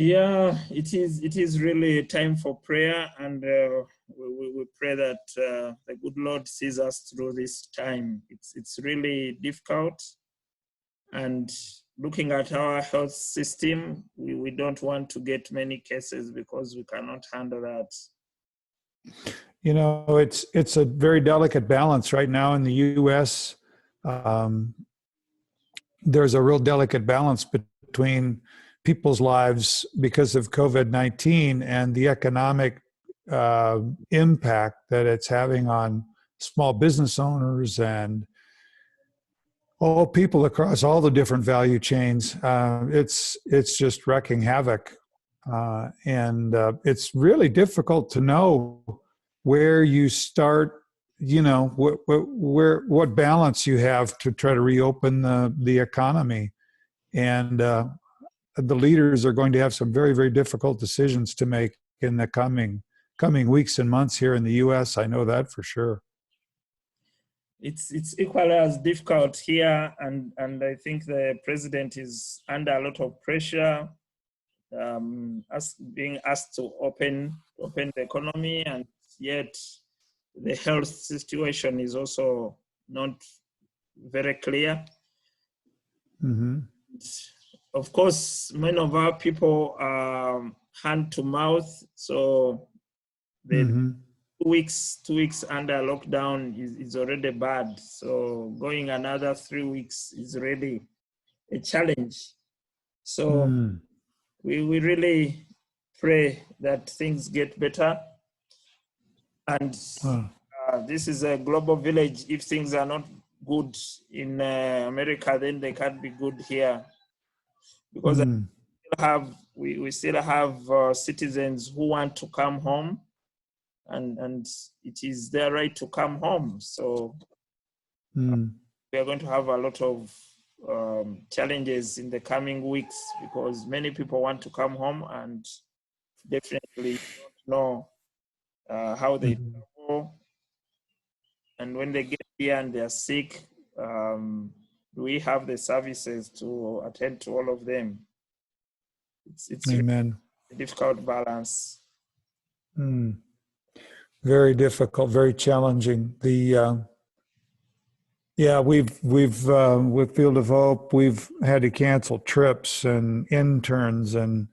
Yeah, it is really time for prayer, and we pray that the good Lord sees us through this time. It's really difficult, and looking at our health system, we don't want to get many cases because we cannot handle that. You know, it's a very delicate balance right now in the U.S. There's a real delicate balance between people's lives because of COVID-19 and the economic impact that it's having on small business owners and all people across all the different value chains. It's just wreaking havoc, and it's really difficult to know where you start. You know, what balance you have to try to reopen the economy, and the leaders are going to have some very, very difficult decisions to make in the coming weeks and months here in the U.S. I know that for sure. It's equally as difficult here, and I think the president is under a lot of pressure, being asked to open the economy, and yet the health situation is also not very clear. Mm-hmm. Of course, many of our people are hand to mouth, so the Mm-hmm. 2 weeks under lockdown is already bad. So going another 3 weeks is really a challenge. So we really pray that things get better. And this is a global village. If things are not good in America, then they can't be good here. Because we still have citizens who want to come home, and it is their right to come home. So we are going to have a lot of challenges in the coming weeks because many people want to come home and definitely don't know how they travel. And when they get here and they're sick, do we have the services to attend to all of them? It's Amen. a difficult balance. Very difficult, very challenging. With Field of Hope, we've had to cancel trips and interns and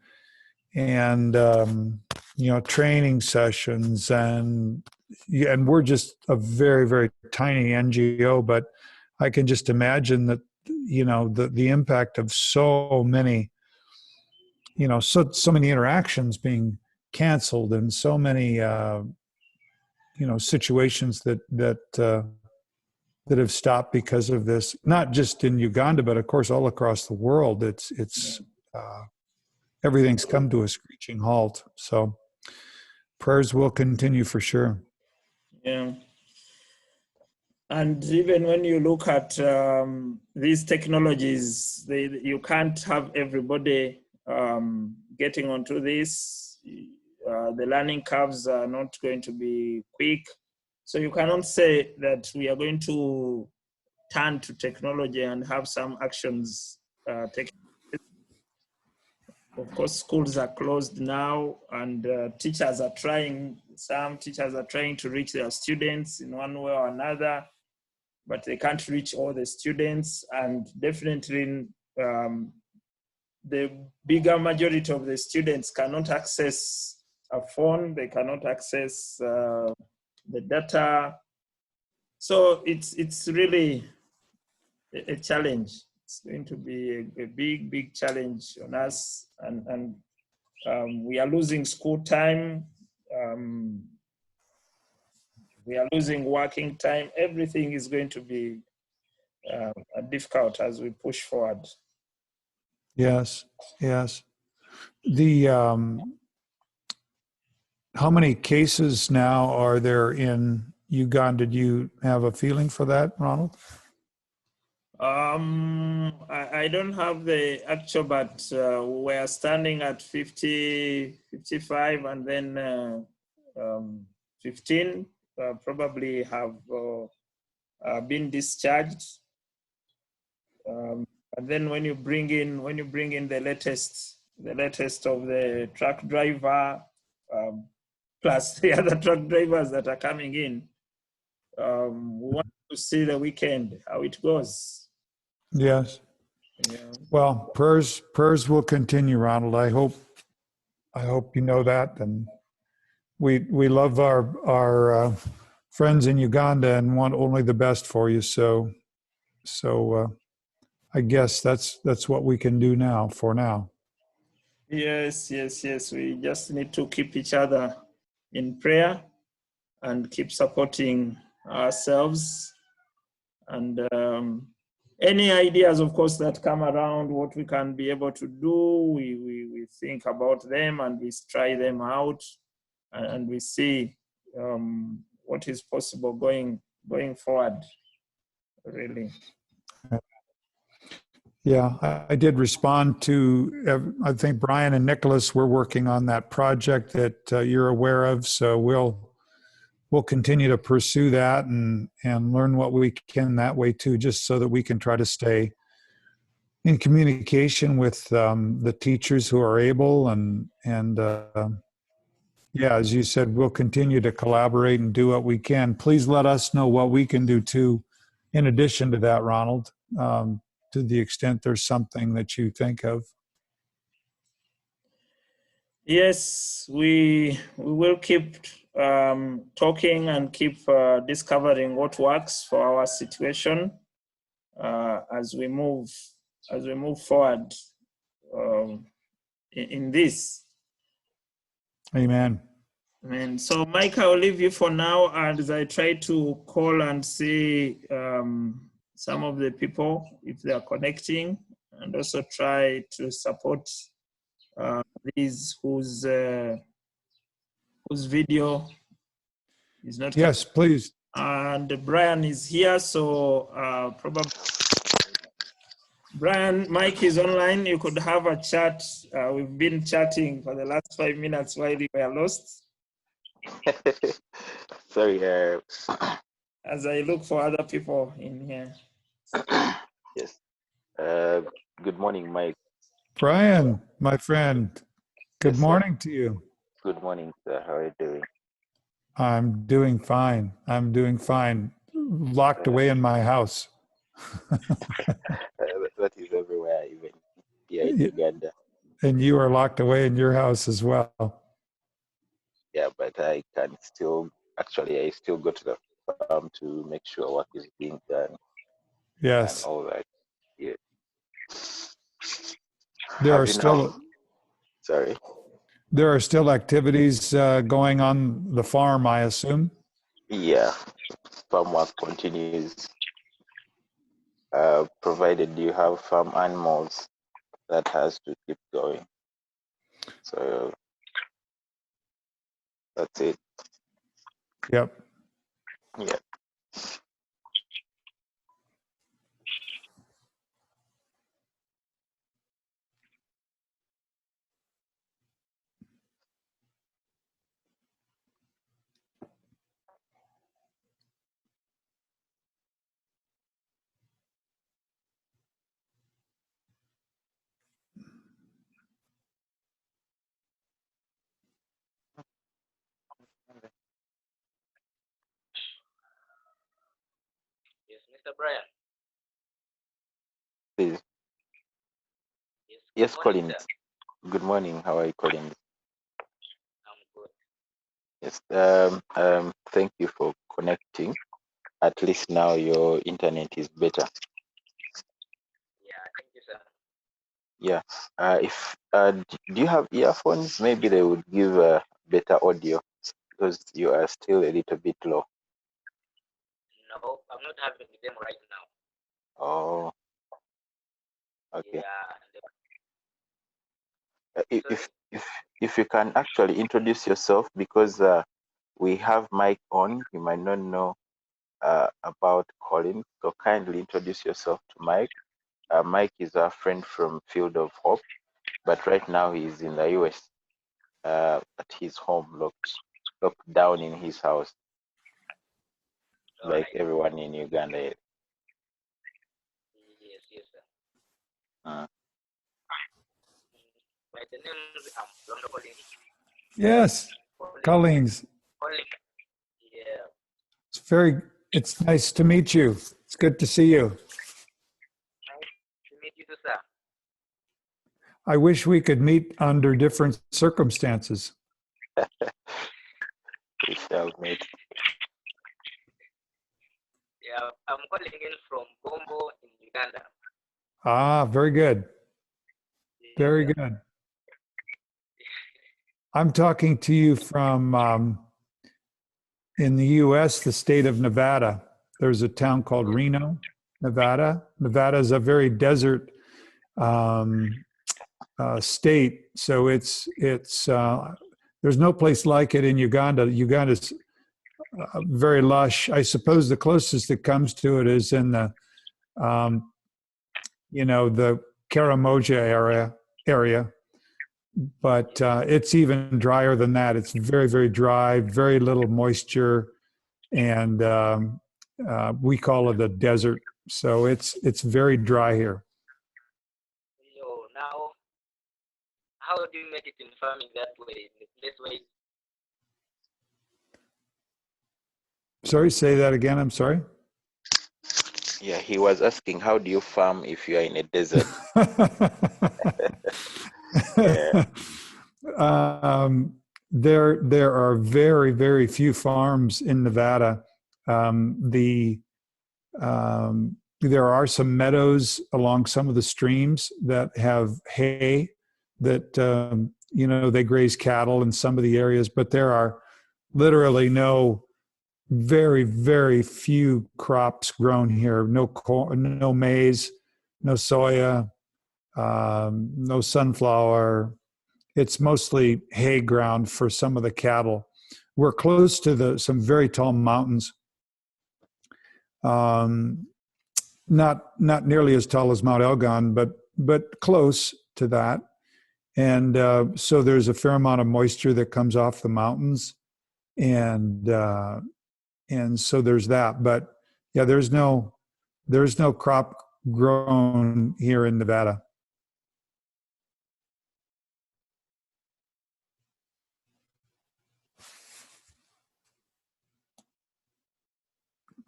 training sessions, and we're just a very, very tiny NGO, but I can just imagine that the impact of so many so many interactions being canceled and so many situations that have stopped because of this, not just in Uganda, but of course all across the world. It's everything's come to a screeching halt. So prayers will continue for sure. Yeah. And even when you look at these technologies, you can't have everybody getting onto this. The learning curves are not going to be quick. So you cannot say that we are going to turn to technology and have some actions taken. Of course, schools are closed now, and some teachers are trying to reach their students in one way or another, but they can't reach all the students. And definitely the bigger majority of the students cannot access a phone, they cannot access the data. So it's really a challenge. It's going to be a big, big challenge on us, and we are losing school time. We are losing working time. Everything is going to be difficult as we push forward. Yes. The how many cases now are there in Uganda? Do you have a feeling for that, Ronald? I don't have the actual, but we're standing at 50, 55, and then 15 probably have been discharged. And then when you bring in the latest the latest of the truck driver, plus the other truck drivers that are coming in. We want to see the weekend, how it goes. Yes. Yeah. Well, prayers will continue, Ronald. I hope you know that, and we love our friends in Uganda and want only the best for you. So I guess that's what we can do now for now. Yes. We just need to keep each other in prayer and keep supporting ourselves. And any ideas, of course, that come around, what we can be able to do, we think about them and we try them out, and we see what is possible going forward, really. Yeah, I did respond to, I think Brian and Nicholas were working on that project that you're aware of. So we'll continue to pursue that and learn what we can that way too, just so that we can try to stay in communication with the teachers who are able and yeah, as you said, we'll continue to collaborate and do what we can. Please let us know what we can do too, in addition to that, Ronald, to the extent there's something that you think of. Yes, we will keep talking and keep discovering what works for our situation as we move forward in this. Amen. And so, Mike, I'll leave you for now as I try to call and see some of the people if they are connecting, and also try to support these whose video is not. Yes, please. And Brian is here, so probably Brian, Mike is online. You could have a chat. We've been chatting for the last 5 minutes while you were lost. Sorry. As I look for other people in here. Yes. Good morning, Mike. Brian, my friend. Good Yes, morning to you. Good morning, sir. How are you doing? I'm doing fine. I'm doing fine. Locked away in my house. That is everywhere, even here in Uganda. And you are locked away in your house as well. Yeah, but I can still, actually, I still go to the farm to make sure work is being done. Yes. And all that. Yeah. There are still. Sorry. There are still activities going on the farm, I assume? Yeah, farm work continues, provided you have farm animals, that has to keep going. So that's it. Yep. Yeah. Yes, Mr. Brian. Please. Yes, Colin. Good morning. How are you, Colin? I'm good. Yes. Thank you for connecting. At least now your internet is better. Yeah, thank you, sir. Yeah. If do you have earphones? Maybe they would give better audio because you are still a little bit low. No, I'm not having them right now. Oh. Okay. Yeah. If you can actually introduce yourself, because we have Mike on, you might not know about Colin, so kindly introduce yourself to Mike. Mike is our friend from Field of Hope, but right now he's in the US at his home, locked down in his house, like everyone in Uganda. Yes, sir. Uh, By the names Londo calling. Yes, Collins. Calling. Yeah. It's nice to meet you. It's good to see you. Nice to meet you too, sir. I wish we could meet under different circumstances. We shall meet. Yeah, I'm calling in from Bombo in Uganda. Ah, very good. Very good. I'm talking to you from in the U.S., the state of Nevada. There's a town called Reno, Nevada. Nevada is a very desert state, so it's there's no place like it in Uganda. Uganda's very lush. I suppose the closest that comes to it is in the the Karamoja area, but it's even drier than that. It's very, very dry, very little moisture, and we call it a desert. So it's very dry here. So now, how do you make it in farming that way, this way? Sorry, say that again. I'm sorry. Yeah, he was asking, how do you farm if you are in a desert? Yeah. There are very, very few farms in Nevada. There are some meadows along some of the streams that have hay that they graze cattle in some of the areas, but there are literally very, very few crops grown here. No corn, no maize, no soya, no sunflower. It's mostly hay ground for some of the cattle. We're close to some very tall mountains. Not nearly as tall as Mount Elgon, but close to that. And so there's a fair amount of moisture that comes off the mountains, and so there's that. But yeah, there's no crop grown here in Nevada.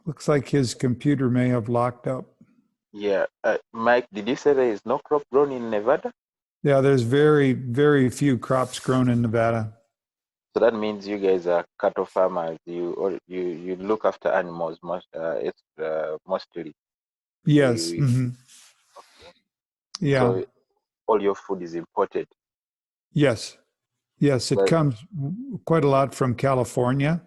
Looks like his computer may have locked up. Yeah. Mike, did you say there is no crop grown in Nevada? Yeah, there's very, very few crops grown in Nevada. So that means you guys are cattle farmers. You look after animals mostly. Yes. Mm-hmm. Okay. Yeah. So all your food is imported. Yes. Yes, it comes quite a lot from California,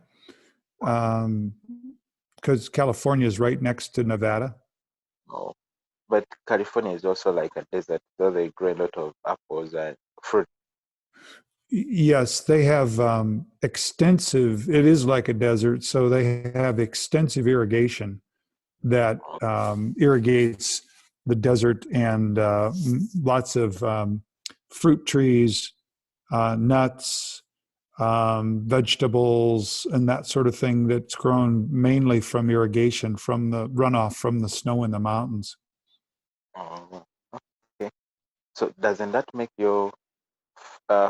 because California is right next to Nevada. Oh, but California is also like a desert, so they grow a lot of apples and fruit. Yes, they have extensive, it is like a desert, so they have extensive irrigation that irrigates the desert, and lots of fruit trees, nuts, vegetables, and that sort of thing that's grown mainly from irrigation, from the runoff from the snow in the mountains. Oh, okay. So doesn't that make your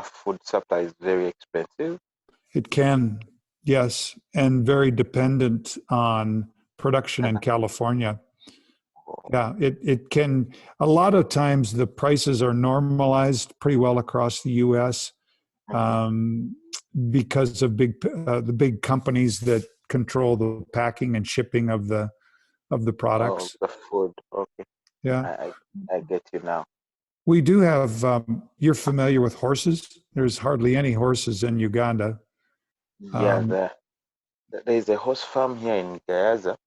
food supplies very expensive? It can, yes, and very dependent on production in California. Yeah, it can. A lot of times the prices are normalized pretty well across the U.S. Because of the big companies that control the packing and shipping of the products. Oh, the food. Okay. Yeah, I get you now. we do have. You're familiar with horses? There's hardly any horses in Uganda. Yeah, there is a horse farm here in Gayaza.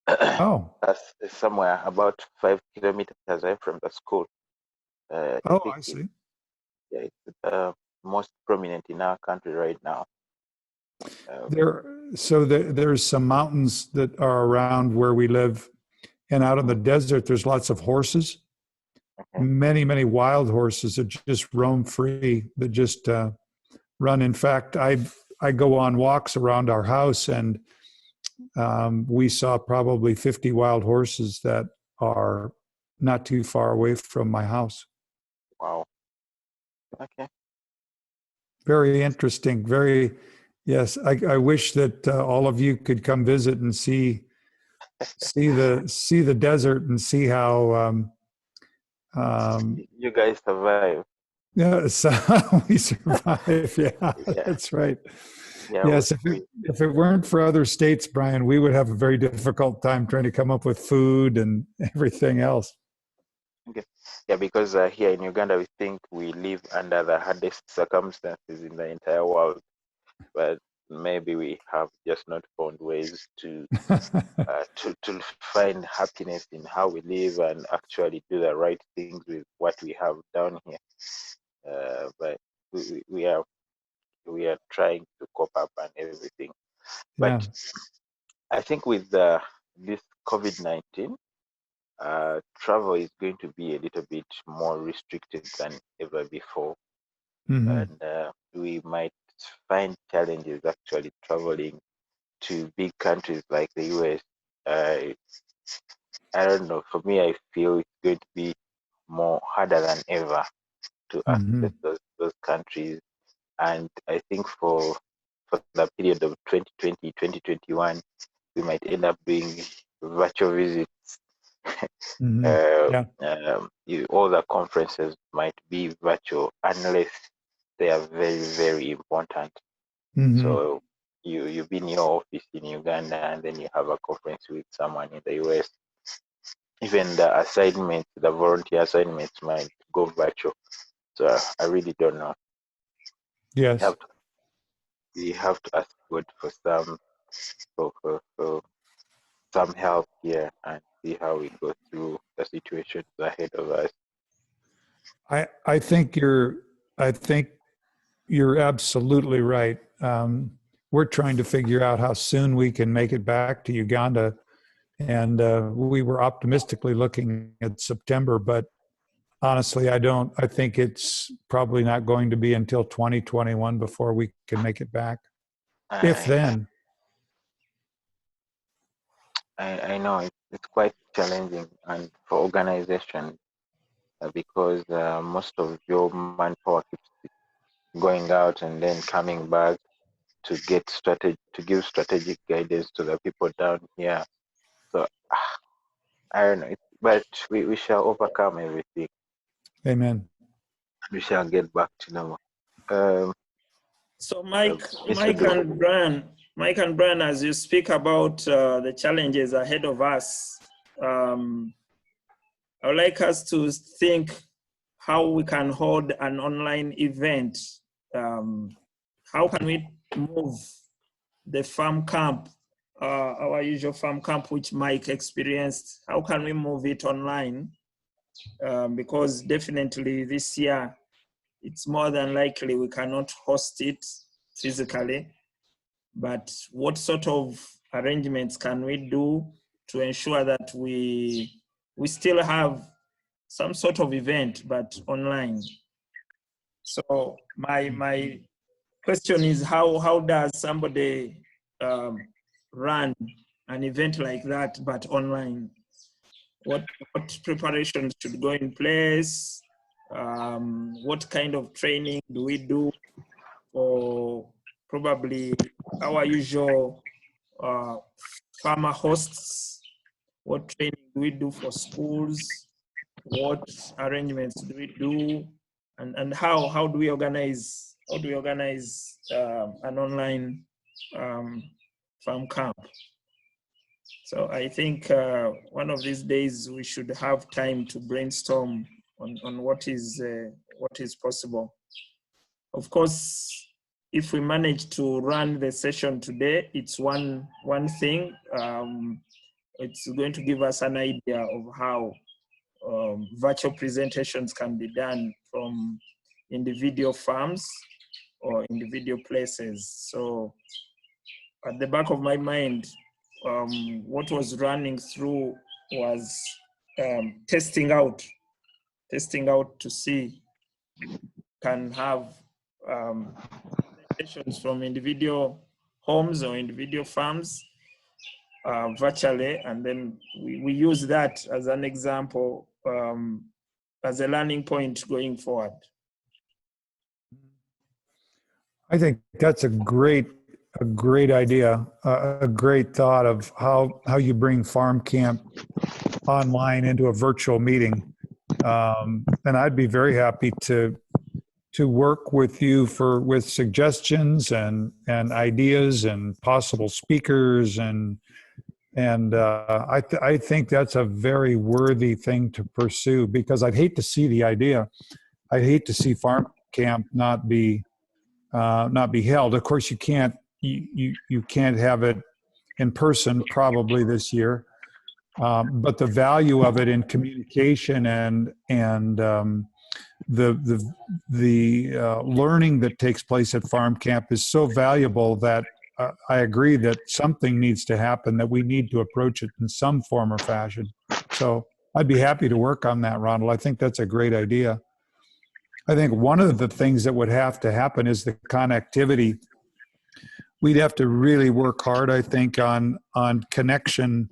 Oh. That's somewhere about 5 kilometers away from the school. I see. Yeah, it's most prominent in our country right now. There's some mountains that are around where we live, and out in the desert, there's lots of horses. Okay. Many wild horses that just roam free, that just run. In fact, I go on walks around our house, and we saw probably 50 wild horses that are not too far away from my house. Wow. Okay. Very interesting. Yes. I wish that all of you could come visit and see the desert and see how You guys survive. yeah, so we survive. Yeah, Yeah. that's right. Yeah. Yes, if it weren't for other states, Brian, we would have a very difficult time trying to come up with food and everything else. Okay. Yeah, because here in Uganda, we think we live under the hardest circumstances in the entire world, but maybe we have just not found ways to find happiness in how we live and actually do the right things with what we have down here. But we are trying to cope up and everything. Yeah. But I think with this COVID-19, travel is going to be a little bit more restricted than ever before. Mm-hmm. And we might find challenges actually traveling to big countries like the US. I don't know. For me, I feel it's going to be more harder than ever to Mm-hmm. access those countries. And I think for the period of 2020, 2021, we might end up doing virtual visits. Mm-hmm. Yeah. All the conferences might be virtual unless they are very, very important. Mm-hmm. So you be in your office in Uganda and then you have a conference with someone in the US. Even the assignments, the volunteer assignments might go virtual. So I really don't know. Yes. We have to ask God for some help here and see how we go through the situations ahead of us. I think you're absolutely right. We're trying to figure out how soon we can make it back to Uganda, and we were optimistically looking at September, but honestly, I think it's probably not going to be until 2021 before we can make it back, if then. I know it's quite challenging and for organization because most of your manpower keeps going out and then coming back to give strategic guidance to the people down here. So I don't know, but we shall overcome everything. Amen. We shall get back to normal. So Mike and Brian, as you speak about the challenges ahead of us, I would like us to think how we can hold an online event. How can we move the farm camp, our usual farm camp, which Mike experienced? How can we move it online? Because definitely this year, it's more than likely we cannot host it physically, but what sort of arrangements can we do to ensure that we still have some sort of event, but online? So my question is, how does somebody run an event like that, but online? What preparations should go in place? What kind of training do we do for probably our usual farmer hosts? What training do we do for schools? What arrangements do we do? And how do we organize an online farm camp? So I think one of these days we should have time to brainstorm on what is possible. Of course, if we manage to run the session today, it's one thing. It's going to give us an idea of how virtual presentations can be done from individual farms or individual places. So at the back of my mind, what was running through was testing out to see can have presentations from individual homes or individual farms virtually, and then we use that as an example, as a learning point going forward. I think that's a great idea, a great thought of how you bring Farm Camp online into a virtual meeting. And I'd be very happy to work with you with suggestions and ideas and possible speakers and I think that's a very worthy thing to pursue, because I'd hate to see the idea. I'd hate to see Farm Camp not be held. Of course, you can't have it in person probably this year, but the value of it in communication and the learning that takes place at Farm Camp is so valuable that I agree that something needs to happen, that we need to approach it in some form or fashion. So I'd be happy to work on that, Ronald. I think that's a great idea. I think one of the things that would have to happen is the connectivity. We'd have to really work hard, I think, on connection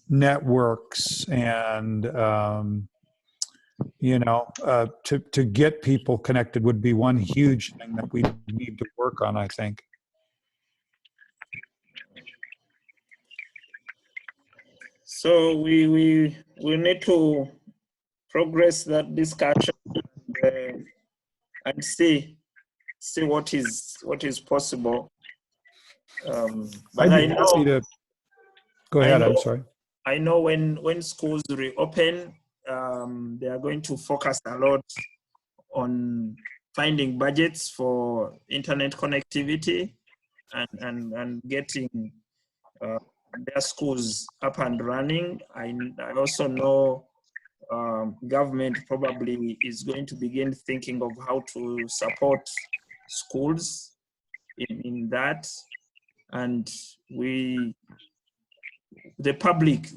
networks and to get people connected would be one huge thing that we need to work on, I think. So we need to progress that discussion and see what is possible. But I know. Go ahead. I'm sorry. I know when schools reopen, they are going to focus a lot on finding budgets for internet connectivity and getting their schools up and running. I also know government probably is going to begin thinking of how to support schools in that, and the public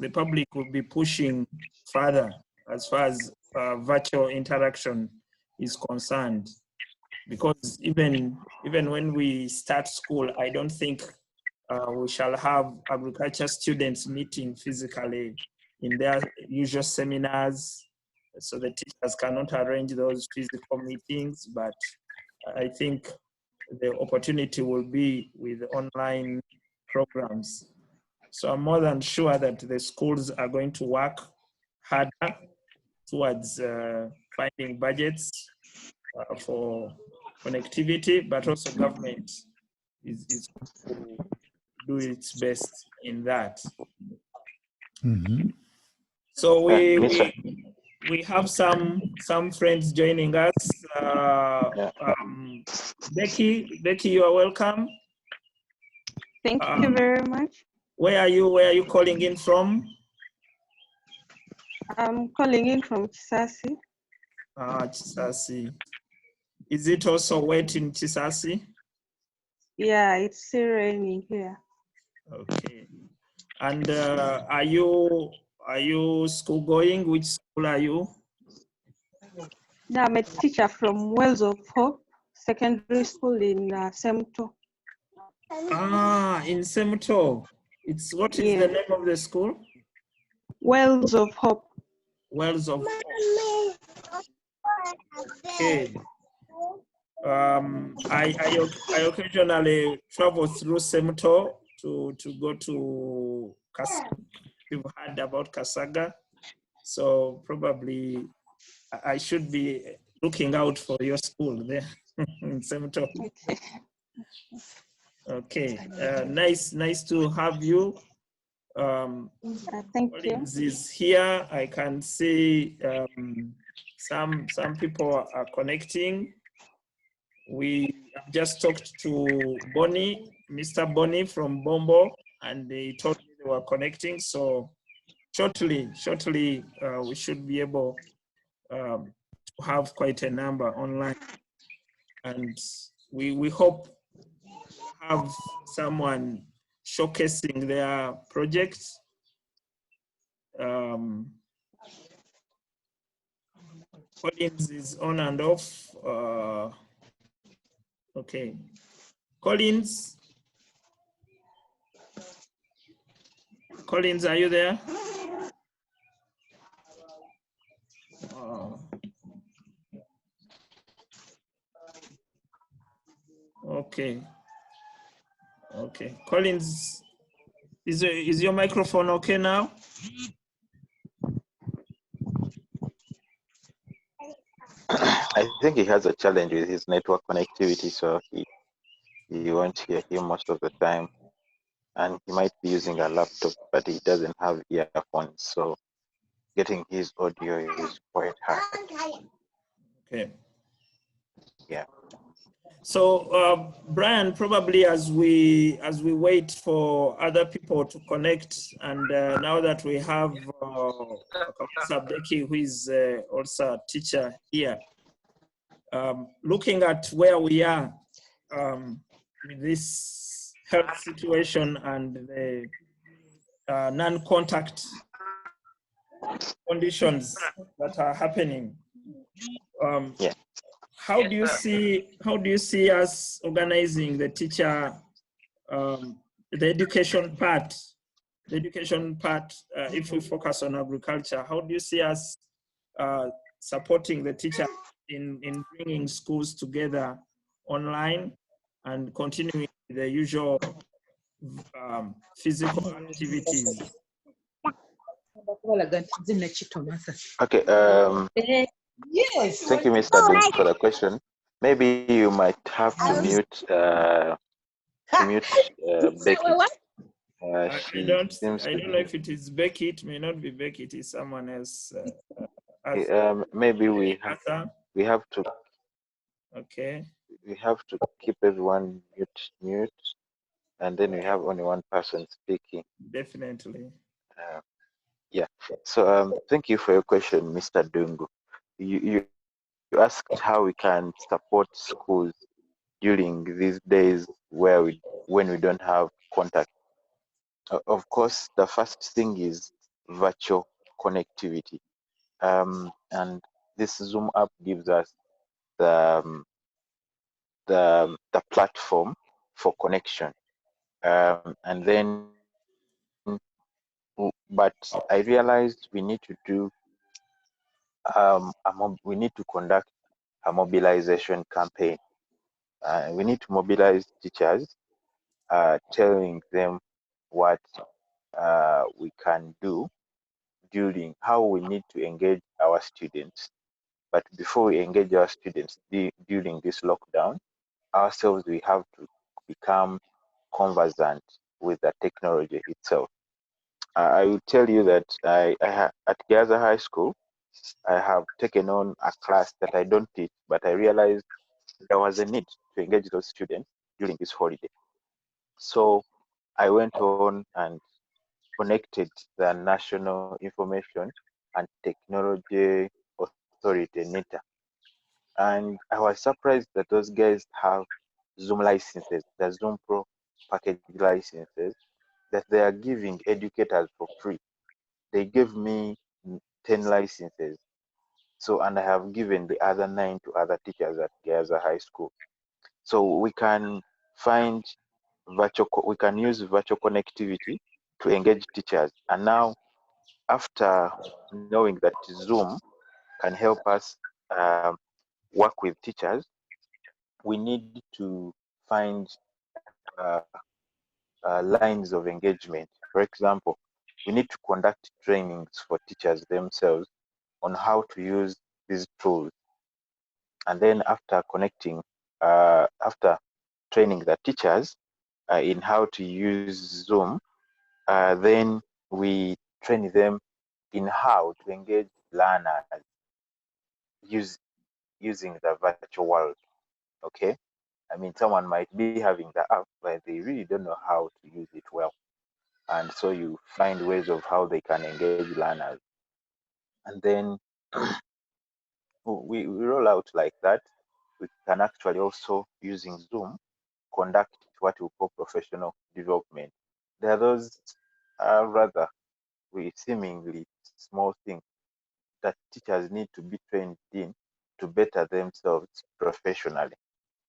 will be pushing further as far as virtual interaction is concerned, because even when we start school, I don't think we shall have agriculture students meeting physically in their usual seminars, so the teachers cannot arrange those physical meetings, but I think the opportunity will be with online programs. So I'm more than sure that the schools are going to work harder towards finding budgets for connectivity, but also government is going to do its best in that. Mm-hmm. So we have some friends joining us. Becky, you are welcome. Thank you very much. Where are you calling in from? I'm calling in from Chisasi. Chisasi. Is it also wet in Chisasi? Yeah, it's still raining here. Okay. And are you school going? Which school are you? Yeah, I'm a teacher from Wells of Hope Secondary School in Semto. In Semto. What is the name of the school? Wells of Hope. Wells of Hope. Okay. I occasionally travel through Semto to go to Kasaga. You've heard about Kasaga, so probably I should be looking out for your school there in Semto. Okay, nice to have you. Thank you. Is here. I can see some people are connecting. We have just talked to Bonnie, Mr. Bonnie from Bombo, and they told me they were connecting. So shortly, we should be able to have quite a number online, and we hope to have someone showcasing their projects. Collins is on and off. Okay, Collins, are you there? Okay. Okay. Collins, is your microphone okay now? I think he has a challenge with his network connectivity, so you won't hear him most of the time. And he might be using a laptop, but he doesn't have earphones, so getting his audio is quite hard. Okay. Yeah. So Brian, probably as we wait for other people to connect, and now that we have Sabdeki, who is also a teacher here, looking at where we are with this health situation and the non-contact conditions that are happening. Yeah. How do you see us organizing the teacher, the education part? If we focus on agriculture, how do you see us supporting the teacher in bringing schools together online and continuing the usual physical activities? Okay. Yes. Thank you, Mr. Dink, for the question. Maybe you might have to mute Becky. I don't know if it is Becky. It may not be Becky. It is someone else. Maybe we have to. Okay. We have to keep everyone mute, and then we have only one person speaking. Definitely. Yeah. So thank you for your question, Mr. Dungu. You asked how we can support schools during these days when we don't have contact. Of course, the first thing is virtual connectivity, and this Zoom app gives us the platform for connection, and then. But I realized we need to do we need to conduct a mobilization campaign. We need to mobilize teachers, telling them what we can do during how we need to engage our students. But before we engage our students during this lockdown, ourselves, we have to become conversant with the technology itself. I will tell you that at Gaza High School, I have taken on a class that I don't teach, but I realized there was a need to engage those students during this holiday. So I went on and connected the National Information and Technology Authority, NITA. And I was surprised that those guys have Zoom licenses, the Zoom Pro package licenses that they are giving educators for free. They gave me 10 licenses. So, and I have given the other 9 to other teachers at Gaza High School. So we can we can use virtual connectivity to engage teachers. And now, after knowing that Zoom can help us work with teachers, we need to find lines of engagement. For example, we need to conduct trainings for teachers themselves on how to use these tools. And then after after training the teachers in how to use Zoom, then we train them in how to engage learners using the virtual world. Okay, I mean, someone might be having the app, but they really don't know how to use it well. And so you find ways of how they can engage learners. And then we roll out like that. We can actually also, using Zoom, conduct what we call professional development. There are those rather seemingly small things that teachers need to be trained in to better themselves professionally.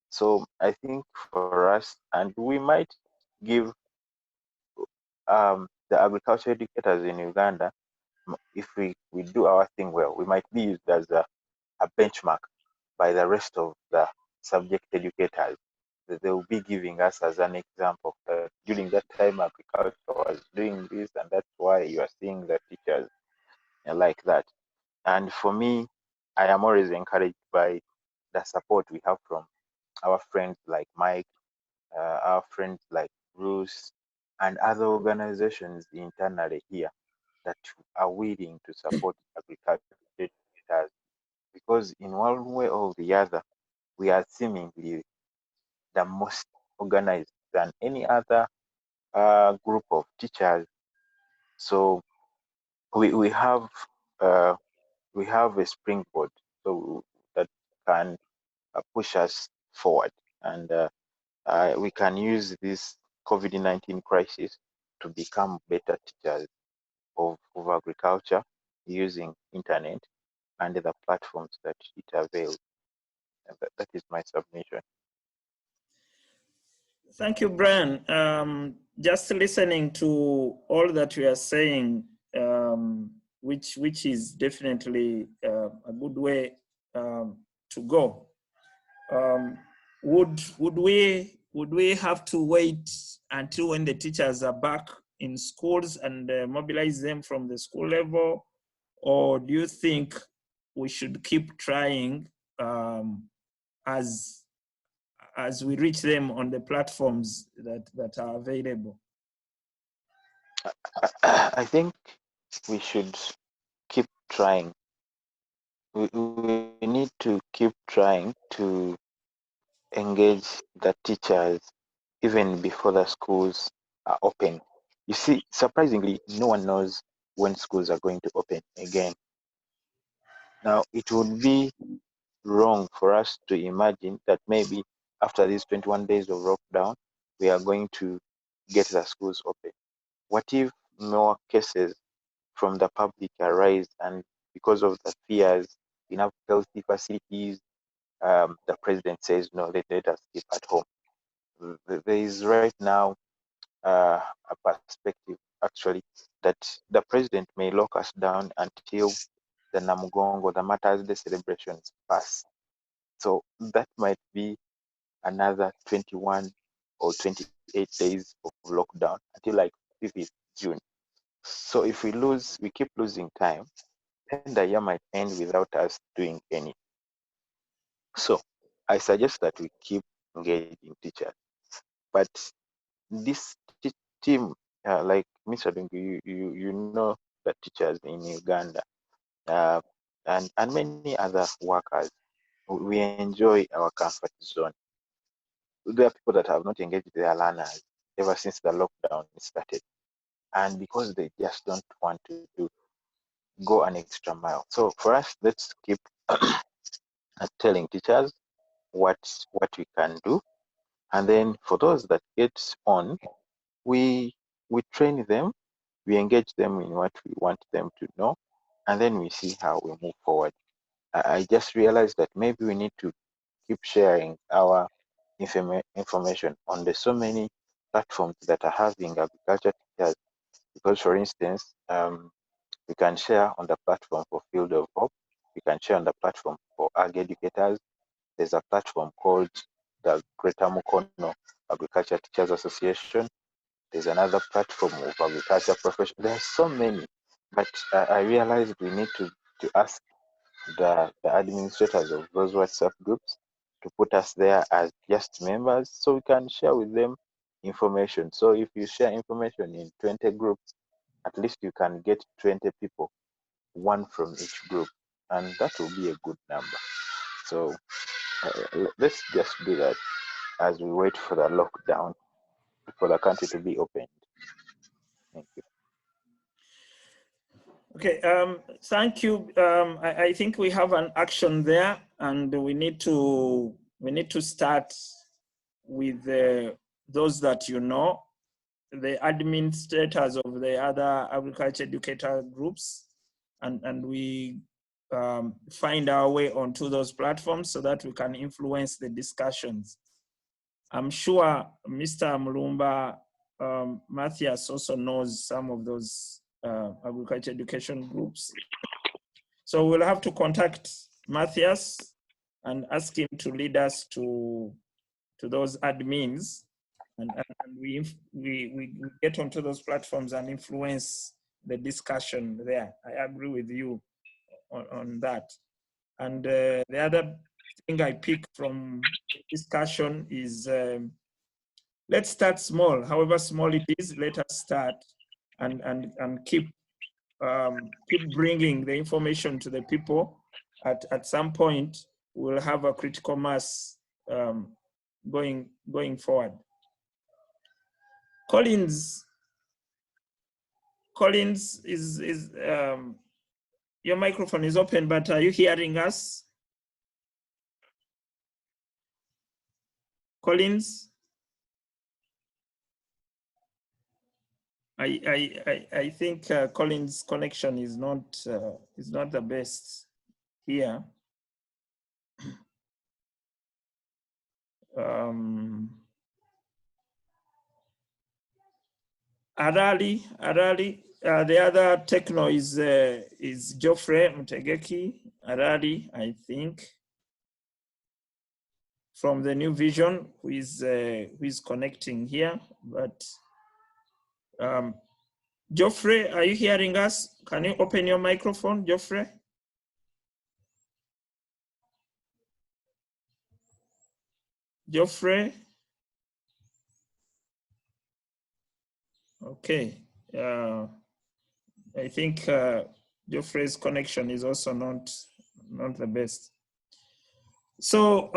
So I think for us, and we might give the agriculture educators in Uganda, if we do our thing well, we might be used as a benchmark by the rest of the subject educators. they will be giving us as an example that during that time agriculture was doing this, and that's why you are seeing the teachers like that. And for me, I am always encouraged by the support we have from our friends like Mike, our friends like Bruce, and other organizations internally here that are willing to support agriculture educators, because in one way or the other, we are seemingly the most organized than any other group of teachers. So we have a springboard so that can push us forward, and we can use this COVID-19 crisis to become better teachers of agriculture using internet and the platforms that it avails. And that is my submission. Thank you, Brian. Just listening to all that you are saying, which is definitely a good way to go. Would we have to wait until when the teachers are back in schools and mobilize them from the school level, or do you think we should keep trying as we reach them on the platforms that are available? I think we should keep trying. We need to keep trying to engage the teachers even before the schools are open. You see, surprisingly, no one knows when schools are going to open again. Now, it would be wrong for us to imagine that maybe after these 21 days of lockdown, we are going to get the schools open. What if more cases from the public arise, and because of the fears, enough healthy facilities, the president says, no, let us keep at home. There is right now a perspective actually that the president may lock us down until the Namugongo, the Matters Day celebrations pass. So that might be another 21 or 28 days of lockdown until like 5th June. So if we keep losing time, then the year might end without us doing anything. So I suggest that we keep engaging teachers. But this team, like Mr. Dungu, you know the teachers in Uganda and many other workers, we enjoy our comfort zone. There are people that have not engaged their learners ever since the lockdown started, and because they just don't want to go an extra mile. So for us, let's keep telling teachers what we can do, and then for those that get on, we train them, we engage them in what we want them to know, and then we see how we move forward. I just realized that maybe we need to keep sharing our information on the so many platforms that are having agriculture teachers, because for instance, we can share on the platform for Field of Hope, we can share on the platform for Ag Educators. There's a platform called the Greater Mukono Agriculture Teachers Association. There's another platform of agriculture professionals. There are so many, but I realized we need to ask the administrators of those WhatsApp groups to put us there as just members so we can share with them information. So if you share information in 20 groups, at least you can get 20 people, one from each group, and that will be a good number. So let's just do that as we wait for the lockdown, for the country to be opened. Thank you. Okay, thank you. I think we have an action there, and we need to start with those that you know, the administrators of the other agriculture educator groups, and we find our way onto those platforms so that we can influence the discussions. I'm sure Mr. Mulumba, Matthias also knows some of those agriculture education groups. So we'll have to contact Matthias and ask him to lead us to to those admins, and we get onto those platforms and influence the discussion there. I agree with you on that. And the other thing I pick from discussion is let's start small. However small it is, let us start and keep bringing the information to the people. At some point, we'll have a critical mass going forward. Collins is your microphone is open, but are you hearing us? Collins? I think Collins' connection is not the best here. Arali, the other techno is Geoffrey Mutegeki. Arali, I think, from the New Vision, who is connecting here. But Geoffrey, are you hearing us? Can you open your microphone, Geoffrey? Geoffrey? Okay. I think Geoffrey's connection is also not the best. So,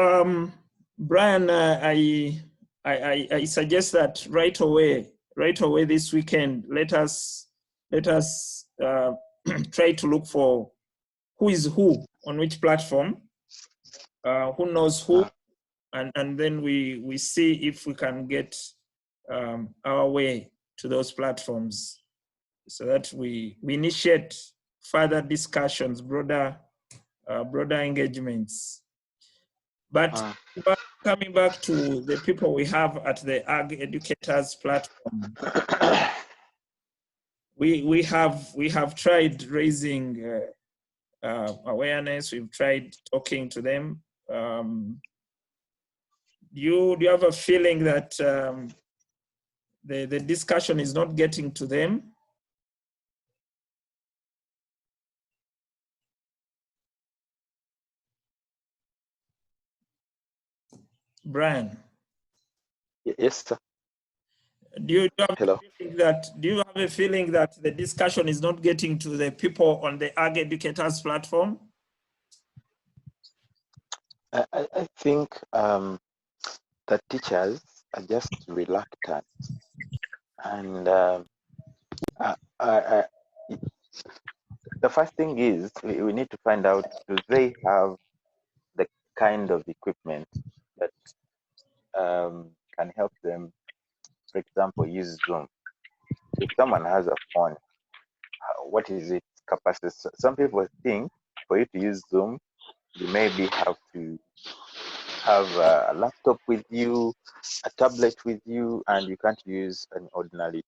Brian, I suggest that right away this weekend, let us try to look for who is who on which platform, who knows who, and then we see if we can get our way to those platforms, so that we initiate further discussions, broader engagements. But coming back to the people we have at the Ag Educators platform, we have tried raising awareness. We've tried talking to them. Do you have a feeling that the discussion is not getting to them? Brian? Yes, sir. Do you have a feeling that the discussion is not getting to the people on the Ag Educators platform? I think the teachers are just reluctant, and the first thing is we need to find out, do they have the kind of equipment that can help them, for example, use Zoom. If someone has a phone, what is its capacity? Some people think for you to use Zoom, you maybe have to have a laptop with you, a tablet with you, and you can't use an ordinary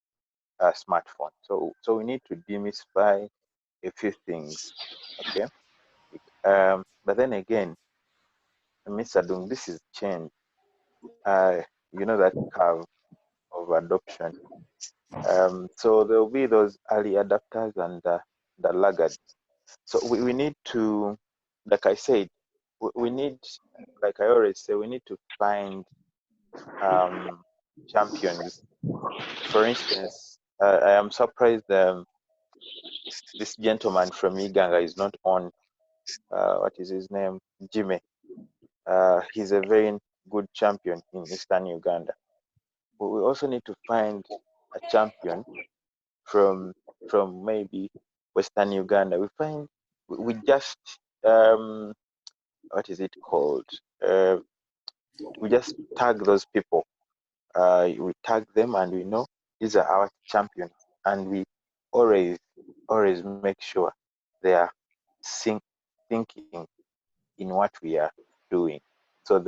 smartphone. So we need to demystify a few things, okay? But then again, Mr. Dung, this is change. You know that curve of adoption. So there will be those early adapters and the laggards. So we need to, like I said, we need, like I always say, we need to find champions. For instance, I am surprised this gentleman from Iganga is not on. What is his name? Jimmy. He's a very good champion in Eastern Uganda. But we also need to find a champion from maybe Western Uganda. We just what is it called? We just tag those people. We tag them, and we know these are our champions, and we always make sure they are thinking in what we are doing. So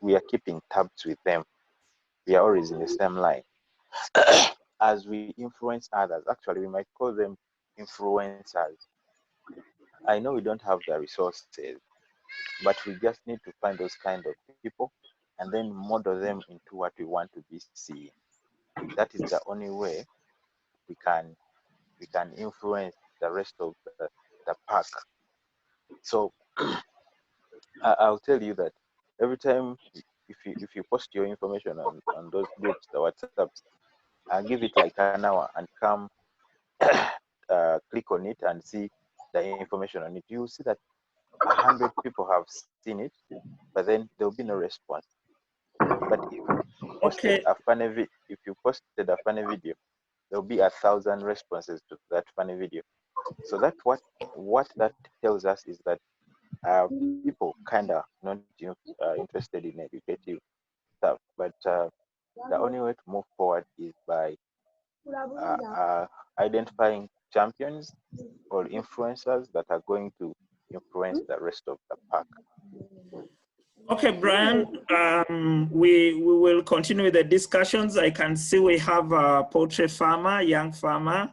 we are keeping tabs with them. We are always in the same line. As we influence others, actually we might call them influencers. I know we don't have the resources, but we just need to find those kind of people and then model them into what we want to be seeing. That is the only way we can influence the rest of the pack. So I'll tell you that every time if you post your information on those groups, the WhatsApps, I'll give it like an hour and come click on it and see the information on it. You'll see that 100 people have seen it, but then there'll be no response. But if you posted a funny video, there'll be 1,000 responses to that funny video. So that what that tells us is that people kind of not interested in educative stuff, but the only way to move forward is by identifying champions or influencers that are going to influence the rest of the pack. Okay, Brian, we will continue with the discussions. I can see we have a poultry farmer, young farmer.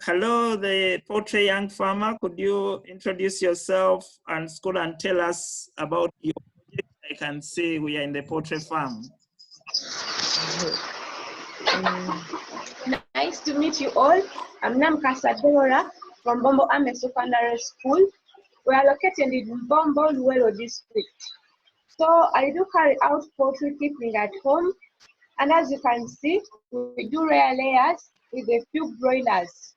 Hello, the poultry young farmer. Could you introduce yourself and school and tell us about your project? I can see we are in the poultry farm. Nice to meet you all. I'm Namkasa Deborah from Bombo Ame Secondary School. We are located in Bombo Luwero district. So I do carry out poultry keeping at home. And as you can see, we do rear layers with a few broilers.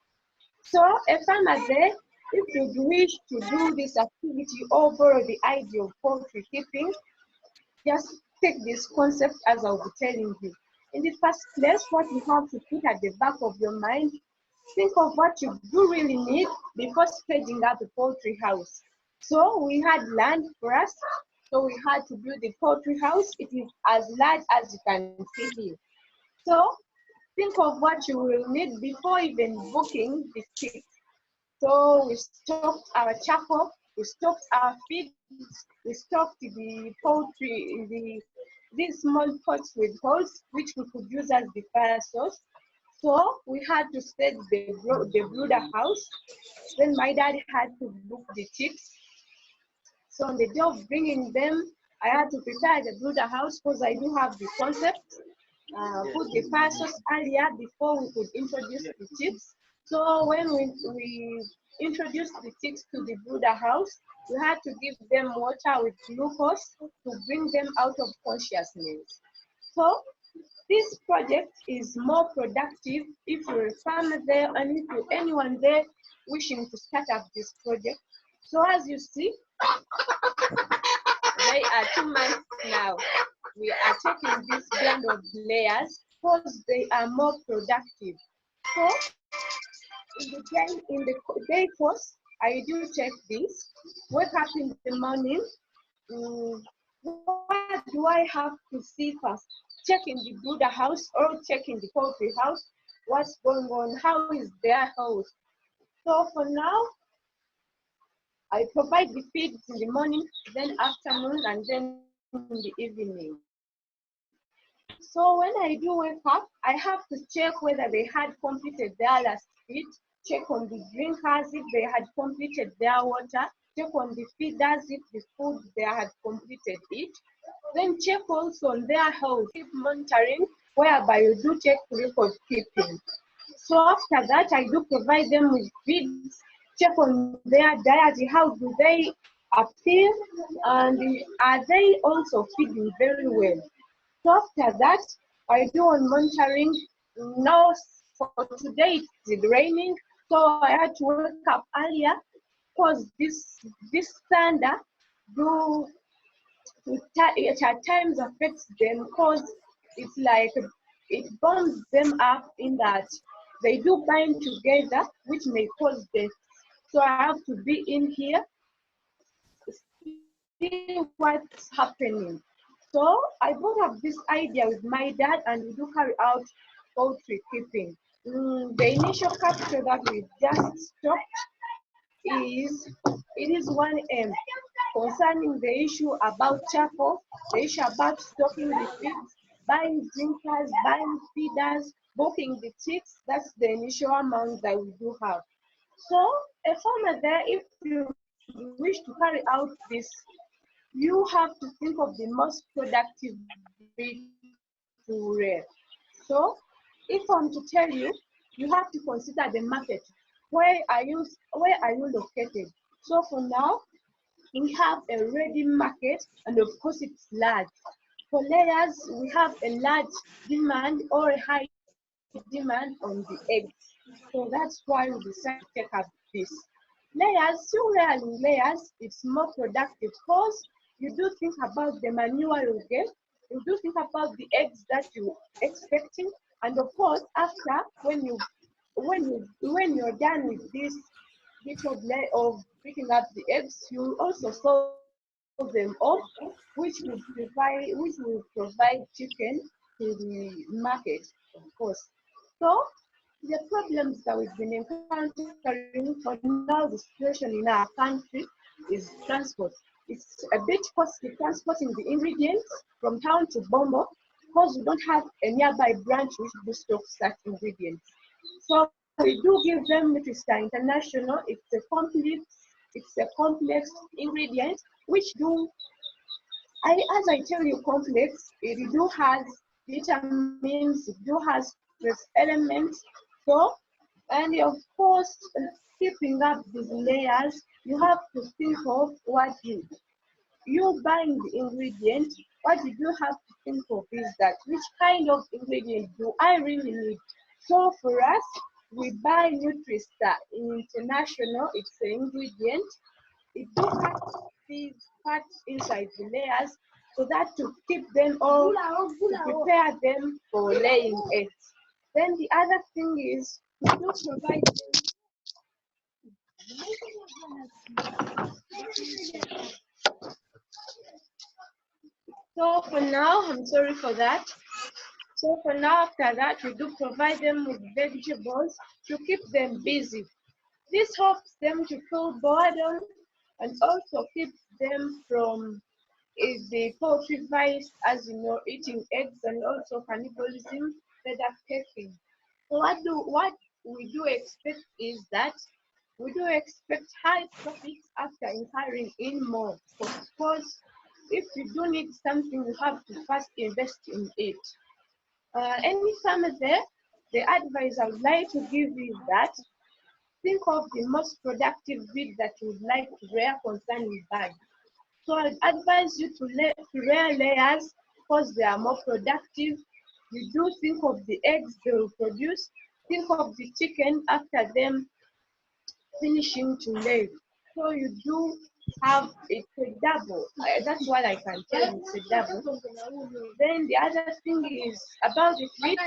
So a farmer there, if you wish to do this activity or borrow the idea of poultry keeping, just take this concept as I'll be telling you. In the first place, what you have to put at the back of your mind, think of what you do really need before setting up a poultry house. So we had land for us, so we had to build the poultry house. It is as large as you can see here. So think of what you will need before even booking the chicks. So we stocked our charcoal, we stocked our feed, we stocked the poultry, these small pots with holes, which we could use as the fire source. So we had to set the brooder house. Then my dad had to book the chicks. So on the day of bringing them, I had to prepare the brooder house because I do have the concept. Put the fire source earlier before we could introduce the chicks. So when we introduced the chicks to the brooder house, we had to give them water with glucose to bring them out of consciousness. So this project is more productive if you're a farmer there and if you're anyone there wishing to start up this project. So as you see, they are 2 months now. We are taking this blend of layers because they are more productive. So in the day course, I do check this. Wake up in the morning. What do I have to see first? Check in the brooder house or check in the poultry house. What's going on? How is their house? So for now, I provide the feeds in the morning, then afternoon, and then in the evening. So when I do wake up, I have to check whether they had completed their last feed, check on the drinkers if they had completed their water, check on the feeders if the food they had completed it, then check also on their health, keep monitoring, whereby you do check record keeping. So after that, I do provide them with feeds, check on their diet, how do they appear, and are they also feeding very well. So after that, I do on monitoring. Now, for today it's raining, so I had to wake up earlier because this thunder it at times affects them because it's like it burns them up in that they do bind together, which may cause death. So I have to be in here, see what's happening. So I both have this idea with my dad, and we do carry out poultry keeping. The initial capital that we just stopped is 1M concerning the issue about charcoal, the issue about stocking the feeds, buying drinkers, buying feeders, booking the chicks. That's the initial amount that we do have. So a farmer there, if you wish to carry out this, you have to think of the most productive breed to rear. So, if I'm to tell you, you have to consider the market. Where are you located? So for now, we have a ready market, and of course it's large. For layers, we have a large demand or a high demand on the eggs. So that's why we decided to take up this. Layers, still rearing layers, it's more productive because you do think about the manure you get, you do think about the eggs that you're expecting, and of course, after when you're done with this bit of picking up the eggs, you also sell them off, which will provide chicken to the market, of course. So the problems that we've been encountering for now, the situation in our country is transport. It's a bit costly transporting the ingredients from town to Bombo because we don't have a nearby branch which do stock such ingredients. So we do give them Nutristar International. It's a complex ingredient which as I tell you, complex. It do has vitamins. It do has trace elements. So, and of course, keeping up these layers, you have to think of what you buying the ingredient. What you do have to think of is that which kind of ingredient do I really need? So for us, we buy Nutristar International. It's the ingredient. It do have these parts inside the layers so that to keep them all, to prepare them for laying eggs. Then the other thing is we do provide them. So for now, I'm sorry for that. So for now, after that, we do provide them with vegetables to keep them busy. This helps them to feel boredom and also keeps them from the poultry vice, as you know, eating eggs and also cannibalism, feather pecking. So what we do expect is that we do expect high profits after incurring in more. Of course, if you do need something, you have to first invest in it. Any farmer there, the advice I would like to give is that think of the most productive breed that you would like to rear concerning birds. So I advise you to rear layers because they are more productive. You do think of the eggs they will produce. Think of the chicken after them finishing to lay. So you do have it's a double. That's what I can tell you. It's a double. Then the other thing is about the feed.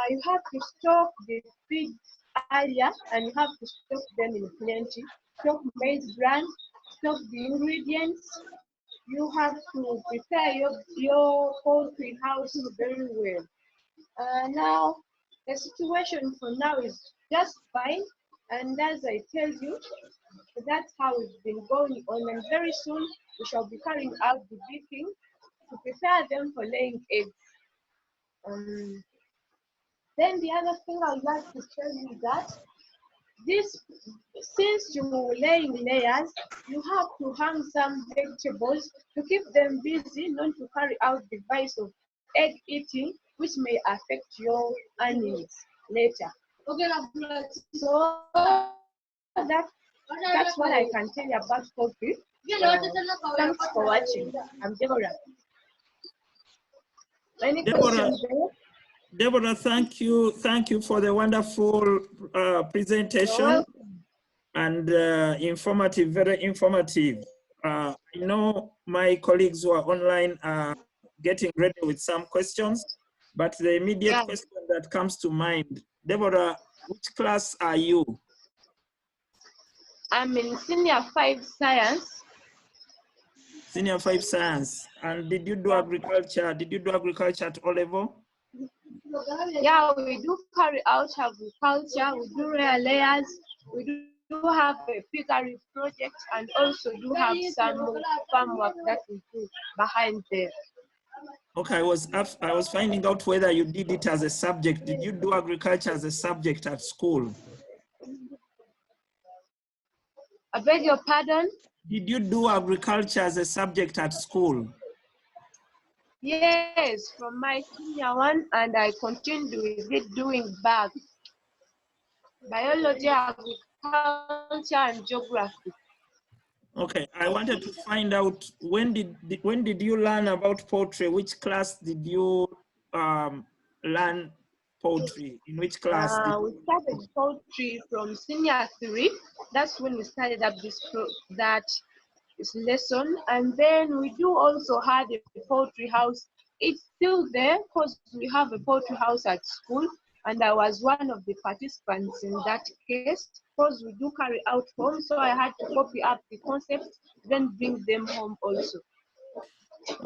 You have to stock the feed earlier and you have to stock them in plenty. Stock maize bran, stock the ingredients. You have to prepare your poultry house very well. Now, the situation for now is just fine. And as I tell you, that's how it's been going on. And very soon, we shall be carrying out the beating to prepare them for laying eggs. Then the other thing I would like to tell you is that since you're laying layers, you have to hang some vegetables to keep them busy, not to carry out the vice of egg eating, which may affect your earnings later. So that's what I can tell you about poultry. Thanks for watching. I'm Deborah. Any questions there? Deborah, thank you for the wonderful presentation and informative, very informative. I know my colleagues who are online are getting ready with some questions, but the immediate question that comes to mind, Deborah, which class are you? I'm in Senior 5 Science. Senior 5 Science. And did you do agriculture? Did you do agriculture at O level? Yeah, we do carry out agriculture, we do rear layers, we do have a piggery project, and also do have some farm work that we do behind there. Okay, I was finding out whether you did it as a subject. Did you do agriculture as a subject at school? I beg your pardon? Did you do agriculture as a subject at school? Yes, from my senior one, and I continued with it doing back. Biology, agriculture, and geography. Okay, I wanted to find out when did you learn about poetry? Which class did you learn poetry? In which class? We started poetry from senior 3. That's when we started up this lesson, and then we do also had a poetry house. It's still there because we have a poetry house at school, and I was one of the participants in that case because we do carry out home, so I had to copy up the concepts, then bring them home also.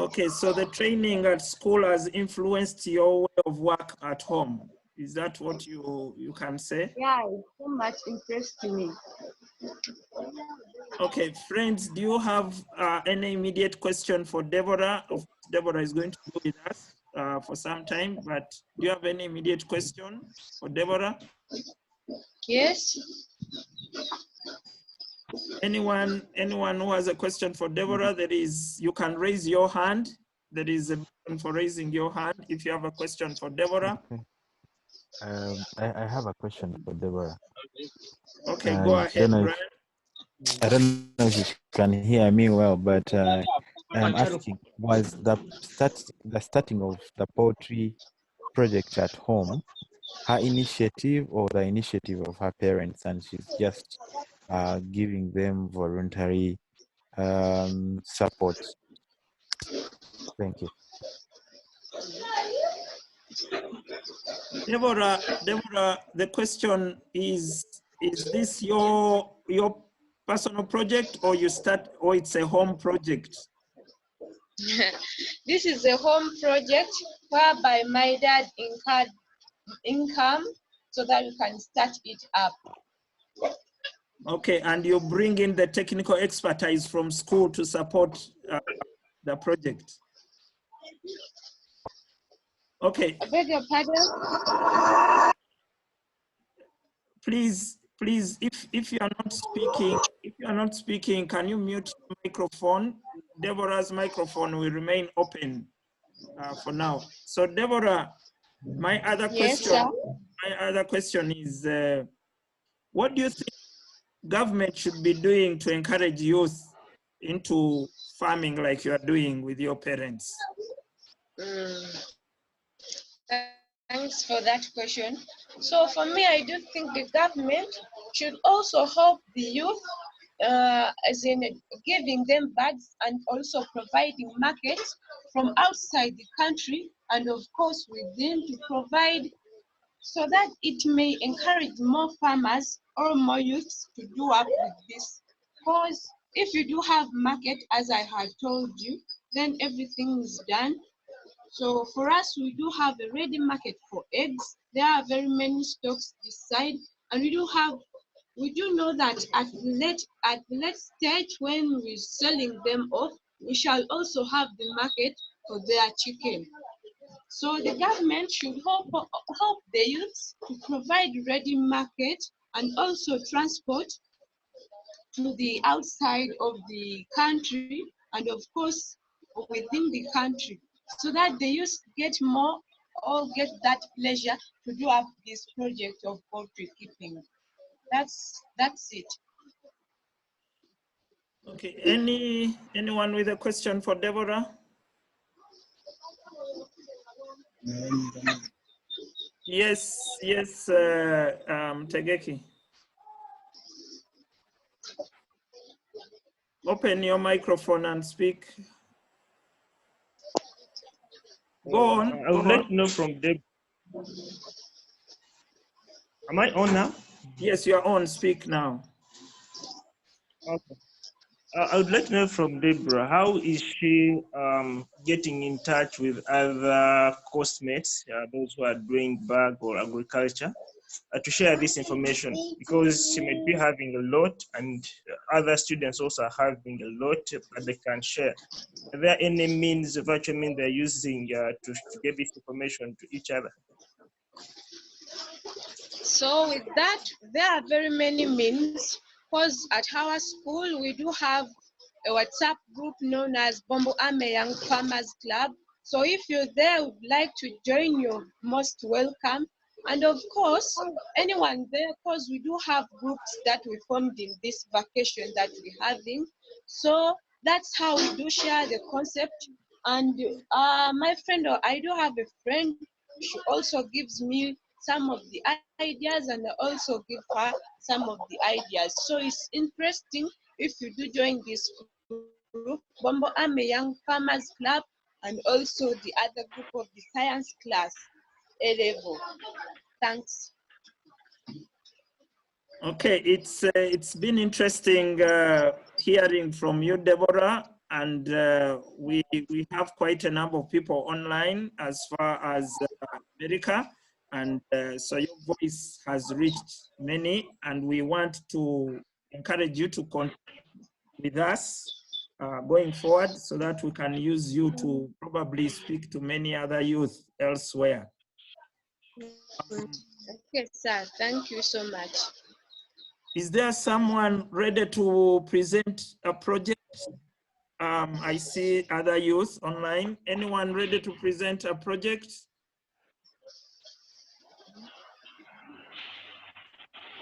Okay, so the training at school has influenced your way of work at home. Is that what you can say? Yeah, it's so much interest to me. Okay, friends, do you have any immediate question for Deborah? Of course, Deborah is going to be with us for some time, but do you have any immediate question for Deborah? Yes. Anyone who has a question for Deborah, you can raise your hand. There is a button for raising your hand if you have a question for Deborah. Okay. I have a question for Deborah. Okay, go ahead, Brian. I don't know if you can hear me well, but I'm asking, was the starting of the poetry project at home her initiative or the initiative of her parents, and she's just giving them voluntary support? Thank you. Deborah, the question is this your personal project, or or it's a home project? This is a home project whereby my dad incurred income so that we can start it up. Okay, and you bring in the technical expertise from school to support the project. Okay. I beg your pardon? Please, if you are not speaking, can you mute your microphone? Deborah's microphone will remain open for now. So Deborah, my other question is, what do you think government should be doing to encourage youth into farming like you are doing with your parents? Thanks for that question. So for me, I do think the government should also help the youth, as in giving them bags and also providing markets from outside the country and of course within, to provide so that it may encourage more farmers or more youths to do up with this. Because if you do have market, as I had told you, then everything is done. So for us, we do have a ready market for eggs. There are very many stocks this side, and we do know that at the late stage when we're selling them off, we shall also have the market for their chicken. So the government should help the youths to provide ready market and also transport to the outside of the country and of course within the country, so that the youth get more or get that pleasure to do up this project of poultry keeping. That's it. Okay, anyone with a question for Deborah? Yes, Tegeki. Open your microphone and speak. Go on. I would like to know from Deb. Am I on now? Yes, you are on. Speak now. Okay. I would like to know from Deborah, how is she getting in touch with other course-mates, those who are doing bag or agriculture, to share this information, because she might be having a lot and other students also are having a lot that they can share. Are there any means, virtual means they're using to get this information to each other? So with that, there are very many means, course, at our school, we do have a WhatsApp group known as Bombo Ame Young Farmers Club. So if you're there, would like to join, you're most welcome. And of course, anyone there, because we do have groups that we formed in this vacation that we're having. So that's how we do share the concept. And my friend, or I do have a friend, she also gives me some of the ideas, and I also give her some of the ideas. So it's interesting if you do join this group, Bombo Ame Young Farmers Club, and also the other group of the science class, A level. Thanks. Okay, it's been interesting hearing from you, Deborah, and we have quite a number of people online as far as America, and so your voice has reached many, and we want to encourage you to continue with us going forward so that we can use you to probably speak to many other youth elsewhere. Okay, sir. Thank you so much. Is there someone ready to present a project? I see other youth online. Anyone ready to present a project?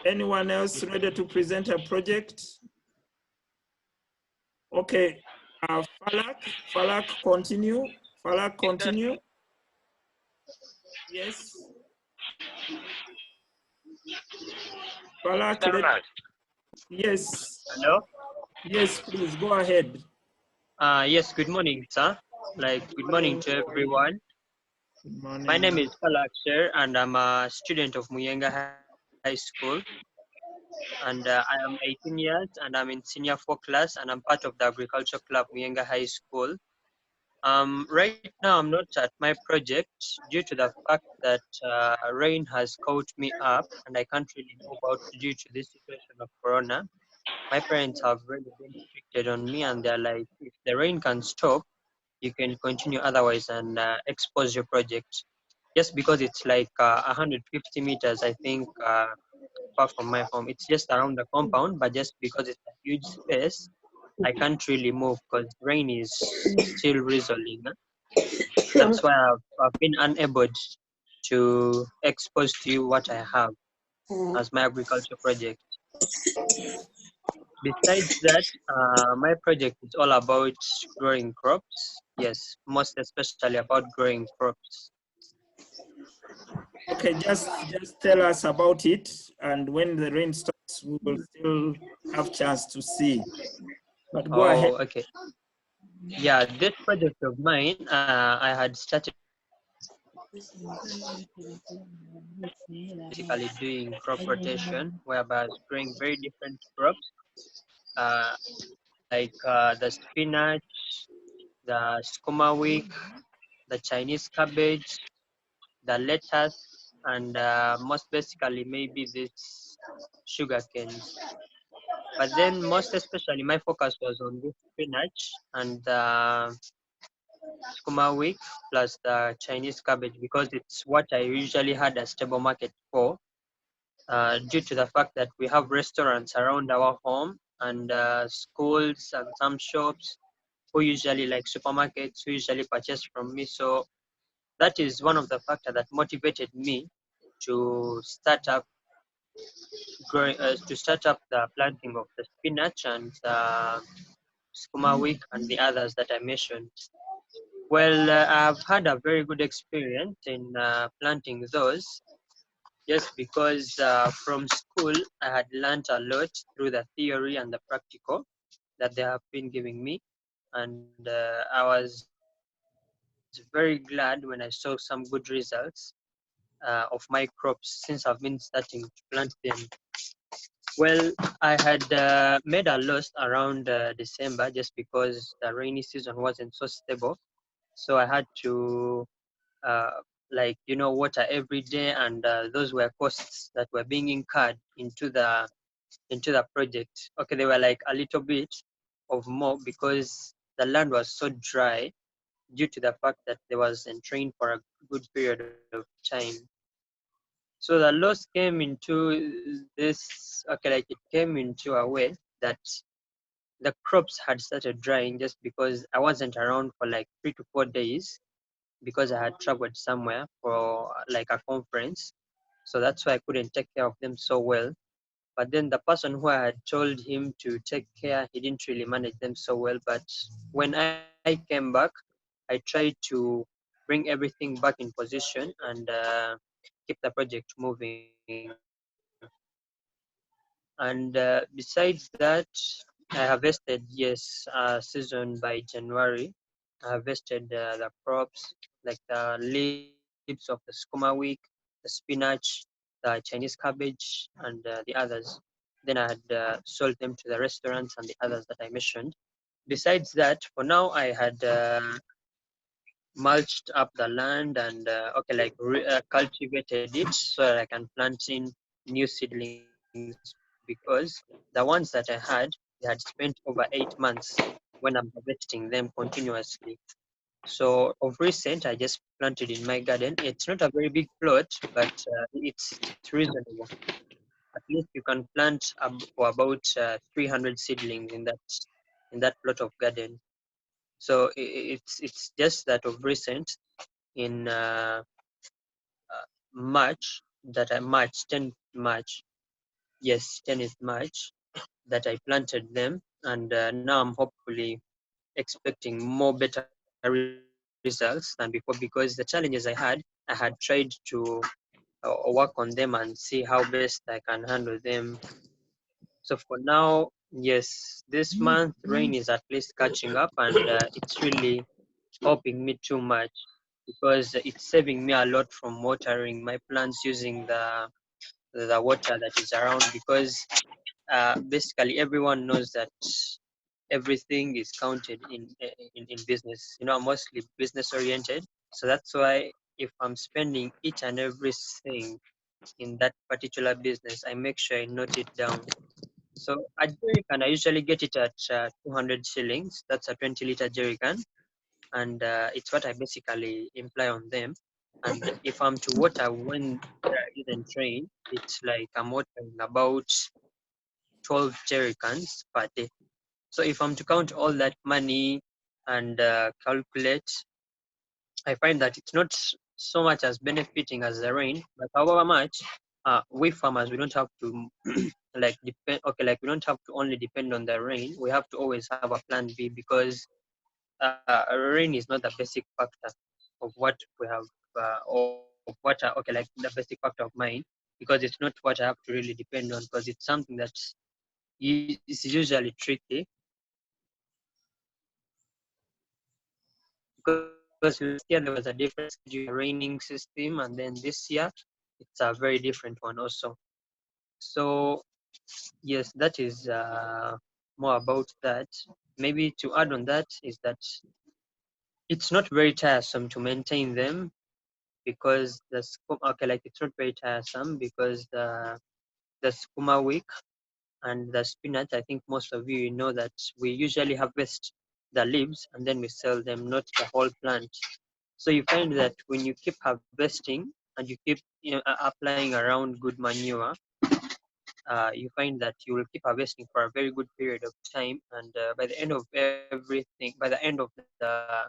Anyone else ready to present a project? Okay, Falak, continue. Falak, continue. Yes. Falak, yes. Hello? Yes, please, go ahead. Yes, good morning, sir. Good morning to everyone. Good morning. My name is Falak Sher, and I'm a student of Muyenga High School. And I am 18 years, and I'm in senior 4 class, and I'm part of the agriculture club Muyenga High School. Right now, I'm not at my project due to the fact that rain has caught me up, and I can't really move out due to this situation of Corona. My parents have really been restricted on me, and they're like, if the rain can stop, you can continue otherwise and expose your project. Just because it's like 150 meters, I think, far from my home. It's just around the compound, but just because it's a huge space, I can't really move because rain is still drizzling. That's why I've been unable to expose to you what I have as my agriculture project. Besides that, my project is all about growing crops. Yes, most especially about growing crops. Okay, just tell us about it, and when the rain stops, we will still have chance to see. But go ahead. Okay. Yeah, this project of mine, I had started basically doing crop rotation, whereby I was growing very different crops, like the spinach, the skuma week, the Chinese cabbage, the lettuce, and most basically maybe this sugar canes. But then most especially my focus was on this spinach and skuma week plus the Chinese cabbage because it's what I usually had a stable market for. Due to the fact that we have restaurants around our home and schools and some shops who usually like supermarkets who usually purchase from me. So that is one of the factors that motivated me to start up the planting of the spinach and skuma week and the others that I mentioned. Well, I've had a very good experience in planting those. Just because from school I had learned a lot through the theory and the practical that they have been giving me, and I was very glad when I saw some good results of my crops since I've been starting to plant them. Well, I had made a loss around December just because the rainy season wasn't so stable, so I had to water every day, and those were costs that were being incurred into the project. Okay, they were like a little bit of more because the land was so dry due to the fact that there wasn't rain for a good period of time. So the loss came into this, okay, like it came into a way that the crops had started drying just because I wasn't around for like 3 to 4 days because I had traveled somewhere for like a conference. So that's why I couldn't take care of them so well. But then the person who I had told him to take care, he didn't really manage them so well. But when I came back, I tried to bring everything back in position and keep the project moving. And besides that, I harvested, yes, season by January. I harvested the crops like the leaves of the skuma week, the spinach, the Chinese cabbage, and the others. Then I had sold them to the restaurants and the others that I mentioned. Besides that, for now, I had mulched up the land and okay, like cultivated it so that I can plant in new seedlings because the ones that I had, they had spent over 8 months when I'm harvesting them continuously. So of recent, I just planted in my garden. It's not a very big plot, but it's reasonable. At least you can plant for about 300 seedlings in that plot of garden. So it's just that of recent in March, March 10th March, yes, 10th March, that I planted them, and now I'm hopefully expecting more better results than before because the challenges I had tried to work on them and see how best I can handle them. So for now, yes, this month rain is at least catching up, and it's really helping me too much because it's saving me a lot from watering my plants using the water that is around because basically everyone knows that everything is counted in business. You know, I'm mostly business oriented, so that's why if I'm spending each and everything in that particular business, I make sure I note it down. So a jerrycan, I usually get it at 200 shillings. That's a 20-liter jerrycan, and it's what I basically imply on them. And if I'm to water when there isn't rain, it's like I'm watering about 12 jerrycans per day. So if I'm to count all that money and calculate, I find that it's not so much as benefiting as the rain, but however much, we farmers, we don't have to like depend, okay, like we don't have to only depend on the rain. We have to always have a plan B because rain is not the basic factor of what we have, of what, okay, like the basic factor of mine, because it's not what I have to really depend on because it's something that is usually tricky because last year there was a different raining system, and then this year it's a very different one also. So yes, that is more about that. Maybe to add on that is that it's not very tiresome to maintain them because okay, like it's not very tiresome because the skuma week and the spinach, I think most of you know that we usually harvest the leaves and then we sell them, not the whole plant. So you find that when you keep harvesting and you keep, you know, applying around good manure, you find that you will keep harvesting for a very good period of time. And by the end of everything, by the end of the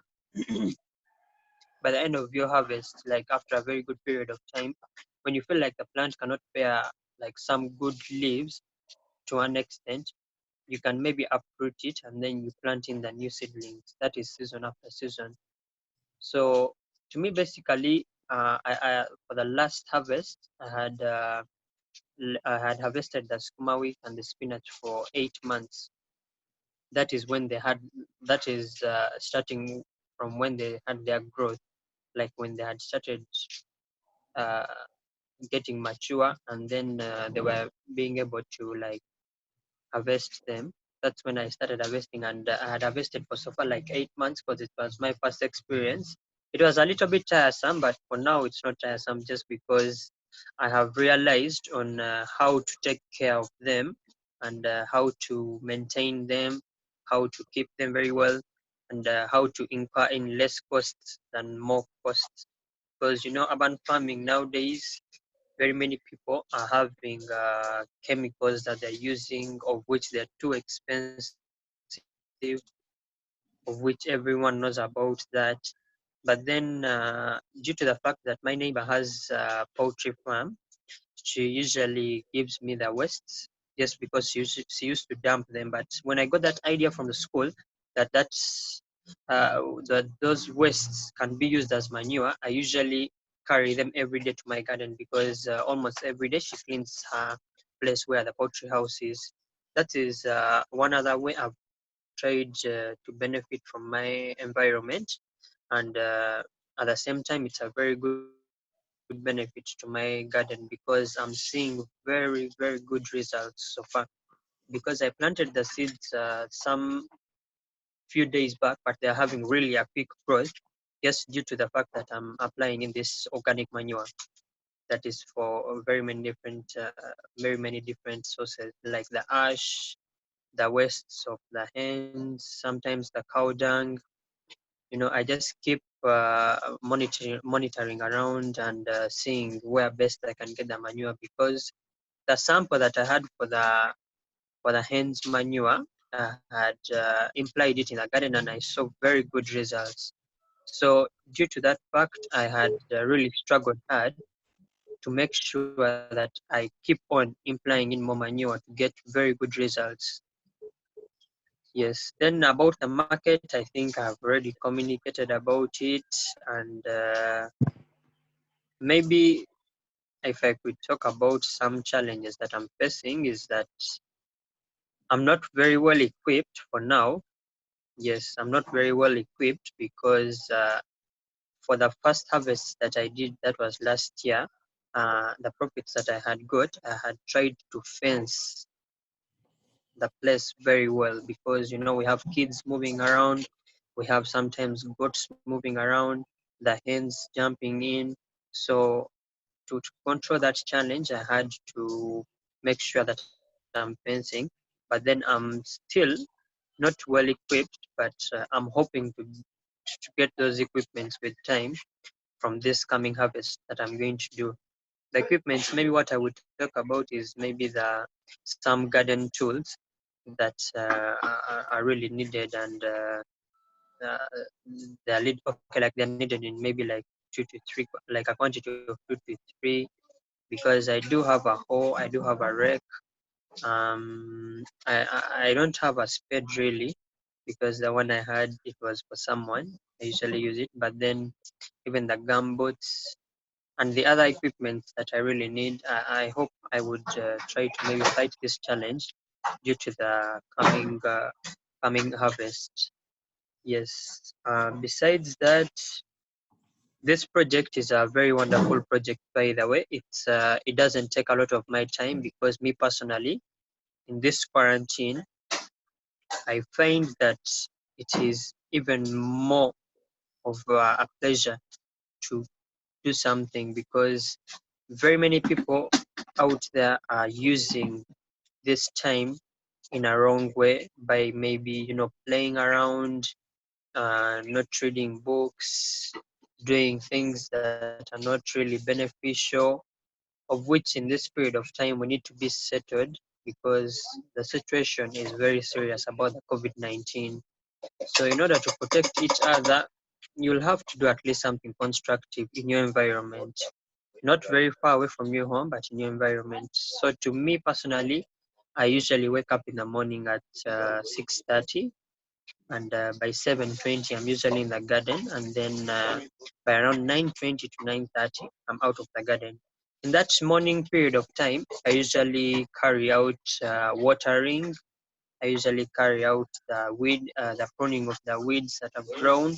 by the end of your harvest, like after a very good period of time, when you feel like the plant cannot bear like some good leaves to an extent, you can maybe uproot it and then you plant in the new seedlings. That is season after season. So to me, basically, I for the last harvest, I had harvested the skuma week and the spinach for 8 months. That is when they had. That is starting from when they had their growth, like when they had started uh, getting mature, and then they were being able to like harvest them. That's when I started harvesting, and I had harvested for so far like 8 months because it was my first experience. It was a little bit tiresome, but for now it's not tiresome just because I have realized on how to take care of them and how to maintain them, how to keep them very well, and how to incur in less costs than more costs. Because you know, urban farming nowadays very many people are having chemicals that they're using, of which they're too expensive, of which everyone knows about that. But then, due to the fact that my neighbor has a poultry farm, she usually gives me the wastes just because she used to dump them. But when I got that idea from the school that those wastes can be used as manure, I usually carry them every day to my garden, because almost every day she cleans her place where the poultry house is. That is one other way I've tried to benefit from my environment, and at the same time it's a very good benefit to my garden, because I'm seeing very, very good results so far. Because I planted the seeds some few days back, but they're having really a quick growth, just due to the fact that I'm applying in this organic manure that is for very many different sources, like the ash, the wastes of the hens, sometimes the cow dung. I just keep monitoring around and seeing where best I can get the manure, because the sample that I had for the hens manure, I had implied it in the garden, and I saw very good results. So due to that fact, I had really struggled hard to make sure that I keep on implying in more manure to get very good results. Yes. Then about the market, I think I've already communicated about it, and maybe if I could talk about some challenges that I'm facing, is that I'm not very well equipped for now. Yes, I'm not very well equipped, because for the first harvest that I did, that was last year, the profits that I had got, I had tried to fence the place very well, because we have kids moving around, we have sometimes goats moving around, the hens jumping in. So to control that challenge, I had to make sure that I'm fencing. But then I'm still not well equipped, but I'm hoping to get those equipments with time from this coming harvest that I'm going to do. The equipment, maybe what I would talk about is maybe some garden tools that are really needed, and uh, they're needed in maybe like 2 to 3, like a quantity of 2 to 3, because I do have a hoe, I do have a rake. I don't have a spade really, because the one I had, it was for someone. I usually use it, but then even the gumboots and the other equipment that I really need, I hope I would try to maybe fight this challenge due to the coming harvest. Yes. Besides that, this project is a very wonderful project, by the way. It doesn't take a lot of my time, because me personally, in this quarantine, I find that it is even more of a pleasure to do something, because very many people out there are using this time in a wrong way, by maybe playing around, not reading books, doing things that are not really beneficial, of which in this period of time we need to be settled, because the situation is very serious about the COVID-19. So in order to protect each other, you'll have to do at least something constructive in your environment, not very far away from your home, but in your environment. So to me personally, I usually wake up in the morning at 6:30, and by 7:20 I'm usually in the garden, and then by around 9:20 to 9:30 I'm out of the garden. In that morning period of time, I usually carry out watering. I usually carry out the pruning of the weeds that have grown.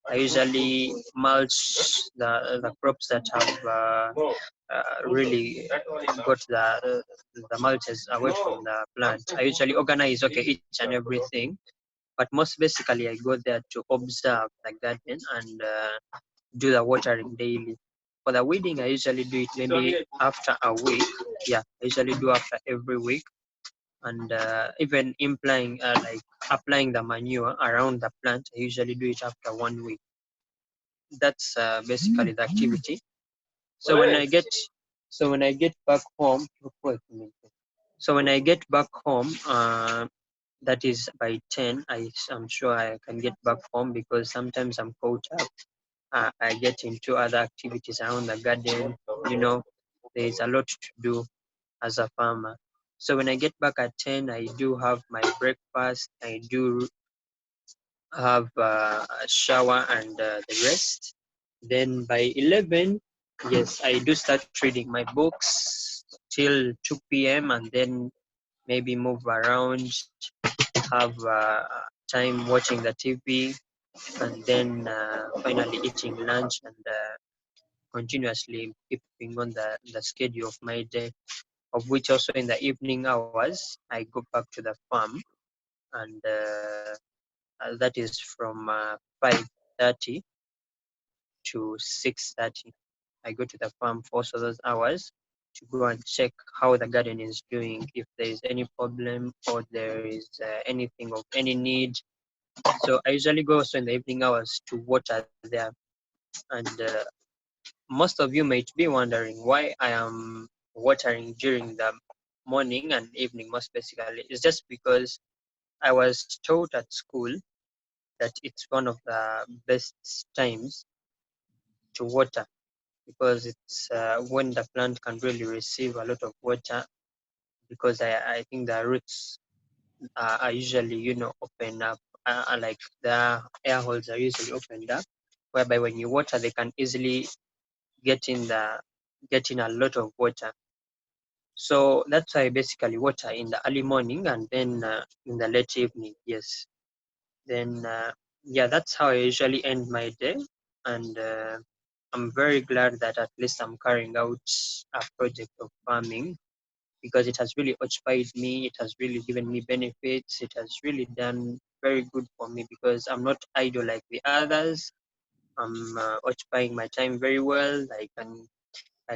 I usually mulch the crops that have really got the mulches away from the plant. I usually organize each and everything, but most basically I go there to observe the garden and do the watering daily. For the weeding, I usually do it maybe after a week. Yeah, I usually do after every week, and even applying the manure around the plant, I usually do it after 1 week. That's basically the activity. So when I get So when I get back home, that is by 10, I'm sure I can get back home because sometimes I'm caught up. I get into other activities around the garden. There's a lot to do as a farmer. So when I get back at 10, I do have my breakfast. I do have a shower and the rest. Then by 11, yes, I do start reading my books till 2 p.m. and then maybe move around, have time watching the TV, and then finally eating lunch and continuously keeping on the schedule of my day, of which also in the evening hours, I go back to the farm, and that is from 5:30 to 6:30. I go to the farm for also those hours to go and check how the garden is doing, if there is any problem or there is anything of any need. So I usually go also in the evening hours to water there. And most of you might be wondering why I am watering during the morning and evening, most basically. It's just because I was taught at school that it's one of the best times to water because it's when the plant can really receive a lot of water, because I think the roots are usually, open up, like the air holes are usually opened up, whereby when you water, they can easily get in a lot of water. So that's why I basically water in the early morning and then in the late evening. Yes. Then yeah, that's how I usually end my day. And I'm very glad that at least I'm carrying out a project of farming, because it has really occupied me. It has really given me benefits. It has really done very good for me because I'm not idle like the others. I'm occupying my time very well. I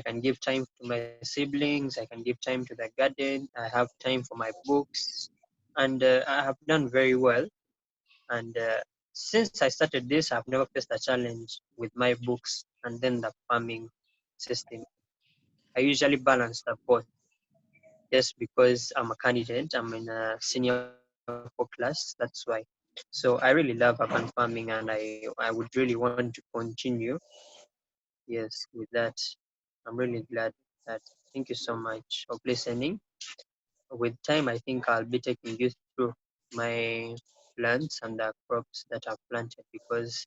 can give time to my siblings. I can give time to the garden. I have time for my books, and I have done very well. And since I started this, I've never faced a challenge with my books and then the farming system. I usually balance the both, just because I'm a candidate. I'm in a senior 4 class. That's why. So I really love urban farming, and I would really want to continue. Yes, with that, I'm really glad that. Thank you so much for listening. With time, I think I'll be taking you through my plants and the crops that I've planted, because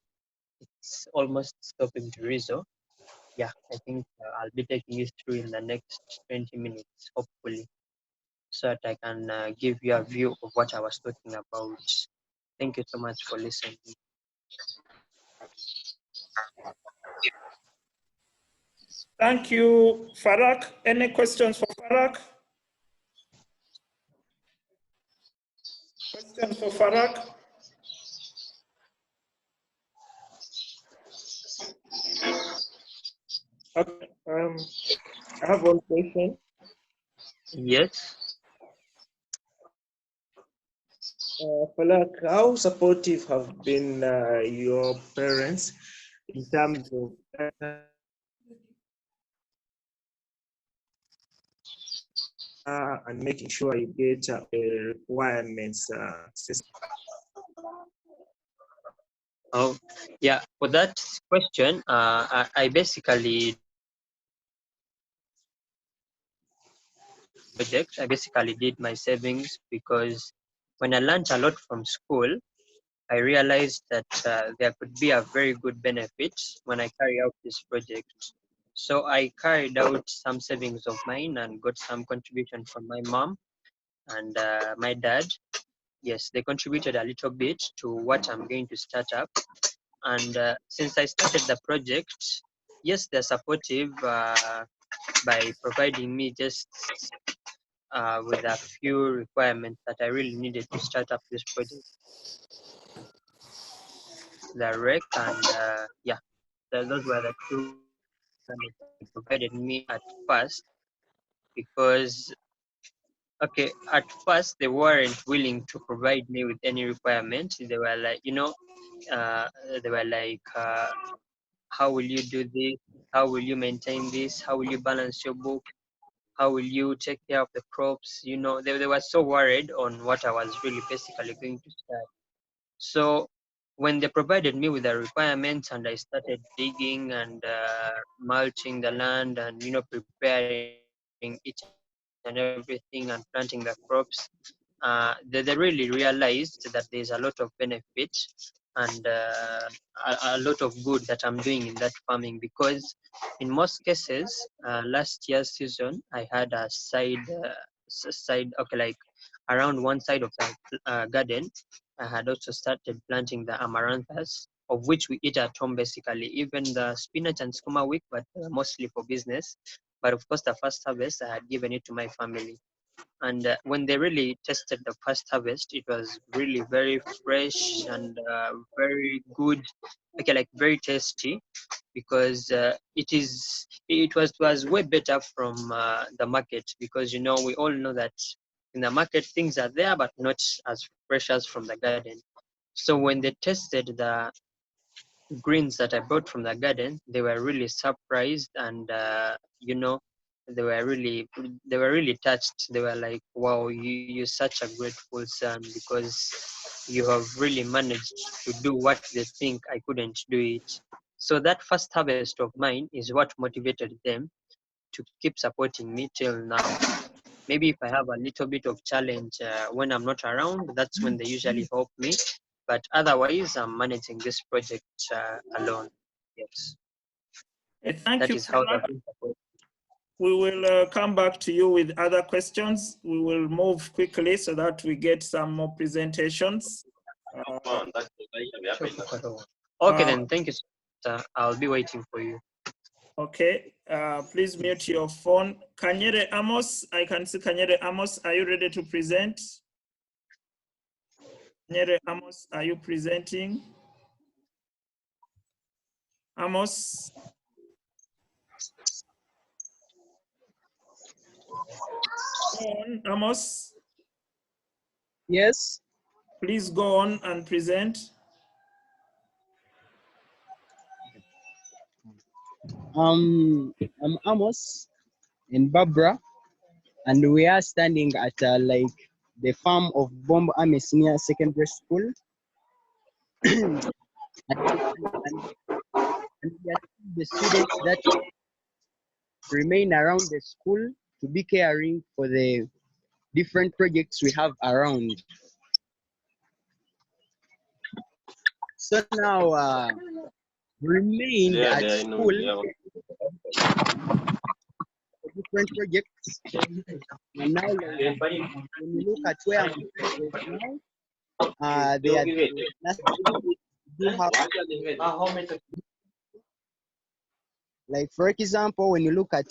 it's almost stopping to drizzle. Yeah, I think I'll be taking you through in the next 20 minutes, hopefully, so that I can give you a view of what I was talking about. Thank you so much for listening. Thank you, Farak. Any questions for Farak? Questions for Farak? Okay. I have one question. Yes. Farak, how supportive have been your parents in terms of and making sure you get requirements? Oh, yeah. For that question, I basically did my savings, because when I learned a lot from school, I realized that there could be a very good benefit when I carry out this project. So I carried out some savings of mine and got some contribution from my mom and my dad. Yes, they contributed a little bit to what I'm going to start up. And since I started the project, yes, they're supportive by providing me just with a few requirements that I really needed to start up this project. The rec and yeah, those were the two that they provided me at first, because okay, at first they weren't willing to provide me with any requirements. They were like, they were like, how will you do this? how will you maintain this? How will you balance your book? How will you take care of the crops? You know, they were so worried on what I was really basically going to start. So when they provided me with the requirements and I started digging and mulching the land and, you know, preparing each and everything and planting the crops, they really realized that there's a lot of benefit and a lot of good that I'm doing in that farming, because in most cases, last year's season, I had a side, okay, like around one side of the garden, I had also started planting the amaranthus, of which we eat at home basically, even the spinach and skuma week, but mostly for business. But of course, the first harvest, I had given it to my family. And when they really tested the first harvest, it was really very fresh and very good, okay, like very tasty, because it was way better from the market, because you know, we all know that in the market things are there but not as fresh as from the garden. So when they tested the greens that I brought from the garden, they were really surprised, and you know, they were really touched. They were like, "Wow, you're such a grateful son, because you have really managed to do what they think I couldn't do it." So that first harvest of mine is what motivated them to keep supporting me till now. Maybe if I have a little bit of challenge when I'm not around, that's when they usually help me. But otherwise, I'm managing this project alone. Yes, Thank that you is very how much. the support. We will come back to you with other questions. We will move quickly so that we get some more presentations. Okay, then thank you, sir. I'll be waiting for you. Okay, please mute your phone. Kanyere Amos, I can see Kanyere Amos. Are you ready to present? Kanyere Amos, are you presenting? Amos? Go on, Amos. Yes. Please go on and present. I'm Amos and Barbara, and we are standing at like the farm of Bombo Ame Senior Secondary School. and we are the students that remain around the school to be caring for the different projects we have around. So now we remained at school for different projects. And now when you look at where I'm now, they are do have, like for example, when you look at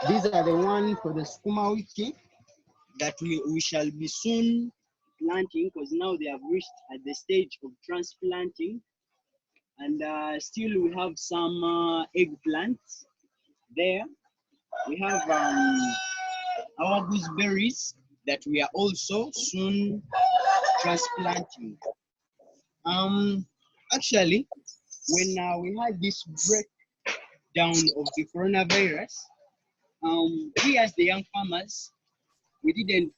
these are the one for the skuma wiki that we shall be soon planting, because now they have reached at the stage of transplanting. And still we have some eggplants there. We have our gooseberries that we are also soon transplanting. Actually, when we had this breakdown of the coronavirus, we as the young farmers, we didn't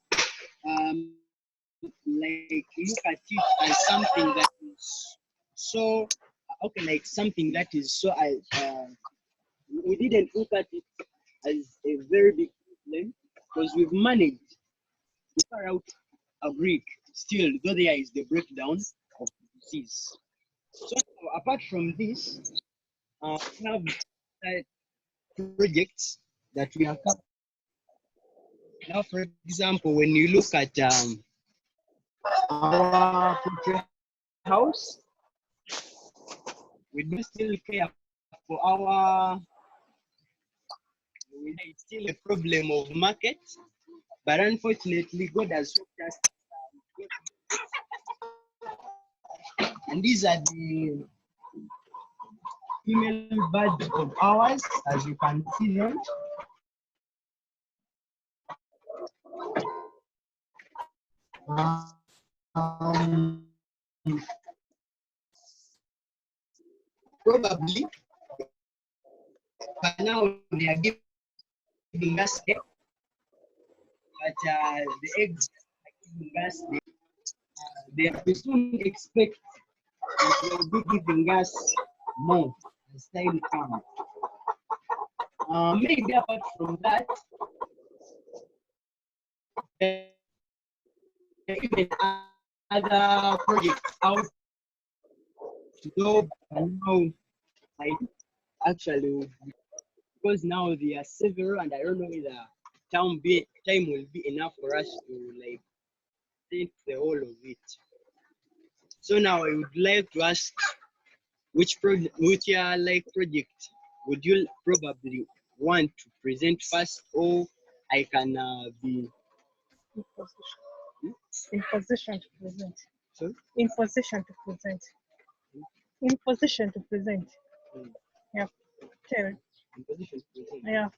like look at it as something that is so okay, like something that is so we didn't look at it as a very big problem, because we've managed to carry out a break still, though there is the breakdown of the disease. So apart from this, we have projects that we have covered. Now, for example, when you look at our poultry house, we do still care for our, it's still a problem of market, but unfortunately God has helped us. And these are the female birds of ours, as you can see them. probably, but now they are giving us egg, but the eggs are giving us they will soon expect that they will be giving us more as time comes. Maybe apart from that, even other projects out to go and now I actually because now there are several and I don't know whether time will be enough for us to like think the whole of it. So now I would like to ask which project would you probably want to present first, or I can be in position to present. Sorry? In position to present. In position to present. Yeah. Tell. in position to present. Yeah.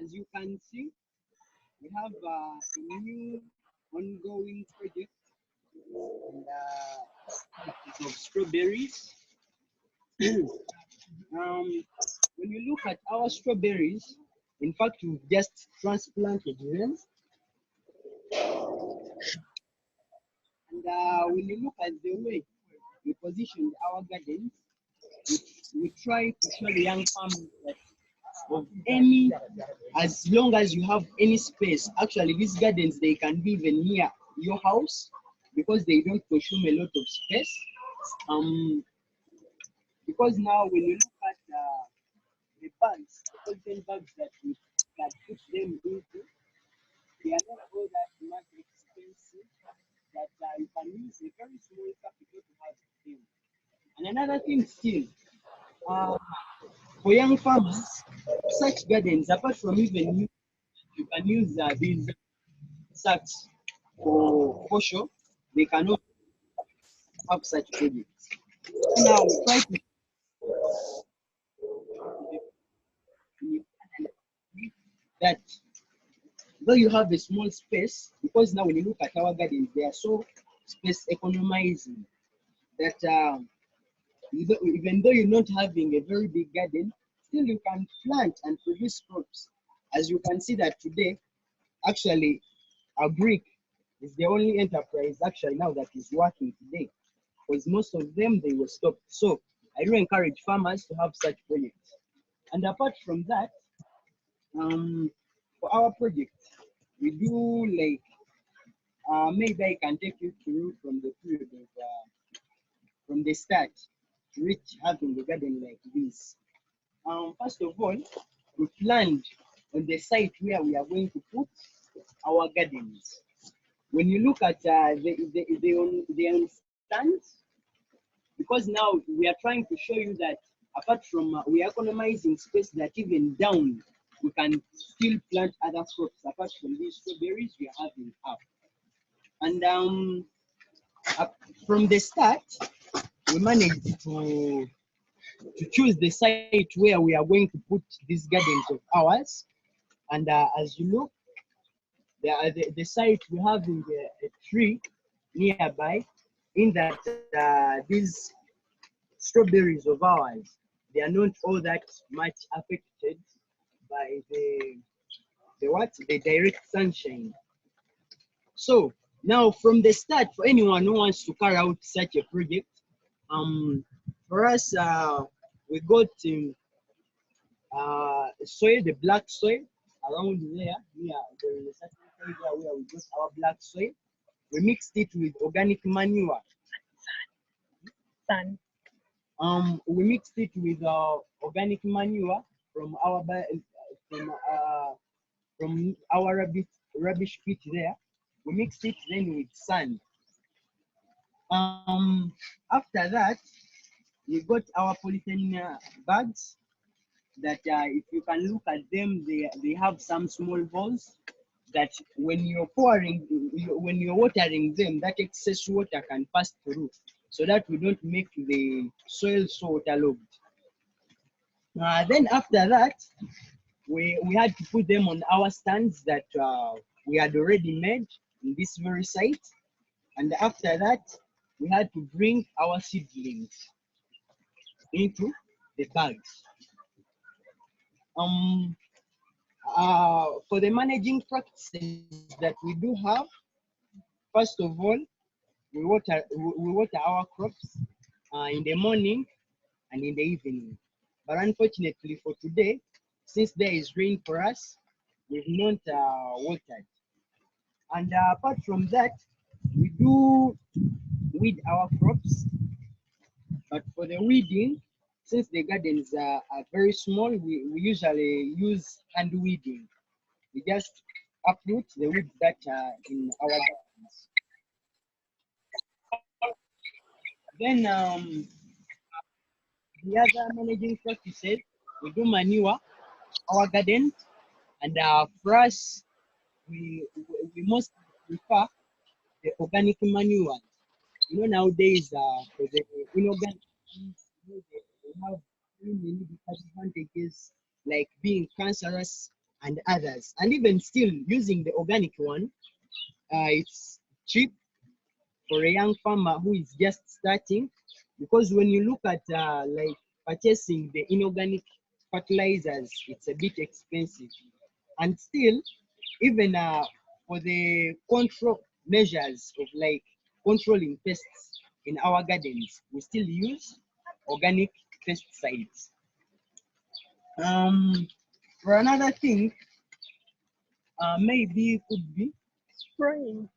As you can see, we have a new ongoing project and, of strawberries. When you look at our strawberries, in fact, we've just transplanted them. And when you look at the way we positioned our gardens, we try to show the young farmers that of any, as long as you have any space, actually these gardens, they can be even near your house because they don't consume a lot of space. Because now when you look at the bags, the content bags that we can put them into, they are not all that much expensive that you can use a very small capital to have them. And another thing still, for young farmers, such gardens, apart from even you can use these sacks for sure. They cannot have such projects. Now we try to that though you have a small space, because now when you look at our gardens, they are so space economizing that even though you're not having a very big garden, still you can plant and produce crops. As you can see that today, actually, Agric is the only enterprise actually now that is working today, because most of them, they were stopped. So I do encourage farmers to have such projects. And apart from that, for our project, we do like, maybe I can take you through from the period of, from the start to reach having a garden like this. First of all, we planned on the site where we are going to put our gardens. When you look at the stands, because now we are trying to show you that apart from we are economizing space, that even down we can still plant other crops apart from these strawberries we are having up. And from the start, we managed to choose the site where we are going to put these gardens of ours. And as you look, the site we have in a tree nearby, in that these strawberries of ours, they are not all that much affected by the direct sunshine. So now from the start, for anyone who wants to carry out such a project, for us, we got soil, the black soil around there. There is a certain area where we got our black soil. We mixed it with organic manure. Sun. We mixed it with organic manure from our rubbish pit there. We mixed it then with sand. After that, we got our polythene bags that if you can look at them, they have some small holes that when you're when you're watering them, that excess water can pass through, so that we don't make the soil so waterlogged. Then after that, we had to put them on our stands that we had already made in this very site. And after that, we had to bring our seedlings into the bags. For the managing practices that we do have, first of all, we water our crops in the morning and in the evening. But unfortunately for today, since there is rain for us, we've not watered. And apart from that, we do weed our crops. But for the weeding, since the gardens are very small, we usually use hand weeding. We just uproot the weeds that are in our gardens. Then the other managing practices, we do manure our garden, and for us, we most prefer the organic manure. You know, nowadays for the inorganic, they have many disadvantages like being cancerous and others. And even still, using the organic one, it's cheap for a young farmer who is just starting, because when you look at like purchasing the inorganic fertilizers, it's a bit expensive. And still, even for the control measures of like controlling pests in our gardens, we still use organic pesticides. For another thing, maybe could be Spraying.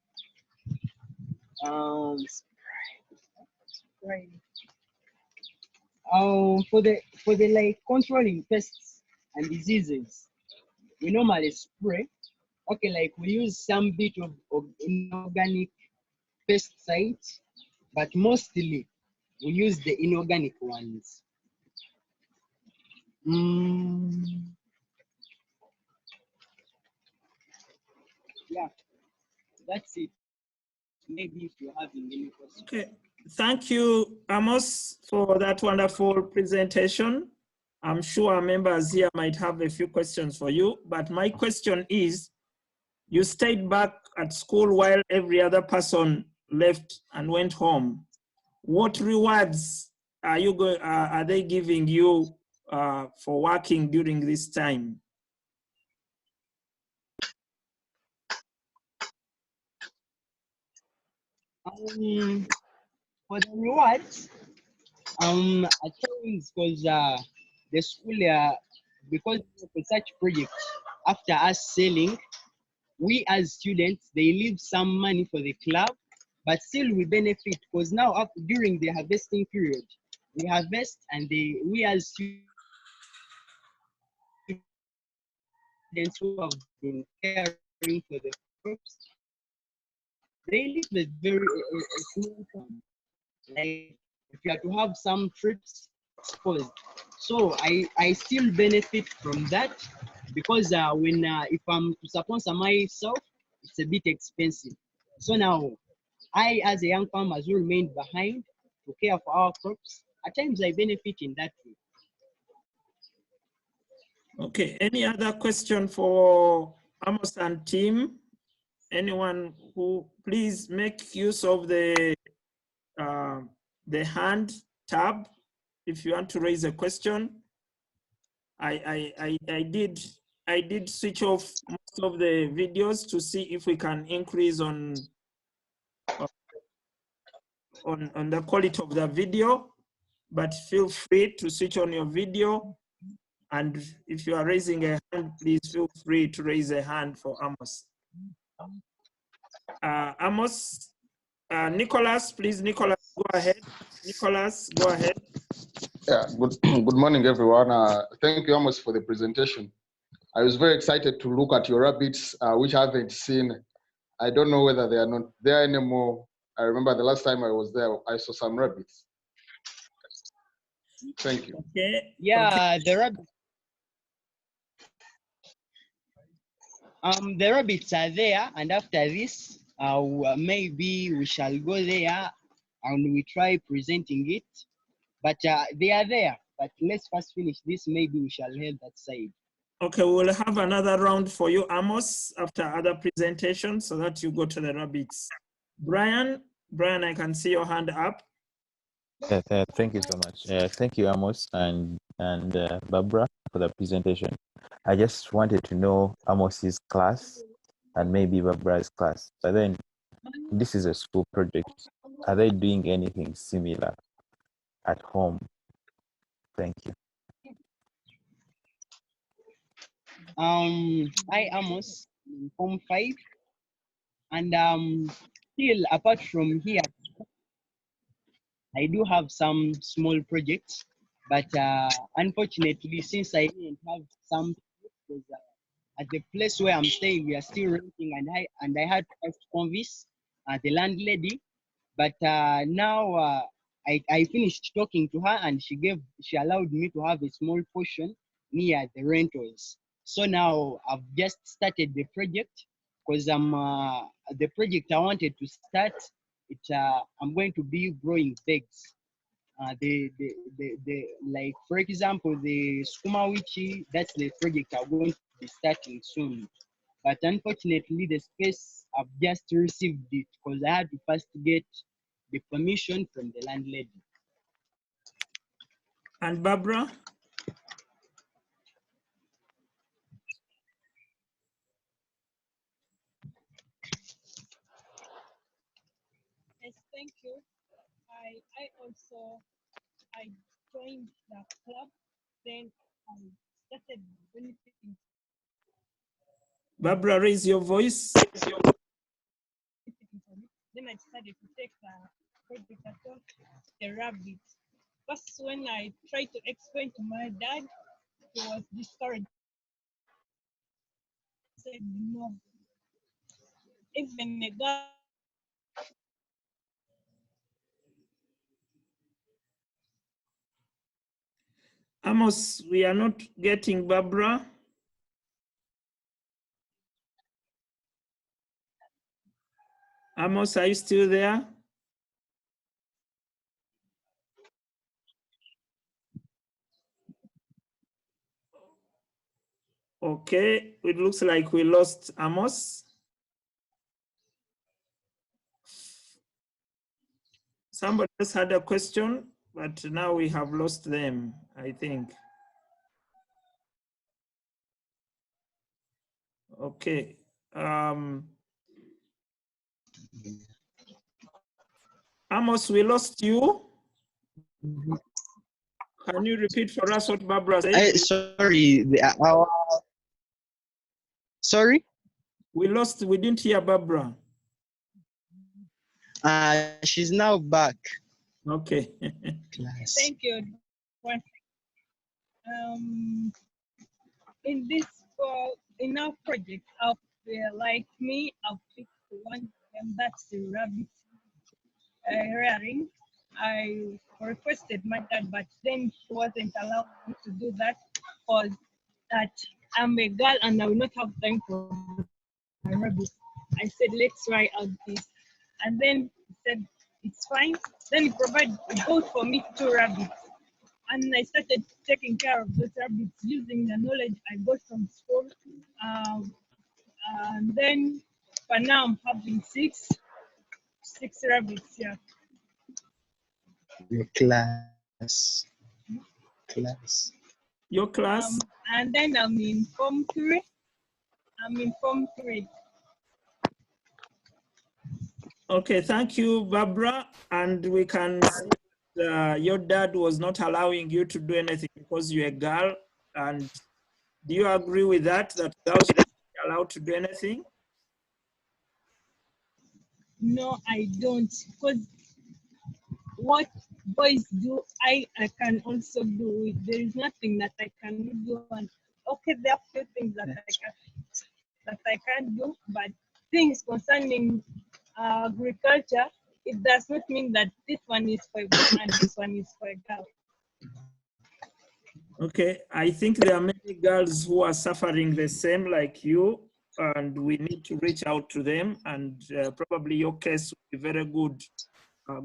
Spraying. For the like controlling pests and diseases, we normally spray. Okay, like we use some bit of inorganic pesticides, but mostly we use the inorganic ones. Yeah, that's it. Maybe if you're having any questions. Okay, thank you, Amos, for that wonderful presentation. I'm sure our members here might have a few questions for you, but my question is, you stayed back at school while every other person left and went home. What rewards are you going? Are they giving you for working during this time? For the rewards, at times, because the school, because for such projects, after us selling, we as students, they leave some money for the club, but still we benefit, because now up during the harvesting period, we harvest, and we as students who have been caring for the crops, they leave a very small sum. Like if you have to have some trips exposed. So I still benefit from that, because when if I'm to sponsor myself, it's a bit expensive. So now I, as a young farmer who remained behind to care for our crops, at times I benefit in that way. Okay, any other question for Amos and team? Anyone who, please make use of the hand tab if you want to raise a question. I did switch off most of the videos to see if we can increase on the quality of the video, but feel free to switch on your video. And if you are raising a hand, please feel free to raise a hand for Amos. Amos, Nicholas, please, Nicholas, go ahead. Nicholas, go ahead. Yeah, good morning, everyone. Thank you, Amos, for the presentation. I was very excited to look at your rabbits, which I haven't seen. I don't know whether they are not there anymore. I remember the last time I was there, I saw some rabbits. Thank you. Okay. Yeah, the rabbits. The rabbits are there, and after this, maybe we shall go there and we try presenting it. But they are there. But let's first finish this. Maybe we shall head that side. Okay, we'll have another round for you, Amos, after other presentations, so that you go to the rabbits. Brian, I can see your hand up. Thank you so much. Thank you, Amos and Barbara, for the presentation. I just wanted to know Amos's class and maybe Barbara's class. But then, this is a school project. Are they doing anything similar at home? Thank you. I Amos, Form 5, and still apart from here, I do have some small projects, but unfortunately, since I didn't have some, at the place where I'm staying, we are still renting, and I had to convince the landlady, but now I finished talking to her, and she allowed me to have a small portion near the rentals. So now I've just started the project because the project I wanted to start. I'm going to be growing pigs. Like for example, the Skuma Wiki, that's the project I'm going to be starting soon. But unfortunately, the space I've just received it because I had to first get the permission from the landlady. And Barbara? Yes, thank you. I joined the club, then I started benefiting. Barbara, raise your voice. Then I decided to take the project at all, the rabbit. First, when I tried to explain to my dad, he was discouraged. He said no. Even a girl. Amos, we are not getting Barbara. Amos, are you still there? Okay, it looks like we lost Amos. Somebody else had a question, but now we have lost them, I think. Okay. Amos, we lost you. Can you repeat for us what Barbara said? Sorry. Sorry? We didn't hear Barbara. She's now back. Okay. Thank you. In our project, like me, I've picked one, and that's the rabbit rearing. I requested my dad, but then he wasn't allowed me to do that because that I'm a girl and I will not have time for my rabbit. I said, let's try out this. And then he said, it's fine. Then he bought for me 2 rabbits. And I started taking care of those rabbits using the knowledge I got from school. And then for now I'm having 6 rabbits here. Your class. Your class? And then I'm in Form 3. Okay, thank you, Barbara. And we can see your dad was not allowing you to do anything because you're a girl. And do you agree with that girls should be allowed to do anything? No, I don't. Because what boys do, I can also do it. There is nothing that I cannot do. And okay, there are few things that I can't do, but things concerning agriculture, it does not mean that this one is for a boy and this one is for a girl. Okay, I think there are many girls who are suffering the same like you. and we need to reach out to them, and probably your case will be very good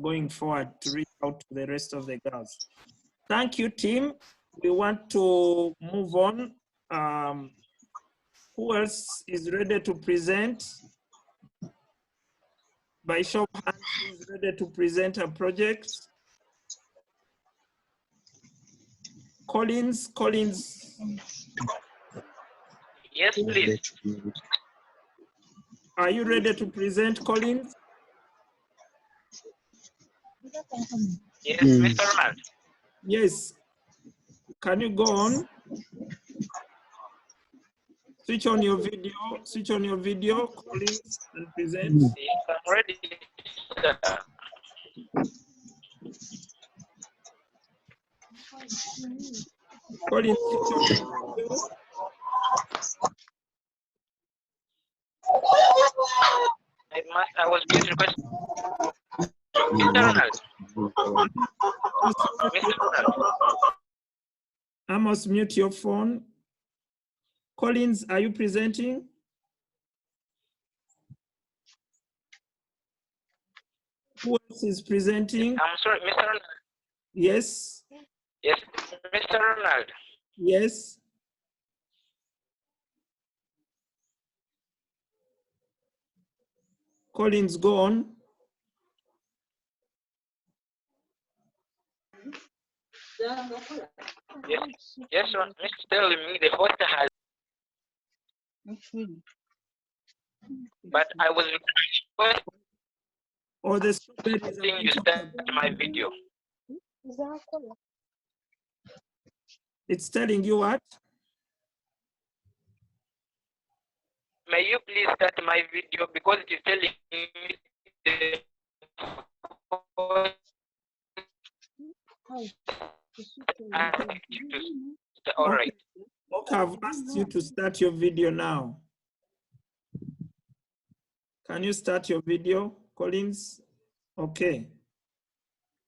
going forward to reach out to the rest of the girls. Thank you, team. We want to move on. Who else is ready to present? By show of hands, who is ready to present a project? Collins. Yes, please. Are you ready to present, Collins? Yes, Mr. Ronald. Yes. Can you go on? Switch on your video, Collins, and present. Yes, I'm ready. Collins, switch on your video. I was going to request Mr. Ronald. Mr. Ronald. I must mute your phone. Collins, are you presenting? Who else is presenting? I'm sorry, Mr. Ronald. Yes. Yes, Mr. Ronald. Yes. Collins, go on. Yes, Mr. telling me the host has. But I was requesting Or the strawberries you start my video. It's telling you what? May you please start my video because it is telling me all right. Okay, I've asked you to start your video now. Can you start your video, Collins? Okay.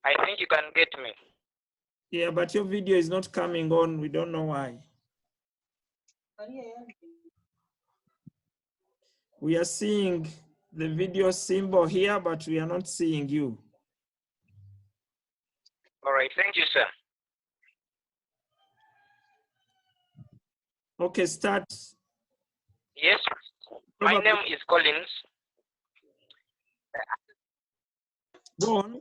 I think you can get me. Yeah, but your video is not coming on. We don't know why. We are seeing the video symbol here, but we are not seeing you. All right, thank you, sir. Okay, start. Yes, my name is Collins. Go on.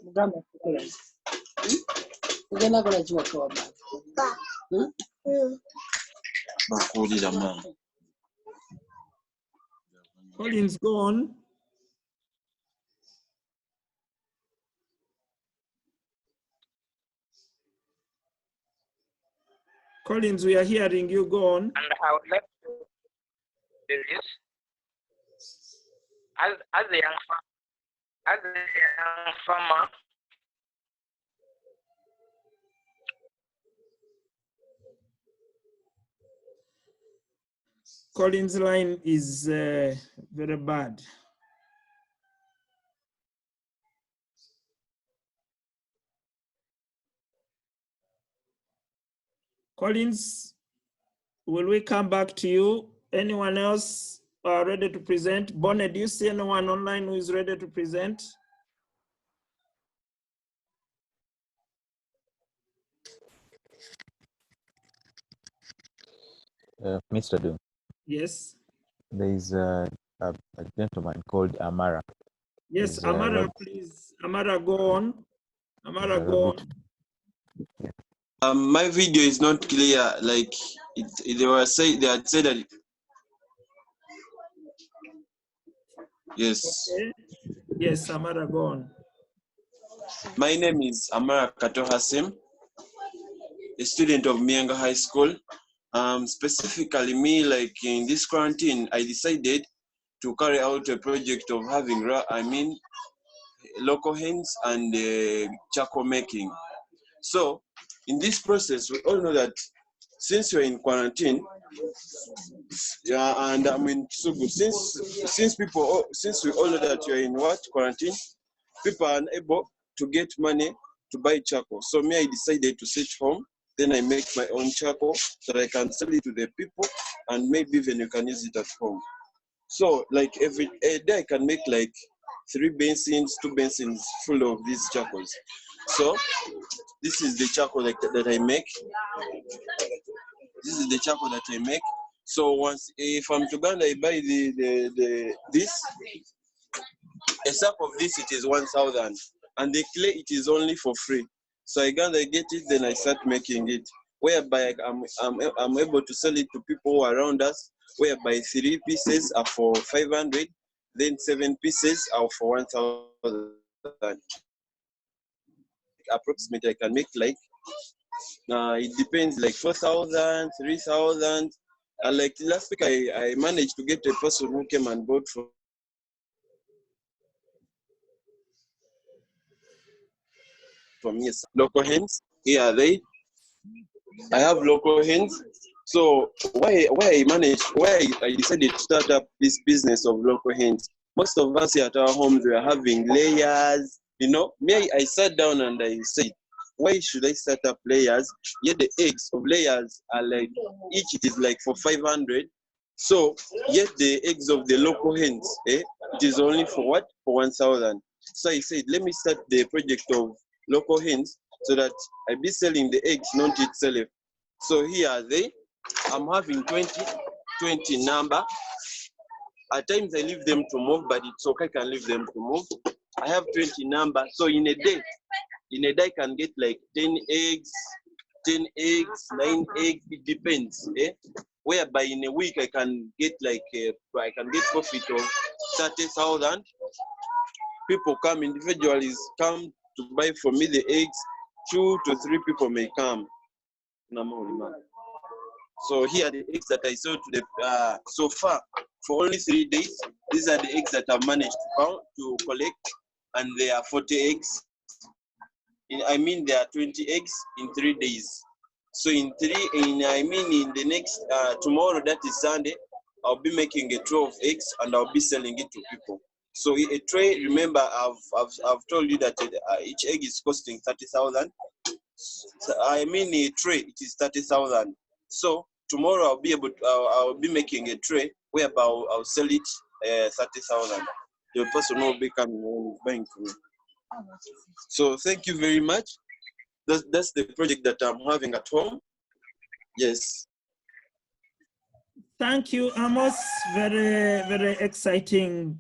Collins, go on. Collins, we are hearing you. Go on. And I would like to do this as a young farmer. Collins' line is very bad. Collins, will we come back to you? Anyone else ready to present? Bonnet, do you see anyone online who is ready to present? Mr. Doom. Yes. There is a gentleman called Amara. Yes, Amara, please. Amara, go on. Amara, go on. My video is not clear. Like they had said that. Yes. Okay. Yes, Amara, go on. My name is Amara Kato Hassim, a student of Mianga High School. Specifically me, like in this quarantine, I decided to carry out a project of having, local hens and charcoal making. So in this process, we all know that since you're in quarantine, and I mean, so good. Since we all know that you're in quarantine, people are unable to get money to buy charcoal. So me, I decided to sit home. Then I make my own charcoal so that I can sell it to the people, and maybe even you can use it at home. So like every day I can make like 3 basins, 2 basins full of these charcoals. So this is the charcoal that I make. This is the charcoal that I make. So once, if I'm to Uganda, I buy this. A sack of this, it is 1,000, and the clay, it is only for free. So I get it, then I start making it, whereby I'm able to sell it to people around us, whereby 3 pieces are for 500, then 7 pieces are for 1,000. Approximately, I can make like, it depends, like 4,000, 3,000. Like last week, I managed to get a person who came and bought from me. Local hens, here are they. I have local hens. So why I decided to start up this business of local hens. Most of us here at our homes, we are having layers. You know, me, I sat down and I said, why should I start up layers? Yet the eggs of layers are like, each it is like for 500. So yet the eggs of the local hens, it is only for what? For 1,000. So I said, let me start the project of local hens so that I be selling the eggs, not itself. So here are they. I'm having 20 number. At times I leave them to move, but it's okay, I can leave them to move. I have 20 number. So in a day I can get like 10 eggs, 9 eggs, it depends. Whereby in a week I can get like I can get profit of 30,000. People come, individuals come to buy from me the eggs. 2 to 3 people may come. So here are the eggs that I sold to the so far for only 3 days. These are the eggs that I've managed to collect, and there are 40 eggs. I mean, there are 20 eggs in 3 days. So in the next tomorrow, that is Sunday, I'll be making a 12 eggs and I'll be selling it to people. So a tray, remember, I've told you that each egg is costing 30,000. So, I mean, a tray, it is 30,000. So tomorrow I'll be making a tray whereby I'll sell it 30,000. The person will be coming and buying from me. So thank you very much. That's the project that I'm having at home. Yes. Thank you, Amos. Very, very exciting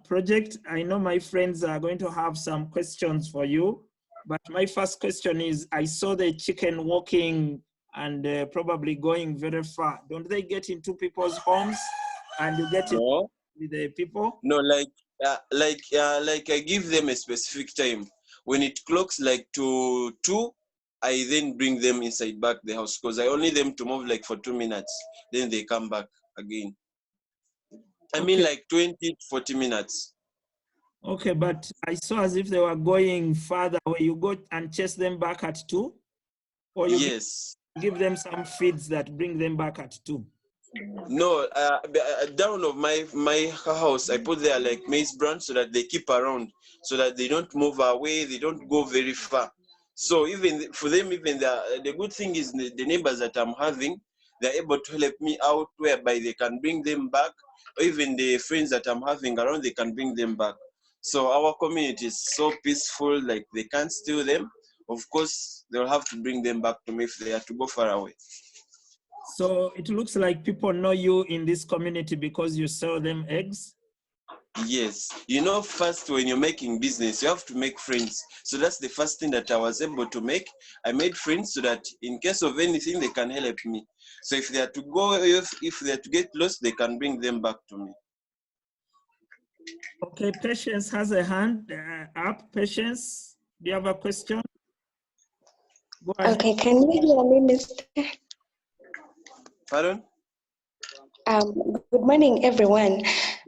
project. I know my friends are going to have some questions for you, but my first question is, I saw the chicken walking and probably going very far. Don't they get into people's homes and you get it with the people? No, like I give them a specific time. When it clocks like to 2, I then bring them inside back the house because I only them to move like for 2 minutes. Then they come back again. I mean like 20 to 40 minutes. Okay, but I saw as if they were going further where you go and chase them back at 2? Or you give them some feeds that bring them back at 2? No, down of my house, I put there like maize branch so that they keep around, so that they don't move away, they don't go very far. So even for them, even the good thing is the neighbors that I'm having, they're able to help me out whereby they can bring them back, or even the friends that I'm having around, they can bring them back. So our community is so peaceful, like they can't steal them. Of course, they'll have to bring them back to me if they have to go far away. So it looks like people know you in this community because you sell them eggs? Yes. You know, first when you're making business, you have to make friends. So that's the first thing that I was able to make. I made friends so that in case of anything, they can help me. So if they are to go, if they are to get lost, they can bring them back to me. Okay, Patience has a hand up. Patience, do you have a question? Go ahead. Okay, can you hear me, Mr.? Pardon? Good morning, everyone.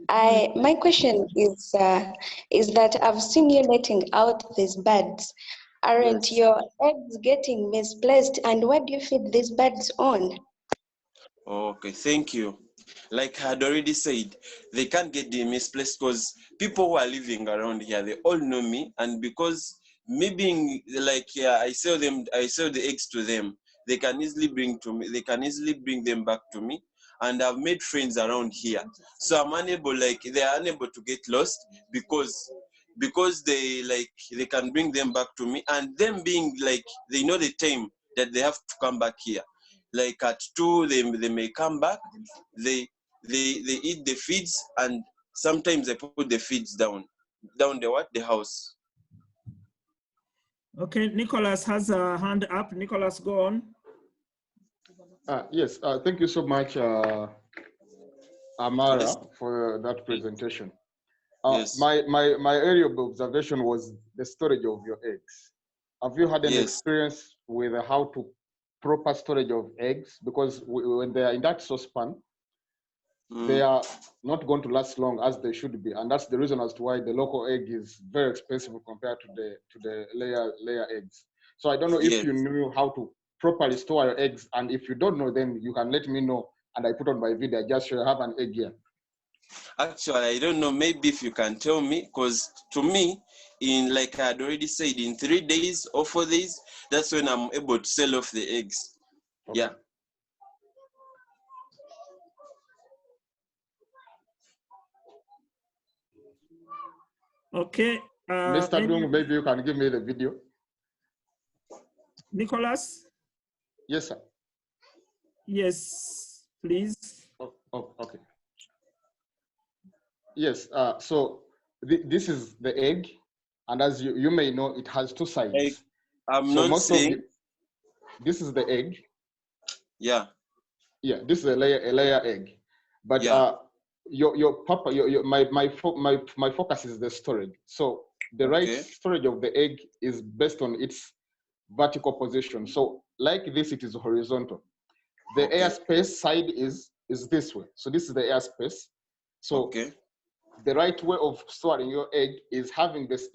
My question is that I've seen you letting out these birds. Aren't your eggs getting misplaced? And what do you feed these birds on? Okay, thank you. Like I had already said, they can't get the misplaced because people who are living around here, they all know me. And because me being like, I sell the eggs to them, they can easily bring them back to me. and I've made friends around here. So I'm unable, like they are unable to get lost because they can bring them back to me, and them being like they know the time that they have to come back here. Like at 2, they may come back. They eat the feeds, and sometimes they put the feeds down the house. Okay, Nicholas has a hand up. Nicholas, go on. Yes, thank you so much, Amara, Yes. for that presentation. Yes. My area of observation was the storage of your eggs. Have you had any Yes. experience with how to proper storage of eggs? Because when they are in that saucepan, they are not going to last long as they should be, and that's the reason as to why the local egg is very expensive compared to the layer eggs. So I don't know if Yes. you knew how to properly store your eggs, and if you don't know, then you can let me know, and I put on my video. I just show you have an egg here. Actually, I don't know. Maybe if you can tell me, because to me, in like I had already said, in 3 days or 4 days, that's when I'm able to sell off the eggs. Okay. Yeah. Okay. Mr. Dung, maybe you can give me the video. Nicholas? Yes, sir. Yes, please. Oh, okay. Yes, so this is the egg, and as you may know, it has 2 sides. Like, I'm so not most saying. of this is the egg. Yeah. Yeah, this is a layer egg, but Yeah. my focus is the storage. So the right storage of the egg is based on its vertical position. So like this, it is horizontal. The airspace side is this way. So this is the airspace. So the right way of storing your egg is having this.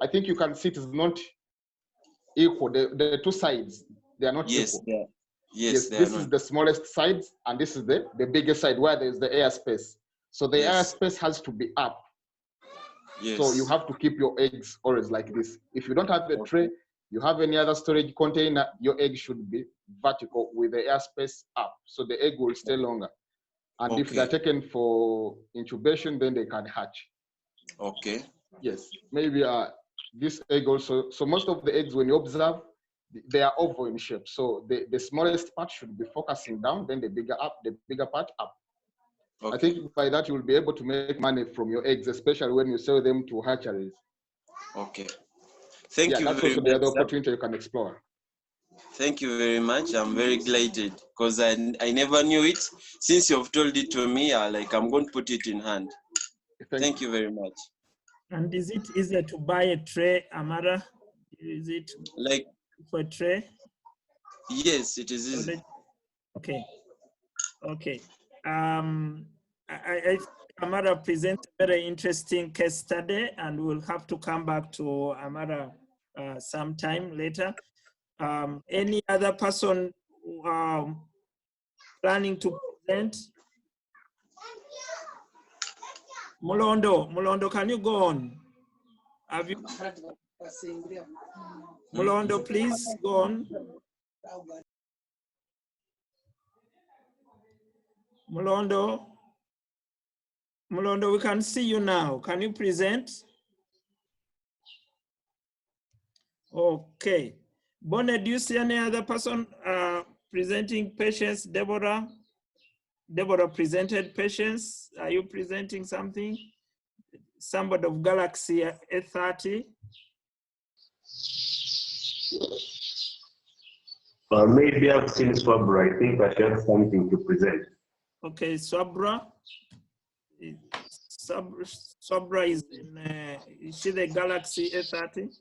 I think you can see it is not equal. The 2 sides, they are not equal. Yeah. Yes, this is the smallest side, and this is the biggest side where there is the airspace. So the airspace has to be up. Yes. So you have to keep your eggs always like this. If you don't have a tray, you have any other storage container, your egg should be vertical with the airspace up. So the egg will stay longer. And if they're taken for incubation, then they can hatch. Okay. Yes, maybe this egg also. So most of the eggs, when you observe, they are oval in shape. So the smallest part should be focusing down, then the bigger part up. Okay. I think by that you will be able to make money from your eggs, especially when you sell them to hatcheries. Okay. Thank you that's very also much. the other opportunity you can explore. Thank you very much. I'm very delighted because I never knew it. Since you've told it to me, I'm going to put it in hand. Thank you very much. And is it easier to buy a tray, Amara? Is it like for a tray? Yes, it is easy. Okay. Okay. I Amara presents a very interesting case study, and we'll have to come back to Amara sometime later. Any other person planning to present? Mulondo, can you go on? Have you? Mulondo, please go on. Mulondo, we can see you now. Can you present? Okay. Bonnet, do you see any other person presenting patients? Deborah presented patients. Are you presenting something? Somebody of Galaxy A30? Maybe I've seen Swabra. I think I have something to present. Okay, Swabra. Swabra is she the Galaxy A30?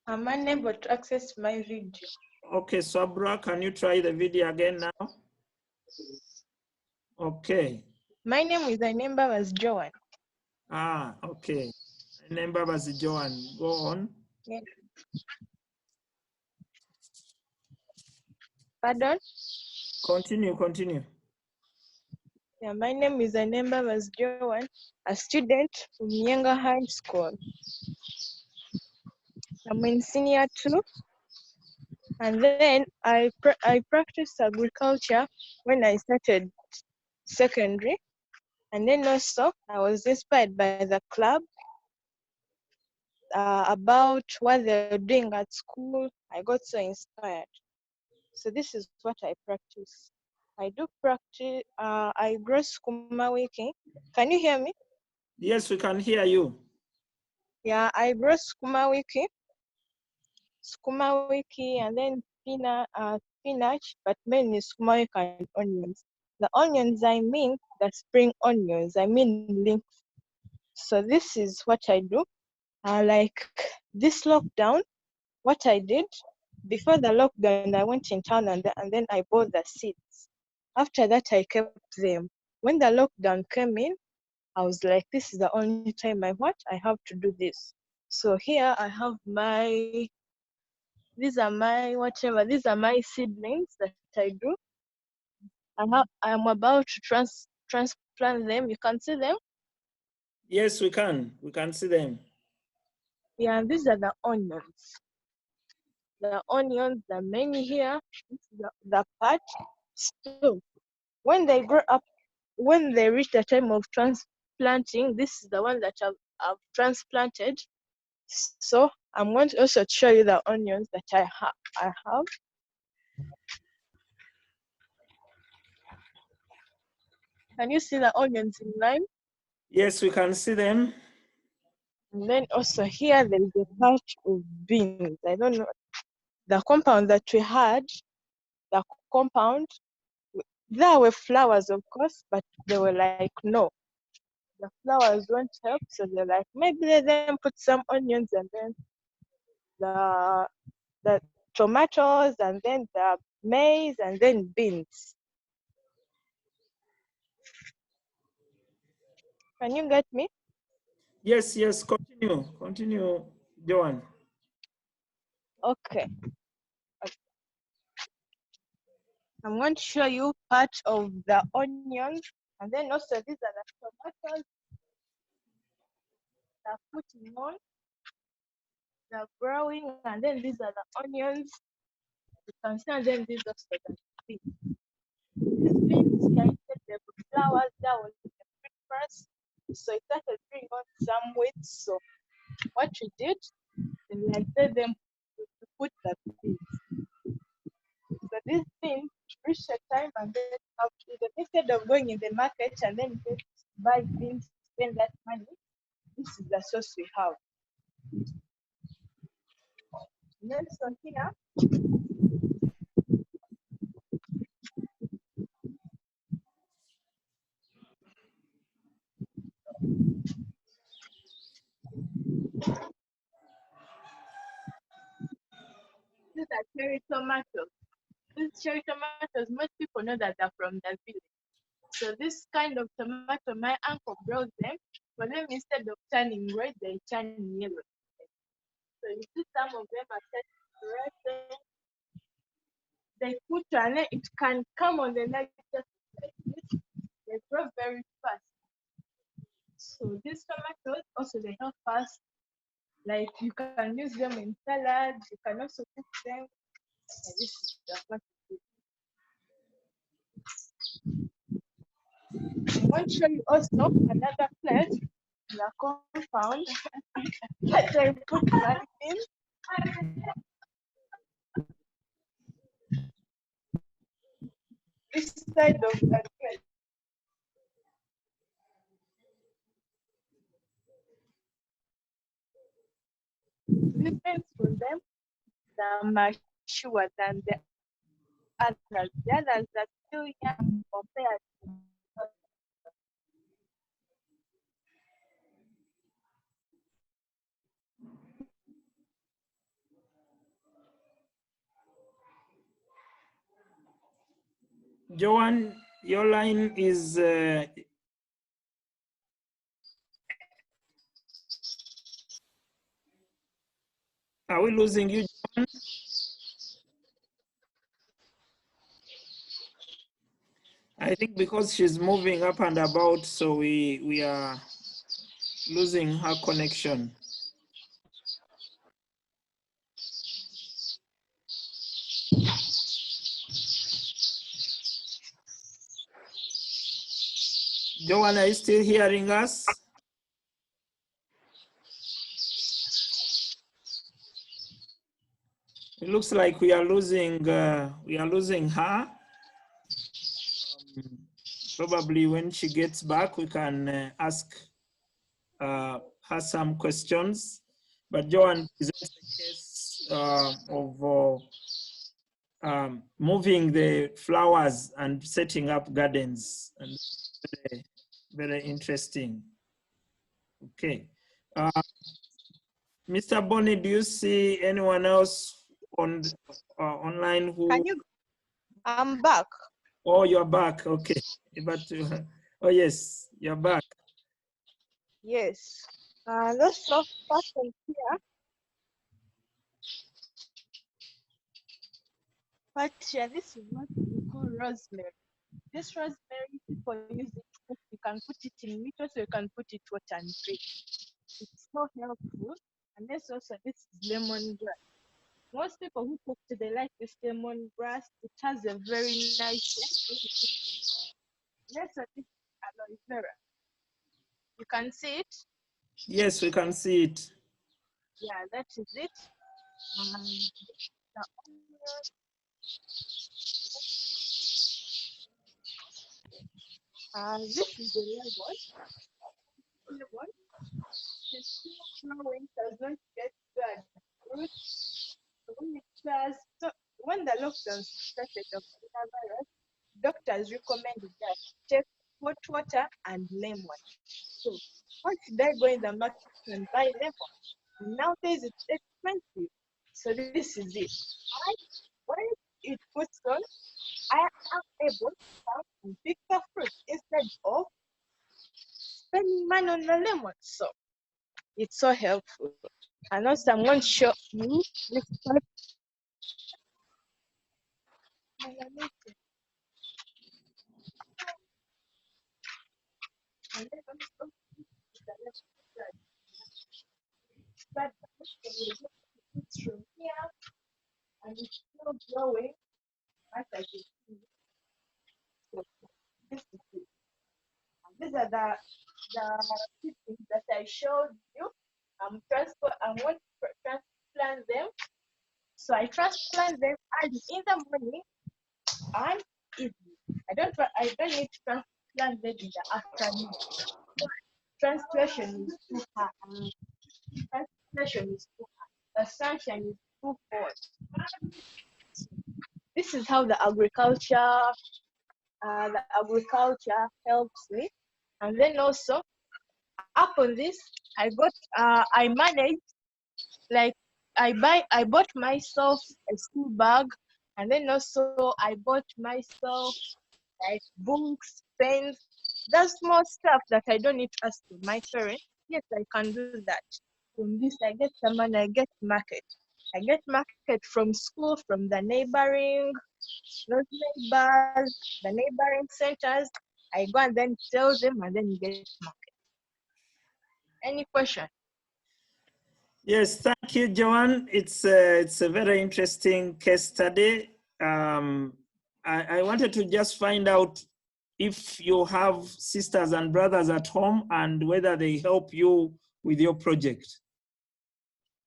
I'm unable to access my video. Okay, Swabra, can you try the video again now? Okay. My name is Anemba was Joan. Ah, okay. Anemba was Joan. Go on. Yeah. Pardon? Continue. Yeah, my name is Anemba was Joan, a student from Myenga High School. I'm in senior 2. And then I practiced agriculture when I started secondary. And then also I was inspired by the club about what they're doing at school. I got so inspired. So this is what I practice. I do practice, I grow sukuma wiki. Can you hear me? Yes, we can hear you. Yeah, I grow sukuma wiki, and then spinach, but mainly sukuma wiki and onions. The onions, I mean the spring onions, I mean leeks. So this is what I do. Like this lockdown, what I did, before the lockdown, I went in town and then I bought the seeds. After that, I kept them. When the lockdown came in, I was like, this is the only time I have to do this. So here I have these are my seedlings that I do. I'm about to transplant them. You can see them? Yes, we can see them. Yeah, these are the onions. The onions, the many here, this is the part. So when they grow up, when they reach the time of transplanting, this is the one that I've transplanted. So I'm going to also show you the onions that I have. Can you see the onions in line? Yes, we can see them. And then also here there is a patch of beans. I don't know the compound that we had. The compound, there were flowers, of course, but they were like, no, the flowers won't help. So they're like, maybe let them put some onions and then the tomatoes and then the maize and then beans. Can you get me? Yes, continue, Joan. Okay. I'm going to show you part of the onions, and then also these are the tomatoes that are putting on, they're growing, and then these are the onions. You can see, and then these are the beans. These beans, I said they were flowers, that was the first. So it started bringing on some weight. So what we did, I said them to put the beans. So these things reach a time and then instead of going in the market and then buy things, spend that money, this is the source we have. Next one here. These are cherry tomatoes. These cherry tomatoes, most people know that they're from the village. So this kind of tomato, my uncle grows them. For them, instead of turning red, they turn yellow. So you see some of them are turning red. They put and it can come on the next just like this. They grow very fast. So these tomatoes also they help us. Like you can use them in salad. You can also cook them. And this is the what I want to show you also another place, the compound that I put money in. This side of the place. Difference from them, the mature than the others. The others are still young compared to Joan, your line is. Are we losing you, Joan? I think because she's moving up and about, so we are losing her connection. Joanne, are you still hearing us? It looks like we are losing her. Probably when she gets back, we can ask her some questions. But Joanne presents the case of moving the flowers and setting up gardens, and very, very interesting. Okay. Mr. Bonnie, do you see anyone else on online who? Can you? I'm back. Oh, you're back. Okay. But oh yes, you're back. Yes. Lots of person here. But yeah, this is what we call rosemary. This rosemary, people use it to cook. You can put it in meat, also you can put it hot and drink. It's so helpful. And this also, this is lemongrass. Most people who cook, they like this lemongrass. It has a very nice scent. Next one is aloe vera. You can see it? Yes, we can see it. Yeah, that is it. The onion. This is the lemon. Lemon. It's still growing, does not get bad roots. When it does, so when the lockdown started of coronavirus, doctors recommended that take hot water and lemon. So why should I go in the market and buy lemon? Nowadays it's expensive. So this is it. When it puts on, I am able to come and pick the fruit instead of spending money on the lemon. So it's so helpful. And also I'm going to show you this part. And then also but it's from here and it's still growing as I can see. So this is it. And these are the things that I showed you. I want to transplant them. So I transplant them early in the morning and evening. I don't need to transplant them in the afternoon. Transplantation is too hard. Transplantation is too hard. The sunshine is too hot. This is how the agriculture helps me. And then also upon this, I managed, like I bought myself a school bag, and then also I bought myself like books, pens, that small stuff that I don't need to ask my parents. Yes, I can do that. From this, I get some money, I get market. I get market from school, from the neighboring, those neighbors, the neighboring centers. I go and then sell them and then get market. Any question? Yes, thank you, Joanne. It's a very interesting case study. I wanted to just find out if you have sisters and brothers at home and whether they help you with your project.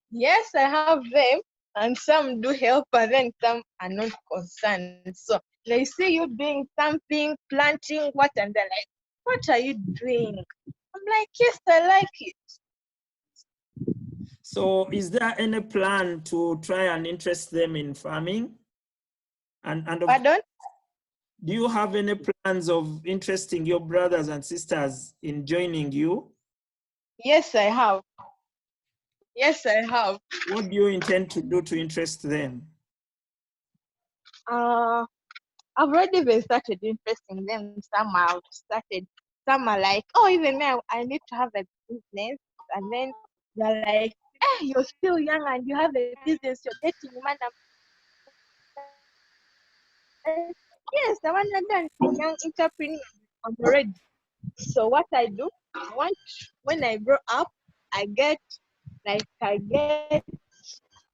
Yes, I have them, and some do help, and then some are not concerned. So they see you doing something, planting, what, and they're like, "What are you doing?" I'm like, "Yes, I like it." So is there any plan to try and interest them in farming? Pardon? Do you have any plans of interesting your brothers and sisters in joining you? Yes, I have. Yes, I have. What do you intend to do to interest them? I've already been started interesting them. Some are like, "Oh, even now I need to have a business," and then they're like, "Eh, you're still young and you have a business, you're getting money." Yes, I want to done young entrepreneur. I'm ready. So what I do, when I grow up, I get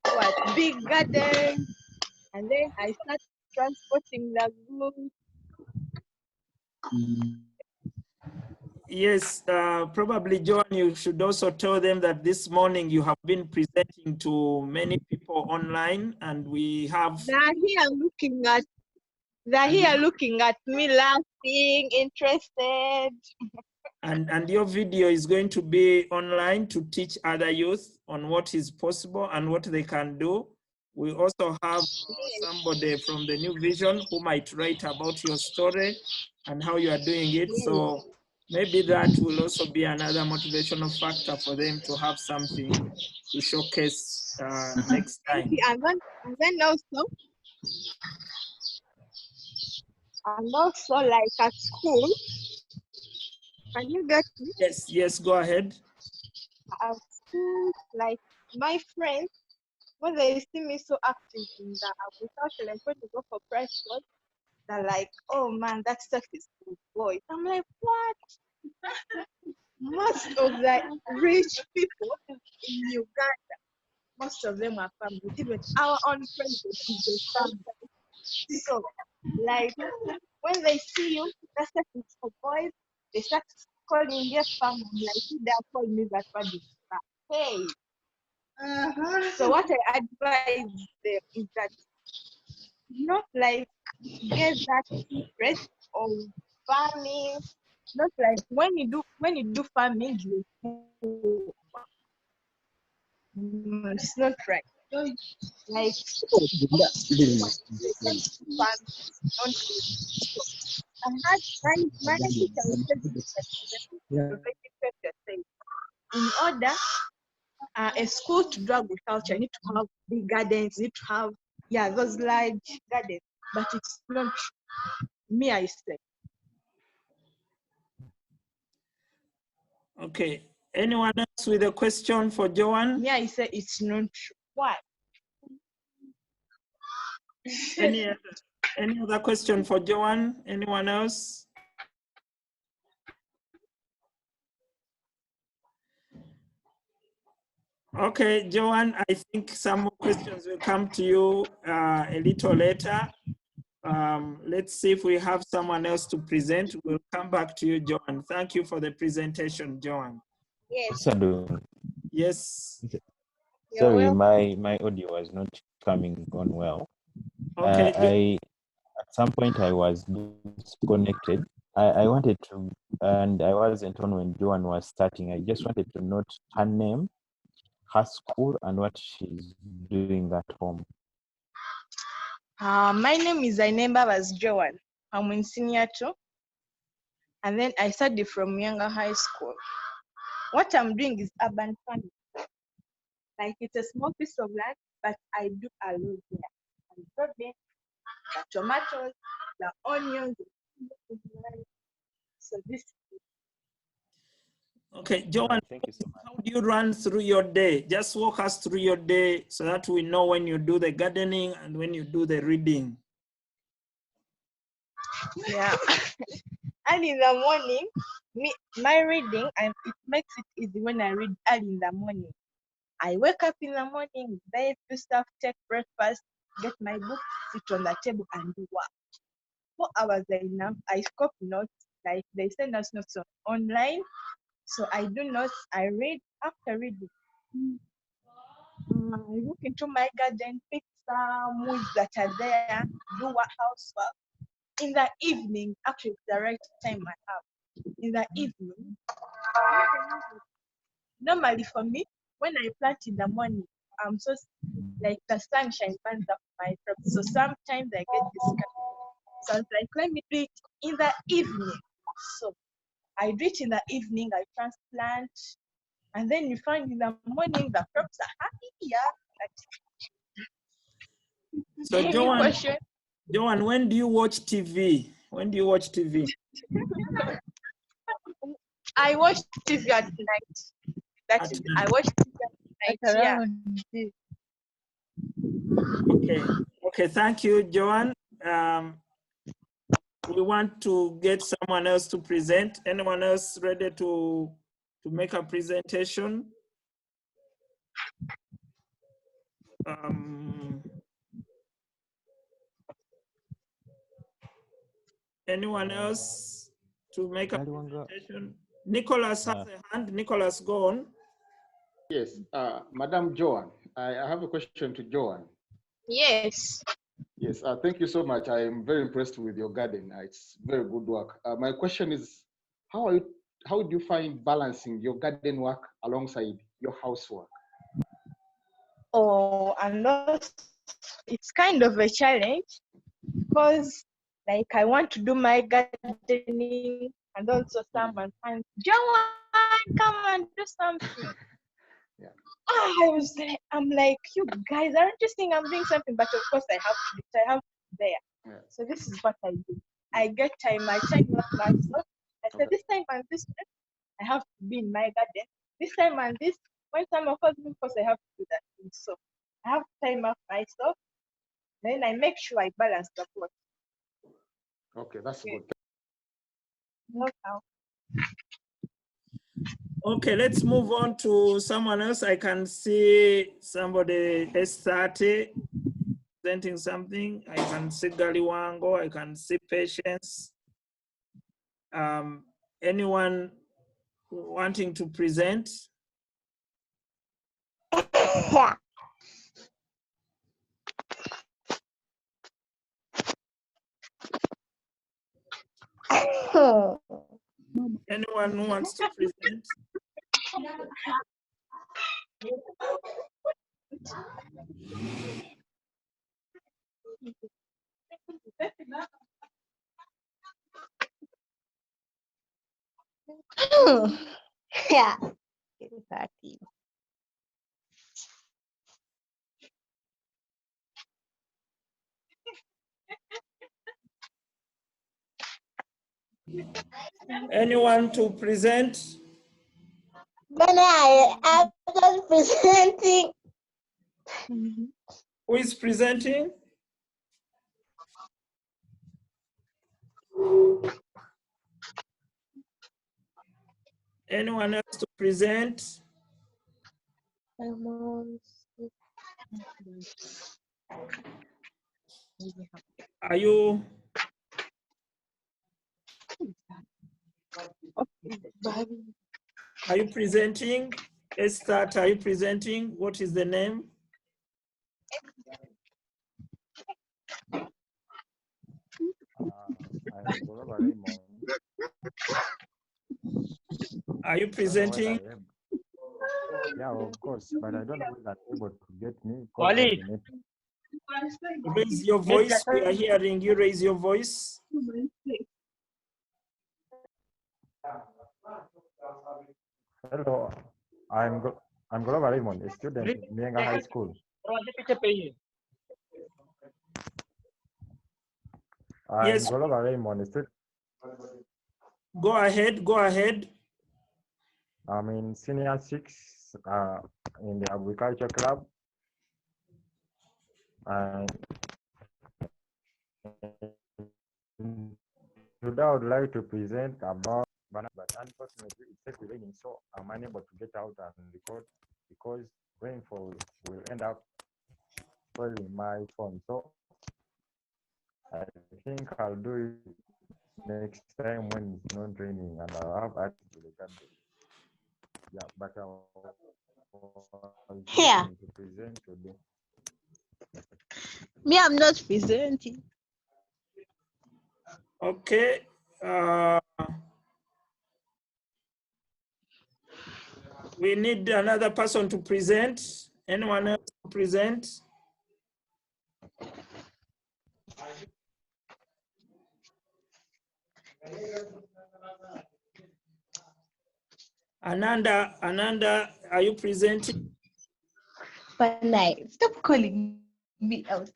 what, big garden, and then I start transporting the goods. Yes, probably, Joan, you should also tell them that this morning you have been presenting to many people online, and we have. They're here looking at me, laughing, interested. And your video is going to be online to teach other youth on what is possible and what they can do. We also have somebody from the New Vision who might write about your story and how you are doing it. So maybe that will also be another motivational factor for them to have something to showcase next time. And then also like at school, can you get me? Yes, go ahead. At school, like my friends, when they see me so active in the agriculture, like when you go for press work, they're like, oh man, that stuff is good boy. I'm like, what? Most of the rich people in Uganda, most of them are families. Even our own president is a family. So, like, when they see you, that stuff is for boys, they start calling their family. Like, they're calling me that body. Hey. So what I advise them is that not like get that secret of farming. Not like when you do farming, it's not right. Like my teacher in order a school to do agriculture, you need to have big gardens, you need to have those large gardens, but it's not true. Me, I say. Okay. Anyone else with a question for Joan? Me, I say it's not true. Why? Any other question for Joan? Anyone else? Okay, Joan, I think some more questions will come to you a little later. Let's see if we have someone else to present. We'll come back to you, Joan. Thank you for the presentation, Joan. Yes. Yes. Sorry, my audio was not coming on well. Okay. At some point I was disconnected. I wanted to, and I wasn't on when Joan was starting. I just wanted to note her name, her school, and what she's doing at home. My name is Ainemba Joan. I'm in senior 2. And then I studied from Muyanga High School. What I'm doing is urban farming. Like it's a small piece of land, but I do a lot there. I'm growing the tomatoes, the onions. So this. Okay, Joan, how do you run through your day? Just walk us through your day so that we know when you do the gardening and when you do the reading. Yeah. And in the morning, my reading, it makes it easy when I read early in the morning. I wake up in the morning, bathe, do stuff, take breakfast, get my book, sit on the table and do work. 4 hours are enough. I copy notes, like they send us notes online. So I do notes, I read. After reading, I look into my garden, pick some weeds that are there, do housework. In the evening, actually it's the right time I have. In the evening, normally for me, when I plant in the morning, I'm so like the sunshine burns up my crop. So sometimes I get discouraged. So I was like, let me do it in the evening. So I do it in the evening, I transplant, and then you find in the morning the crops are happy. Yeah. So Joan, when do you watch TV? When do you watch TV? I watch TV at night. That is, I watch TV at night. Yeah. Okay, thank you, Joan. We want to get someone else to present. Anyone else ready to make a presentation? Anyone else to make a presentation? Nicholas has a hand. Nicholas, go on. Yes, Madam Joan, I have a question to Joan. Yes. Yes, thank you so much. I am very impressed with your garden. It's very good work. My question is, how do you find balancing your garden work alongside your housework? Oh, and also, it's kind of a challenge because, like, I want to do my gardening, and also someone finds, Joanne, come and do something. I'm like, you guys aren't just saying I'm doing something, but of course I have to do it. I have to be there. So this is what I do. I get time, I time up myself. I say this time and this time, I have to be in my garden. This time and this, when someone calls me, of course I have to do that thing. So I have to time up myself. Then I make sure I balance the both. Okay, that's good. Okay, let's move on to someone else. I can see somebody, S30, presenting something. I can see Galiwango. I can see Patience. Anyone wanting to present? Yeah. Anyone who wants to present? Yeah. Anyone to present? Then I'm just presenting. Who is presenting? Anyone else to present? Are you? Are you presenting? Esther, are you presenting? What is the name? Are you presenting? Yeah, of course, but I don't know whether I'm able to get me. Wally. Raise your voice. We are hearing you. Raise your voice. Hello, I'm Glover Raymond, a student in Mienga High School. Yes. I'm Glover Raymond, a student. Go ahead. Go ahead. I'm in senior 6 in the agriculture club. And today I would like to present about banana, but unfortunately it's still raining, so I'm unable to get out and record because rainfall will end up spoiling my phone. So I think I'll do it next time when it's not raining and I'll have access to the garden. Yeah, but I'll to present today. Me, I'm not presenting. Okay. We need another person to present. Anyone else to present? Ananda, are you presenting? Panay, stop calling me out.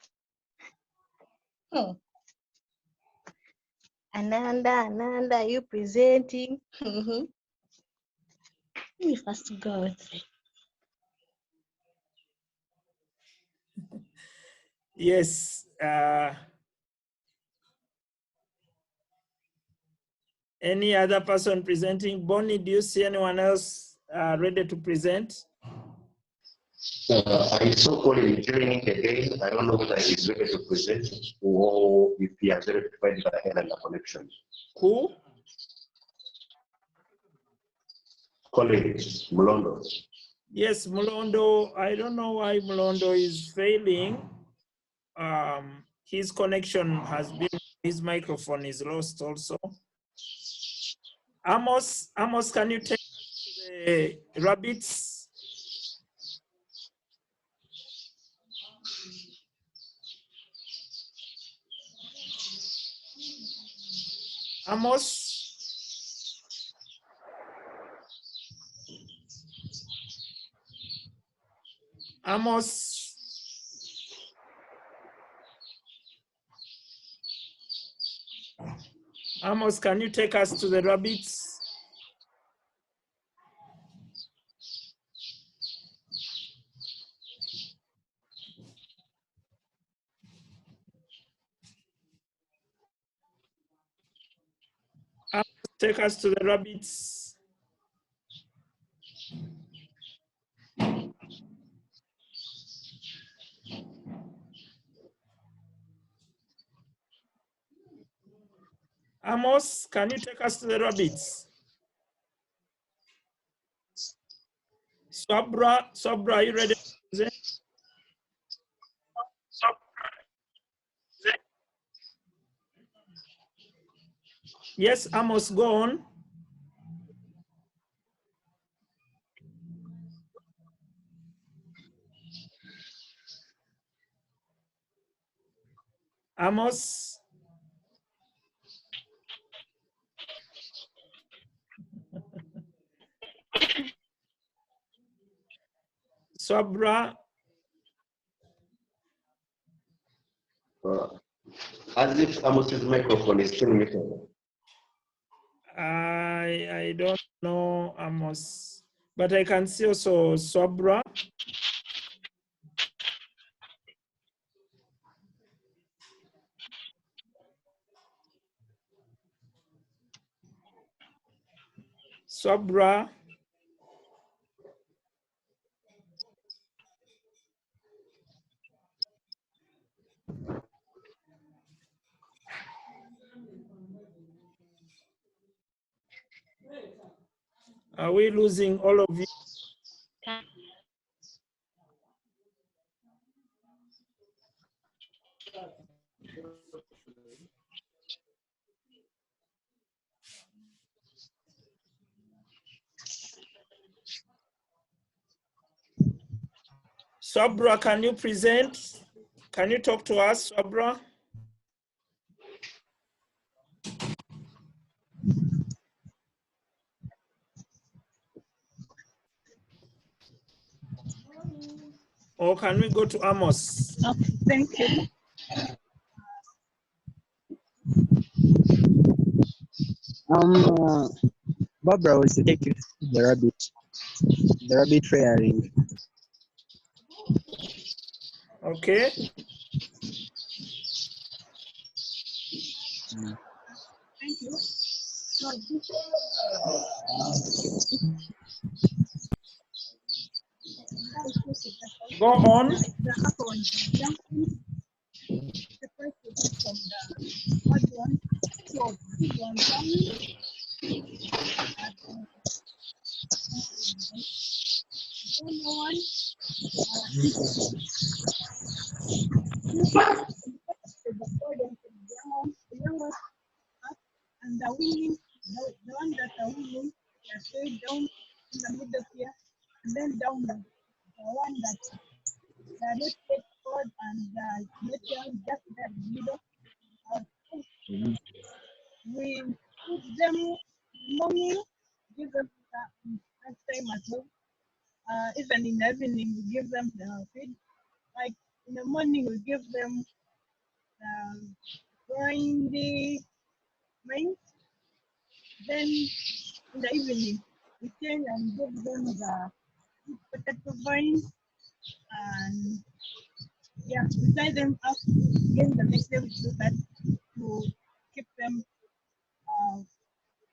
Ananda, are you presenting? Let me first go outside. Yes. Any other person presenting? Bonnie, do you see anyone else ready to present? I saw Colin joining again. I don't know whether he's ready to present or if he has already provided the connection. Who? Colin Mulondo. Yes, Mulondo. I don't know why Mulondo is failing. His connection has been, his microphone is lost also. Amos, can you take the rabbits? Amos? Amos? Amos, can you take us to the rabbits? Amos, take us to the rabbits. Amos, can you take us to the rabbits? Swabra, are you ready? Yes, Amos, go on. Amos? Swabra? As if Amos's microphone is still muted. I don't know Amos, but I can see also Swabra. Swabra. Are we losing all of you? Swabra, can you present? Can you talk to us, Swabra? Or can we go to Amos? Thank you. Barbara was taking the rabbit rearing. Okay. Thank you. So go on. The first from the odd one, so big one coming. And the winning, the one that are winning, they are straight down in the middle here, and then down the one that they are not straight forward and metal just there in the middle. We put them morning, give them next time as well. Even in the evening, we give them the feed. Like in the morning, we give them grindy maize. Then in the evening, we change and give them the potato vine. And yeah, we tie them up. Again, the next day we do that to keep them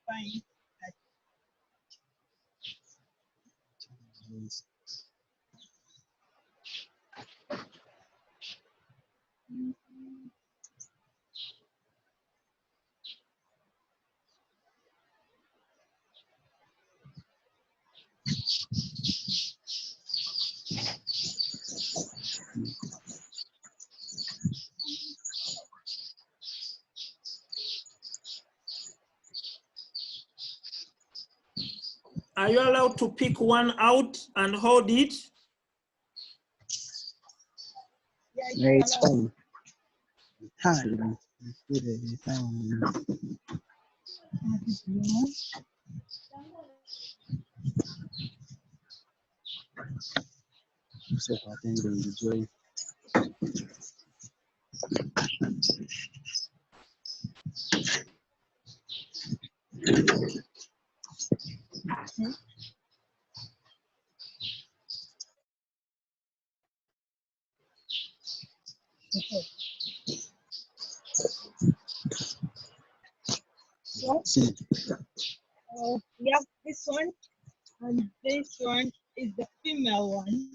fine. are you allowed to pick one out and hold it? Yeah, it's fine. So I think they enjoy. We have this one, and this one is the female one.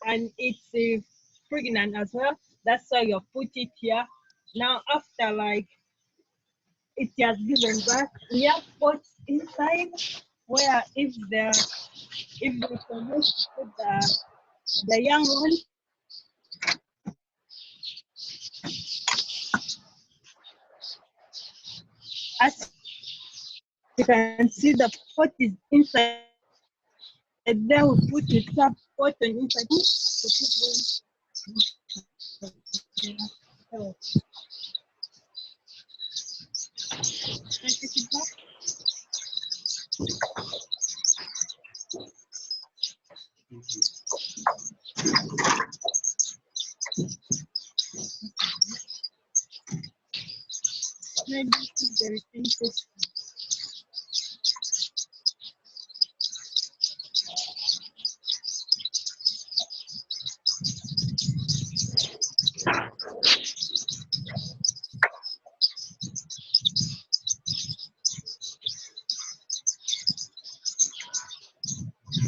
And it's pregnant as well. That's why you put it here. Now, after like it has given birth, we have pots inside where if they promote to put the young one, as you can see, the pot is inside. And then we put the top pot on inside to put them. Can I take it back? Maybe there is interest.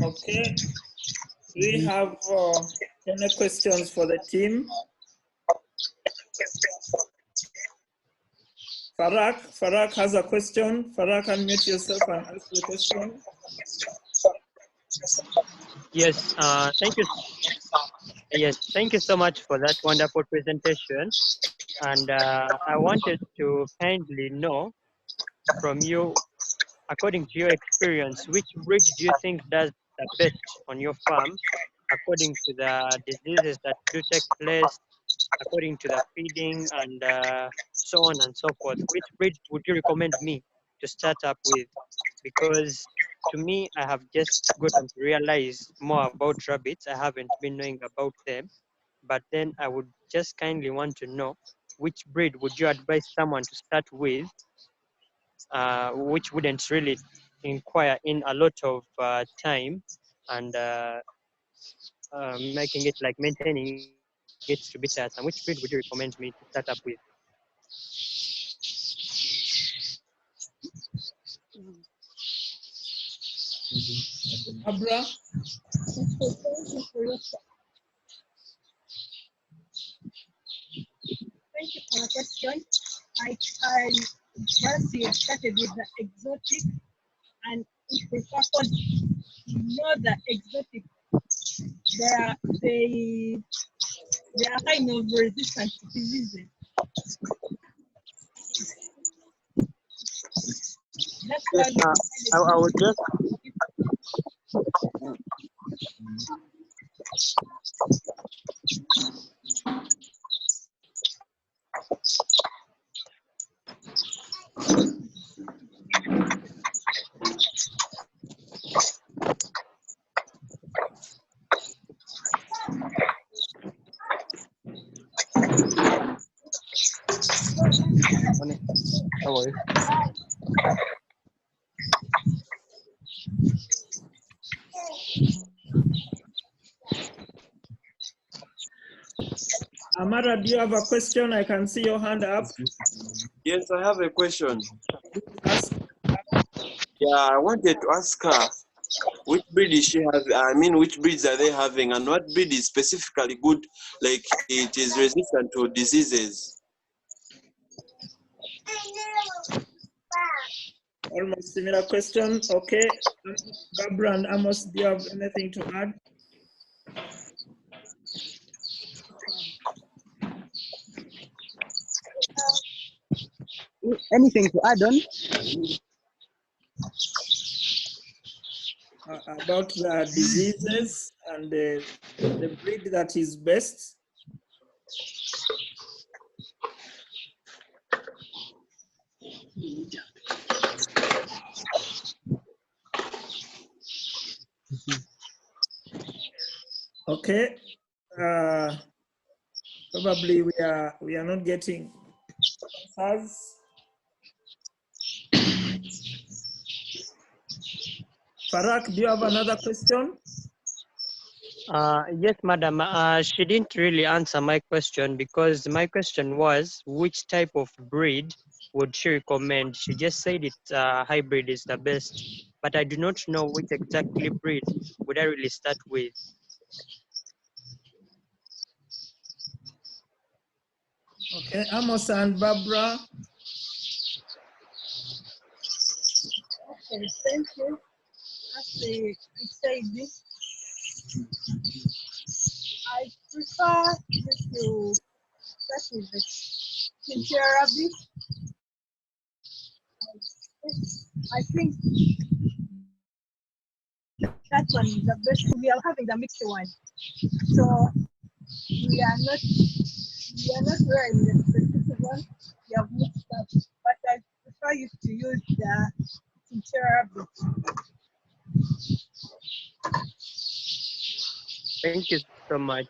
Okay. We have any questions for the team? Farak has a question. Farak, unmute yourself and ask the question. Yes, thank you. Yes, thank you so much for that wonderful presentation. And I wanted to kindly know from you, according to your experience, which breed do you think does the best on your farm, according to the diseases that do take place, according to the feeding, and so on and so forth? Which breed would you recommend me to start up with? Because to me, I have just gotten to realize more about rabbits. I haven't been knowing about them, but then I would just kindly want to know which breed would you advise someone to start with, which wouldn't really inquire in a lot of time and making it like maintaining it to be tiresome. Which breed would you recommend me to start up with? Abra? Thank you for the question. I first you started with the exotic, and if we focus, know the exotic, they are kind of resistant to diseases. That's why I would just How are you? Amara, do you have a question? I can see your hand up. Yes, I have a question. Yeah, I wanted to ask her which breed is she has. I mean, which breeds are they having, and what breed is specifically good, like it is resistant to diseases? Almost similar question. Okay. Barbara and Amos, do you have anything to add? Anything to add on? about the diseases and the breed that is best. Okay. Probably we are not getting answers. Farak, do you have another question? Yes, madam. She didn't really answer my question because my question was, which type of breed would she recommend? She just said it's hybrid is the best, but I do not know which exactly breed would I really start with. Okay, Amos and Barbara. Okay, thank you. As they say this, I prefer you to start with the chinchilla rabbit. I think that one is the best. We are having the mixed one, so we are not wearing the specific one. We have mixed up, but I prefer you to use the chinchilla rabbit. Thank you so much.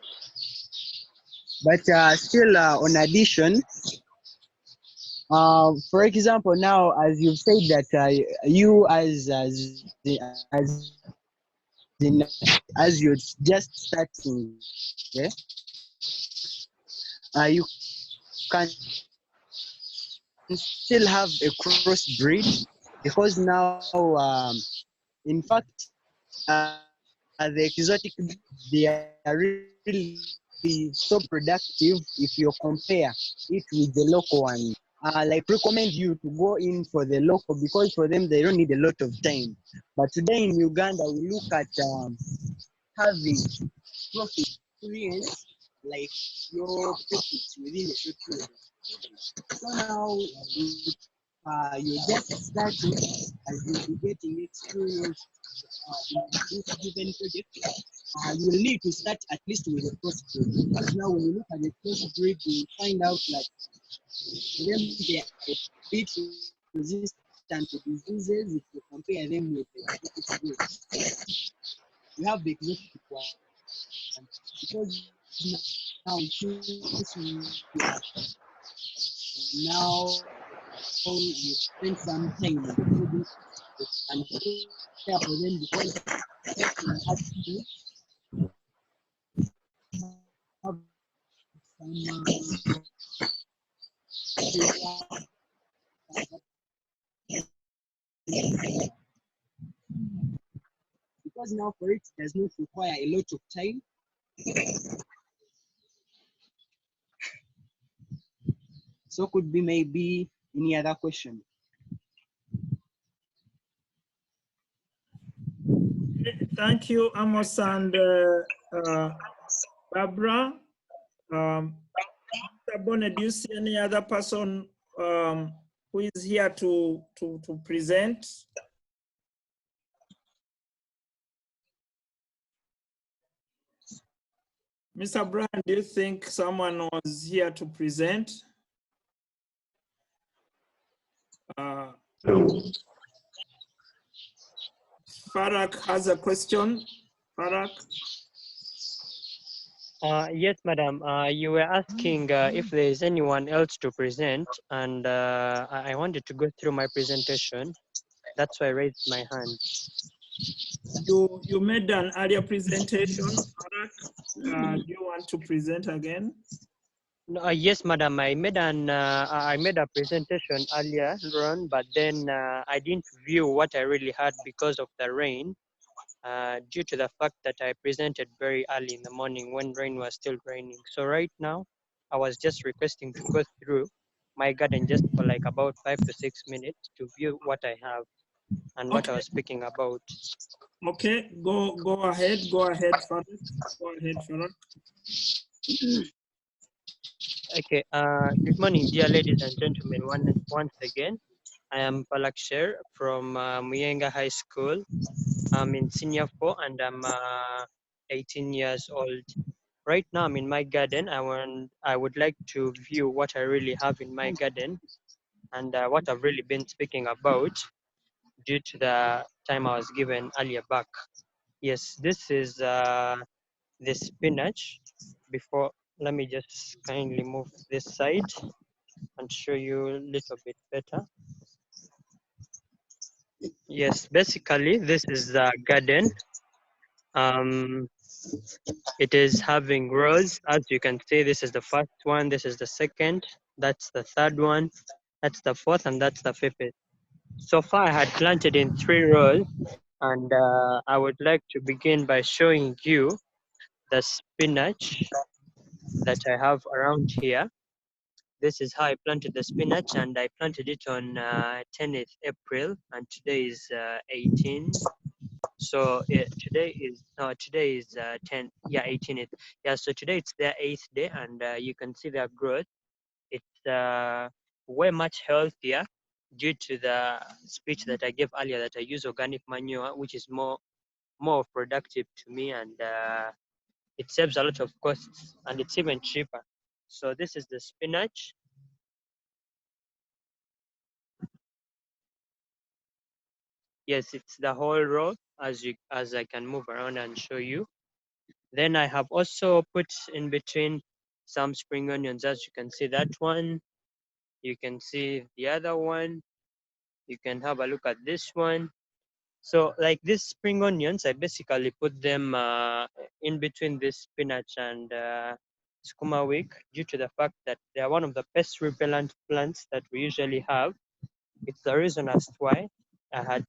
But still, on addition, for example, now as you've said that you as you're just starting, okay, you can still have a crossbreed because now, in fact, the exotic, they are really so productive if you compare it with the local one. Like recommend you to go in for the local because for them they don't need a lot of time. But today in Uganda we look at having profit experience like your profits within a short period. So now you're just starting as you'll be getting experience in this given project. You will need to start at least with a crossbreed. Because now when you look at the crossbreed, you find out that them they are a bit resistant to diseases if you compare them with the exotic breeds. You have the exotic one because now since we are now you spend some time with the produce and care for them because you have to have because now for it does not require a lot of time. So could be maybe any other question. Thank you, Amos and Barbara. Mr. Bonnet, do you see any other person who is here to present? Mr. Brown, do you think someone was here to present? Farak has a question. Farak? Yes, madam. You were asking if there is anyone else to present, and I wanted to go through my presentation. That's why I raised my hand. You made an earlier presentation, Farak. Do you want to present again? No, yes, madam. I made a presentation earlier on, but then I didn't view what I really had because of the rain. Due to the fact that I presented very early in the morning when rain was still raining. So right now, I was just requesting to go through my garden just for like about 5 to 6 minutes to view what I have and what I was speaking about. Okay, go ahead, Farak. Go ahead, Farak. Okay, good morning, dear ladies and gentlemen, once again. I am Palakshir from Muyenga High School. I'm in senior 4 and I'm 18 years old. Right now I'm in my garden. I would like to view what I really have in my garden and what I've really been speaking about due to the time I was given earlier back. Yes, this is the spinach. Before, let me just kindly move this side and show you a little bit better. Yes, basically this is the garden. It is having rows. As you can see, this is the first one, this is the second, that's the third one, that's the fourth, and that's the fifth. So far I had planted in 3 rows, and I would like to begin by showing you the spinach that I have around here. This is how I planted the spinach, and I planted it on 10th April, and today is 18. So today is 10. Yeah, 18th. Yeah, so today it's their 8th day, and you can see their growth. It's way much healthier due to the speech that I gave earlier that I use organic manure, which is more productive to me, and it saves a lot of costs, and it's even cheaper. So this is the spinach. Yes, it's the whole row, as I can move around and show you. Then I have also put in between some spring onions. As you can see that one, you can see the other one, you can have a look at this one. So like these spring onions, I basically put them in between this spinach and skuma week due to the fact that they are one of the pest repellent plants that we usually have. It's the reason as to why I had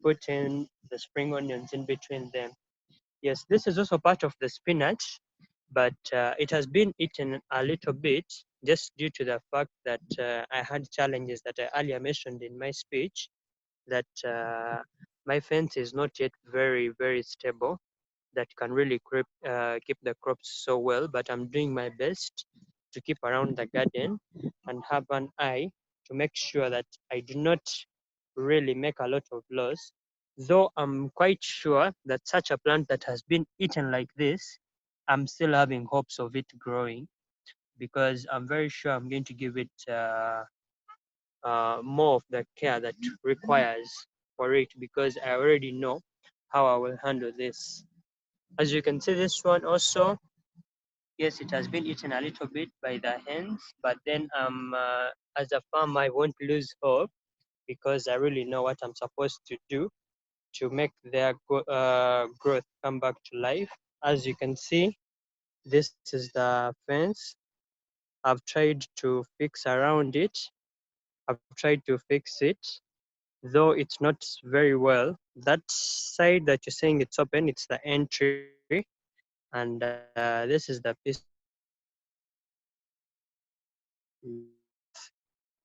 put in the spring onions in between them. Yes, this is also part of the spinach, but it has been eaten a little bit just due to the fact that I had challenges that I earlier mentioned in my speech, that my fence is not yet very, very stable that can really keep the crops so well, but I'm doing my best to keep around the garden and have an eye to make sure that I do not really make a lot of loss. Though I'm quite sure that such a plant that has been eaten like this, I'm still having hopes of it growing, because I'm very sure I'm going to give it more of the care that requires for it, because I already know how I will handle this. As you can see, this one also, yes, it has been eaten a little bit by the hens, but then as a farmer, I won't lose hope, because I really know what I'm supposed to do to make their growth come back to life. As you can see, this is the fence. I've tried to fix around it. I've tried to fix it, though it's not very well. That side that you're saying it's open, it's the entry, and this is the piece of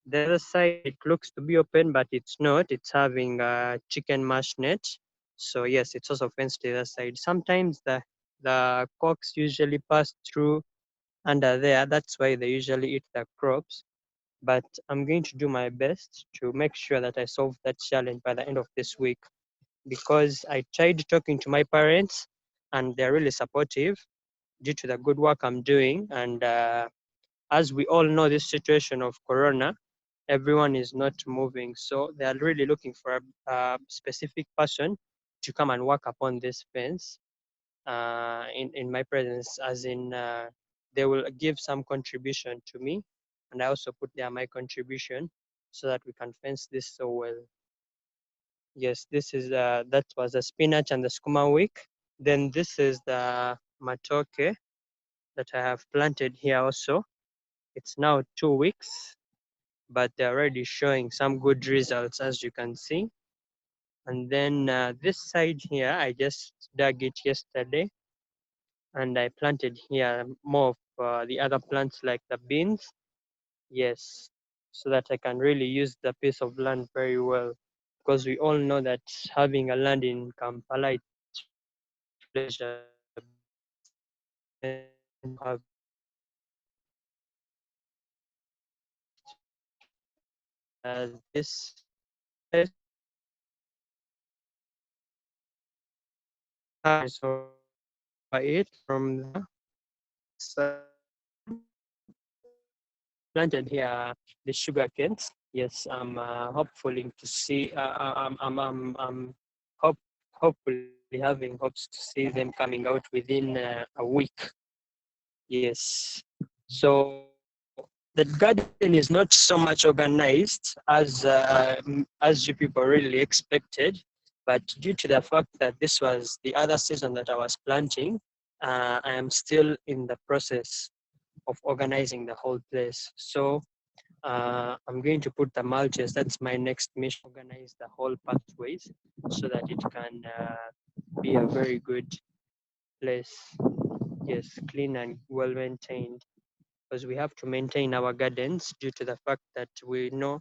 the other side. It looks to be open, but it's not. It's having a chicken mash net. So yes, it's also fenced to the other side. Sometimes the cocks usually pass through under there. That's why they usually eat the crops. But I'm going to do my best to make sure that I solve that challenge by the end of this week, because I tried talking to my parents and they're really supportive due to the good work I'm doing. And as we all know, this situation of Corona, everyone is not moving. So they are really looking for a specific person to come and work upon this fence in my presence, as in they will give some contribution to me, and I also put there my contribution so that we can fence this so well. Yes, this is that was the spinach and the skuma week. Then this is the matoke that I have planted here also. It's now 2 weeks, but they're already showing some good results, as you can see. And then this side here, I just dug it yesterday, and I planted here more of the other plants like the beans. Yes, so that I can really use the piece of land very well, because we all know that having a land in Kampala is pleasure. Have this so it from the planted here the sugar canes. Yes, I'm hopefully to see. I'm hopefully having hopes to see them coming out within a week. Yes. So the garden is not so much organized as you people really expected, but due to the fact that this was the other season that I was planting, I am still in the process of organizing the whole place. So I'm going to put the mulches. That's my next mission. Organize the whole pathways so that it can be a very good place. Yes, clean and well maintained. Because we have to maintain our gardens due to the fact that we know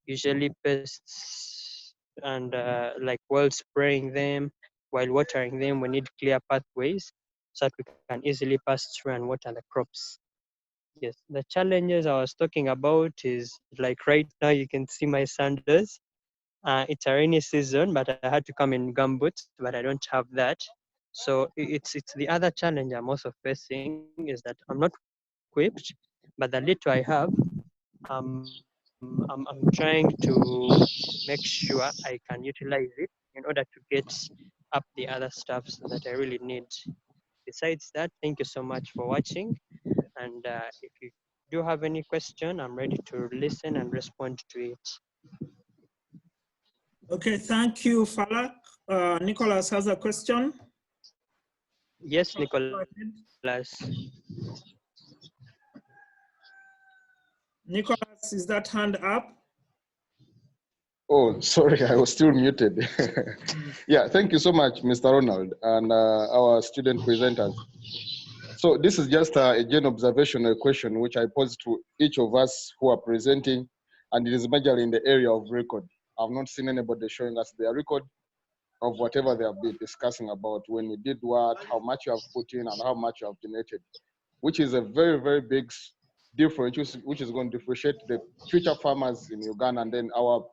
usually pests and like while spraying them, while watering them, we need clear pathways so that we can easily pass through and water the crops. Yes, the challenges I was talking about is like right now you can see my sandals. It's a rainy season, but I had to come in gumboots, but I don't have that. So it's the other challenge I'm also facing is that I'm not equipped, but the little I have, I'm trying to make sure I can utilize it in order to get up the other stuff that I really need. Besides that, thank you so much for watching. And if you do have any question, I'm ready to listen and respond to it. Okay, thank you, Falak. Nicholas has a question. Yes, Nicholas. Nicholas, is that hand up? Oh, sorry, I was still muted. Yeah, thank you so much, Mr. Ronald, and our student presenters. So this is just a general observational question which I pose to each of us who are presenting, and it is majorly in the area of record. I've not seen anybody showing us their record of whatever they have been discussing about when you did what, how much you have put in, and how much you have donated, which is a very, very big difference, which is going to differentiate the future farmers in Uganda and then our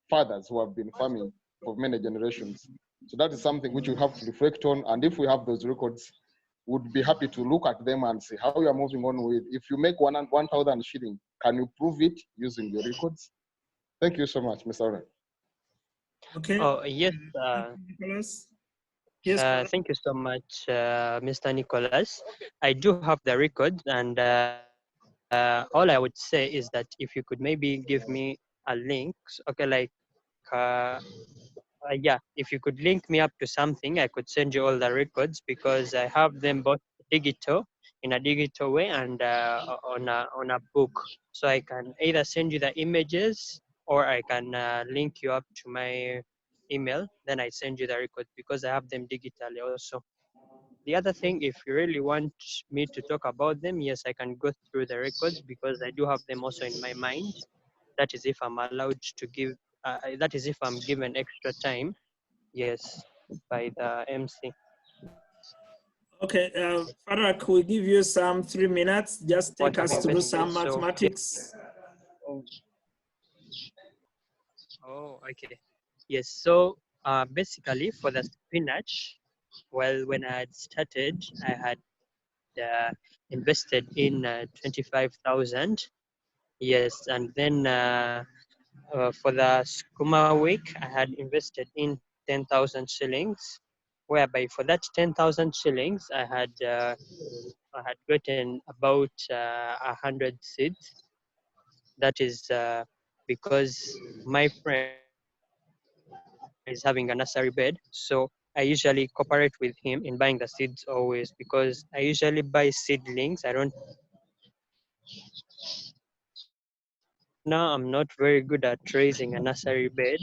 fathers who have been farming for many generations. So that is something which we have to reflect on. And if we have those records, would be happy to look at them and see how you are moving on with. If you make 1,000 shilling, can you prove it using your records? Thank you so much, Mr. Oren. Okay. Oh, yes. Nicholas. Yes. Thank you so much, Mr. Nicholas. I do have the record, and all I would say is that if you could maybe give me a link, okay, like, yeah, if you could link me up to something, I could send you all the records because I have them both digital, in a digital way, and on a book. So I can either send you the images or I can link you up to my email. Then I send you the records because I have them digitally also. The other thing, if you really want me to talk about them, yes, I can go through the records because I do have them also in my mind. That is if I'm allowed to give, that is if I'm given extra time, yes, by the MC. Okay, Farak, we give you some 3 minutes. Just take us through some mathematics. Oh, okay. Yes, so basically for the spinach, well, when I had started, I had invested in 25,000. Yes, and then for the Skuma week, I had invested in 10,000 shillings, whereby for that 10,000 shillings, I had gotten about 100 seeds. That is because my friend is having a nursery bed, so I usually cooperate with him in buying the seeds always because I usually buy seedlings. I don't. Now I'm not very good at raising a nursery bed.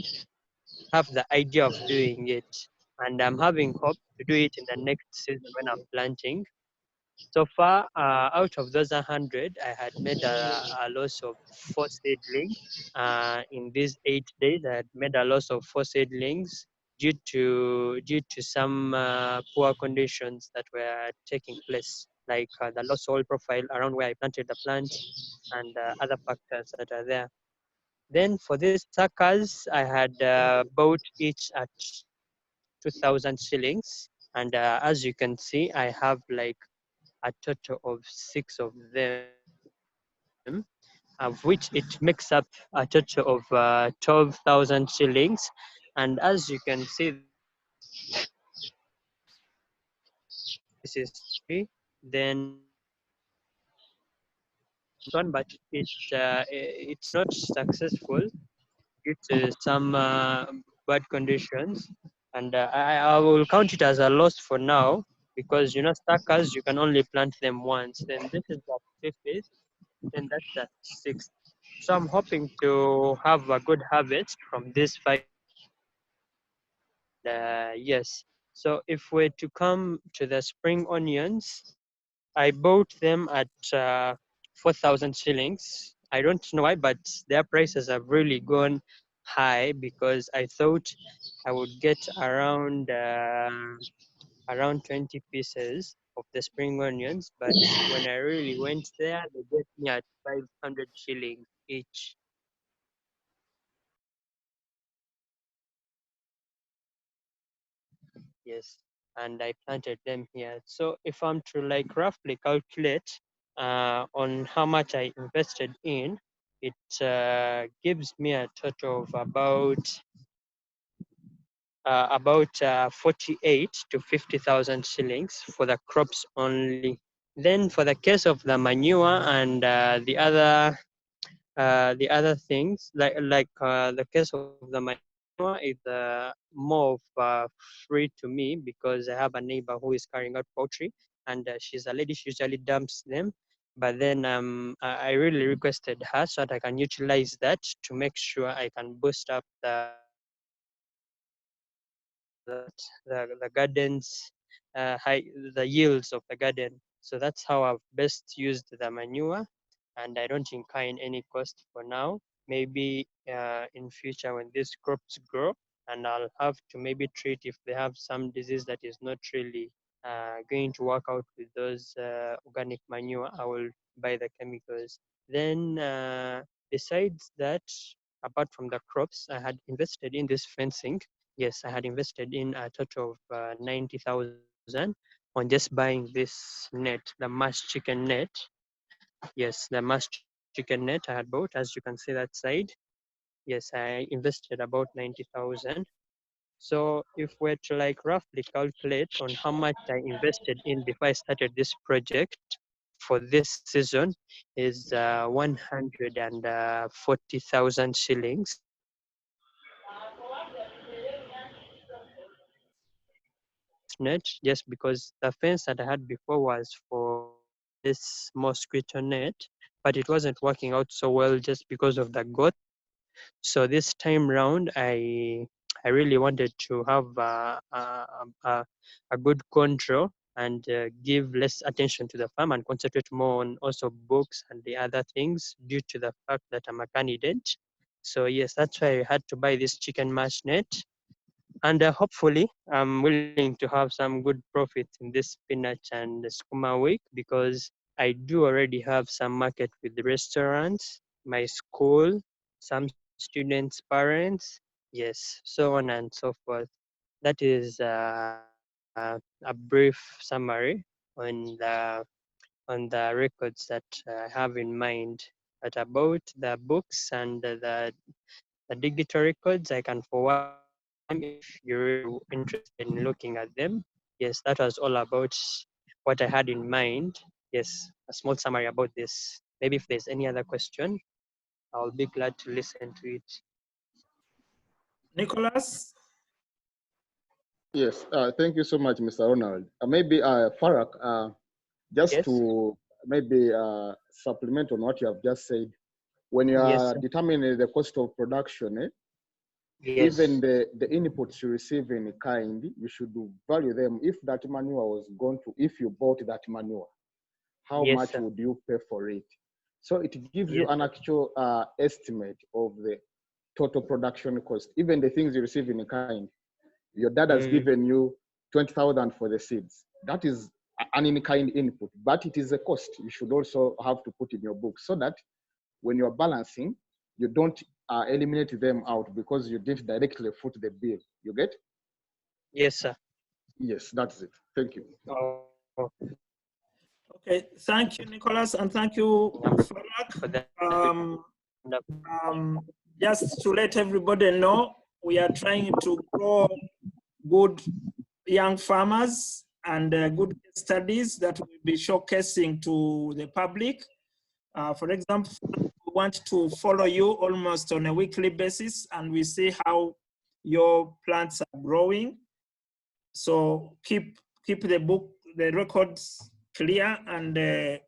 Have the idea of doing it, and I'm having hope to do it in the next season when I'm planting. So far, out of those 100, I had made a loss of 4 seedlings. In these 8 days, I had made a loss of 4 seedlings due to some poor conditions that were taking place, like the low soil profile around where I planted the plant and other factors that are there. Then for these suckers, I had bought each at 2,000 shillings. And as you can see, I have like a total of 6 of them, of which it makes up a total of 12,000 shillings. And as you can see, this is 3. Then one, but it's not successful due to some bad conditions, and I will count it as a loss for now, because stackers you can only plant them once. Then this is the 5th, then that's the 6th. So I'm hoping to have a good harvest from this 5. Yes. So if we're to come to the spring onions, I bought them at 4,000 shillings. I don't know why, but their prices have really gone high, because I thought I would get around 20 pieces of the spring onions, but when I really went there, they get me at 500 shillings each. Yes, and I planted them here. So if I'm to like roughly calculate on how much I invested in, it gives me a total of about 48 to 50,000 shillings for the crops only. Then for the case of the manure and the other things, like the case of the manure is more of free to me, because I have a neighbor who is carrying out poultry, and she's a lady. She usually dumps them, but then I really requested her so that I can utilize that to make sure I can boost up the gardens, the yields of the garden. So that's how I've best used the manure, and I don't incur in any cost for now. Maybe in future when these crops grow, and I'll have to maybe treat if they have some disease that is not really going to work out with those organic manure, I will buy the chemicals. Then besides that, apart from the crops, I had invested in this fencing. Yes, I had invested in a total of 90,000 on just buying this net, the mash chicken net. Yes, the mash chicken net I had bought, as you can see that side. Yes, I invested about 90,000. So if we're to like roughly calculate on how much I invested in before I started this project for this season is 140,000 shillings. Net, just because the fence that I had before was for this mosquito net, but it wasn't working out so well just because of the goat. So this time round, I really wanted to have a good control and give less attention to the farm and concentrate more on also books and the other things, due to the fact that I'm a candidate. So yes, that's why I had to buy this chicken mash net. And hopefully, I'm willing to have some good profit in this spinach and skuma week, because I do already have some market with the restaurants, my school, some students' parents, yes, so on and so forth. That is a brief summary on the records that I have in mind. But about the books and the digital records, I can forward them if you're interested in looking at them. Yes, that was all about what I had in mind. Yes, a small summary about this. Maybe if there's any other question, I'll be glad to listen to it. Nicholas? Yes, thank you so much, Mr. Ronald. Maybe Farak, just Yes. to maybe supplement on what you have just said, when you Yes, are sir. determining the cost of production, Yes. even the inputs you receive in kind, you should value them. If that manure was going to, if you bought that manure, how Yes, much sir. would you pay for it? So it gives you Yes, an sir. actual estimate of the total production cost. Even the things you receive in kind, your dad has given you 20,000 for the seeds. That is an in-kind input, but it is a cost you should also have to put in your book, so that when you're balancing, you don't eliminate them out because you didn't directly foot the bill. You get? Yes, sir. Yes, that's it. Thank you. Okay, thank you, Nicholas, and thank you, Farak. Just to let everybody know, we are trying to grow good young farmers and good case studies that we'll be showcasing to the public. For example, we want to follow you almost on a weekly basis, and we see how your plants are growing. So keep the records clear and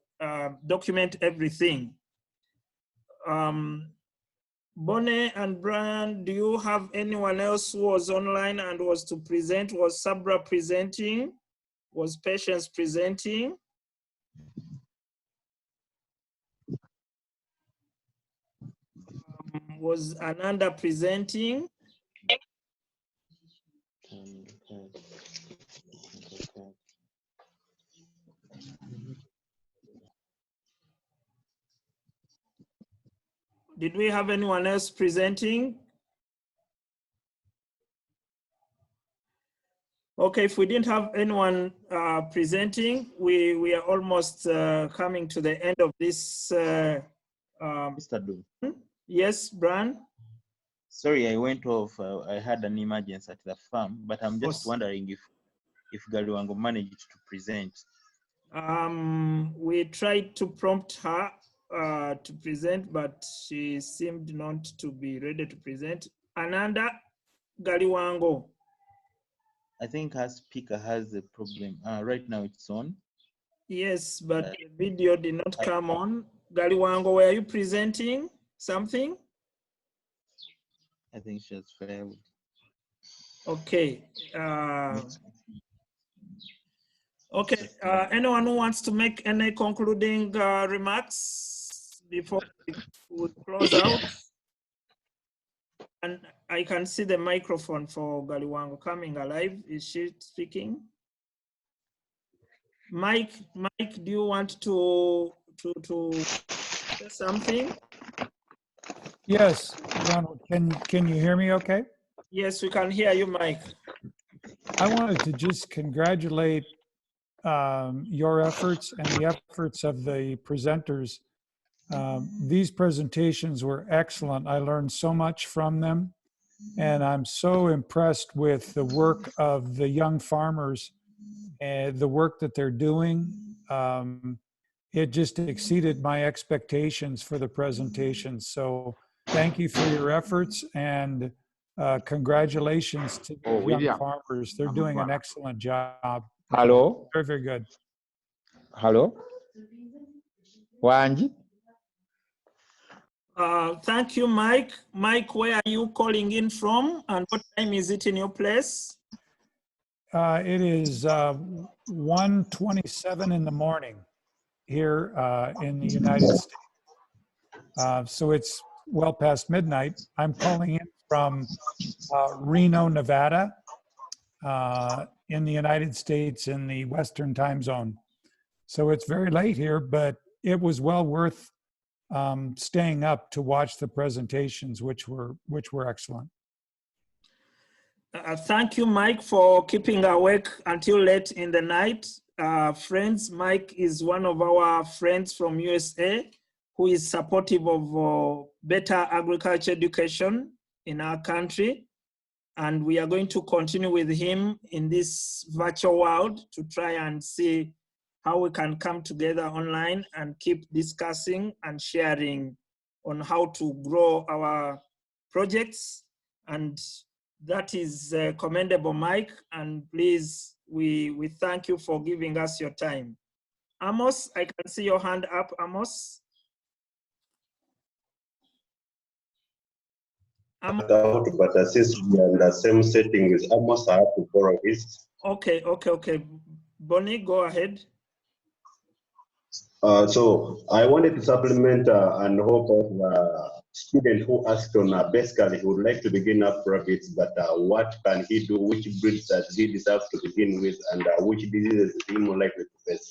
document everything. Bonnie and Brian, do you have anyone else who was online and was to present? Was Sabra presenting? Was Patience presenting? Was Ananda presenting? Did we have anyone else presenting? Okay, if we didn't have anyone presenting, we are almost coming to the end of this. Mr. Do. Yes, Brian? Sorry, I went off. I had an emergency at the farm, but I'm just wondering if Galiwango managed to present. We tried to prompt her to present, but she seemed not to be ready to present. Ananda Galiwango. I think her speaker has a problem. Right now it's on. Yes, but the video did not come on. Galiwango, were you presenting something? I think she has failed. Okay. Okay. Anyone who wants to make any concluding remarks before we close out? And I can see the microphone for Galiwango coming alive. Is she speaking? Mike, do you want to say something? Yes, Ronald, can you hear me okay? Yes, we can hear you, Mike. I wanted to just congratulate your efforts and the efforts of the presenters. These presentations were excellent. I learned so much from them, and I'm so impressed with the work of the young farmers and the work that they're doing. It just exceeded my expectations for the presentation. So thank you for your efforts, and congratulations to the young farmers. They're doing an excellent job. Hello. Very, very good. Hello. Wanji. Thank you, Mike. Mike, where are you calling in from, and what time is it in your place? It is 1:27 in the morning here in the United States. So it's well past midnight. I'm calling in from Reno, Nevada, in the United States in the Western time zone. So it's very late here, but it was well worth staying up to watch the presentations, which were excellent. Thank you, Mike, for keeping awake until late in the night. Friends, Mike is one of our friends from USA who is supportive of better agriculture education in our country. And we are going to continue with him in this virtual world to try and see how we can come together online and keep discussing and sharing on how to grow our projects. And that is commendable, Mike. And please, we thank you for giving us your time. Amos, I can see your hand up, Amos. But since we are in the same setting with Amos, I have to borrow his. Okay. Bonnie, go ahead. So I wanted to supplement and hope of a student who asked on basically he would like to begin up rabbits, but what can he do? Which breeds does he deserve to begin with, and which diseases is he more likely to face?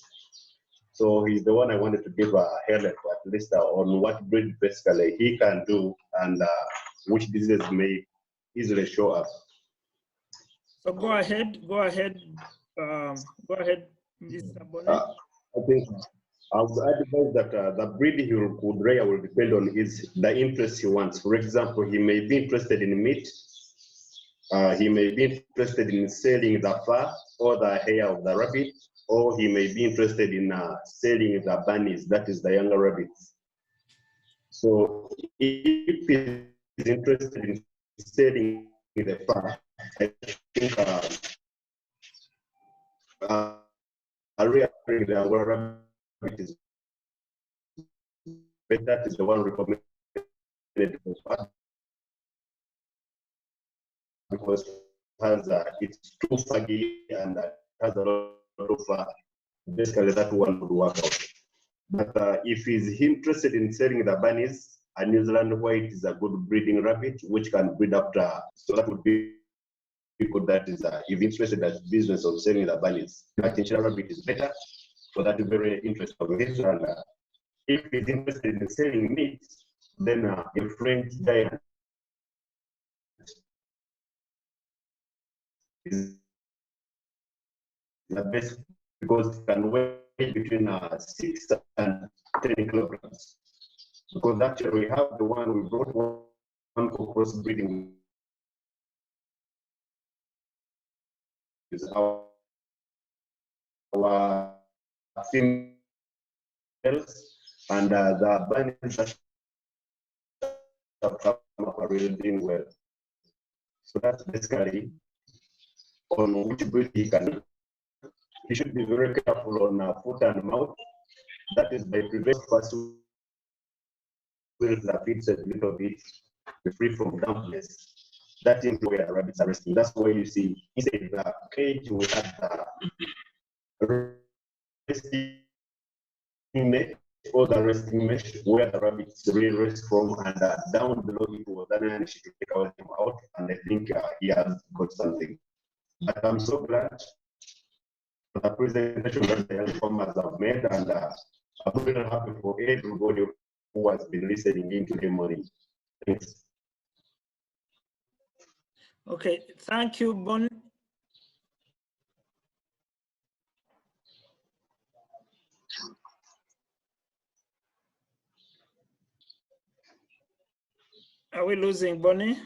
So he's the one I wanted to give a highlight at least on what breed basically he can do, and which diseases may easily show up. So go ahead, Mr. Bonnet. I think I would advise that the breed he would rear will depend on the interest he wants. For example, he may be interested in meat. He may be interested in selling the fur or the hair of the rabbit, or he may be interested in selling the bunnies, that is the younger rabbits. So if he's interested in selling the fur, I think rearing the younger rabbit is better. That is the one recommended for fur, because it's too fuggy and has a lot of basically that one would work out. But if he's interested in selling the bunnies, a New Zealand white is a good breeding rabbit which can breed up to, so that would be good. That is if interested in the business of selling the bunnies, a chinchilla rabbit is better. So that is very interesting of his. And if he's interested in selling meat, then a French giant is the best, because it can weigh between 6 and 10 kilograms. Because actually we have the one we brought one for crossbreeding is our females, and the bunnies are really doing well. So that's basically on which breed he can. He should be very careful on foot and mouth. That is by preventing first that feeds a little bit, be free from dampness. That is where rabbits are resting. That's why you see inside the cage we have the resting mesh or the resting mesh where the rabbits really rest from, and down below it was an iron sheet to take him out, and I think he has got something. But I'm so glad for the presentation that the young farmers have made, and I'm really happy for everybody who has been listening into the morning. Thanks. Okay, thank you, Bon. Are we losing Bonnie?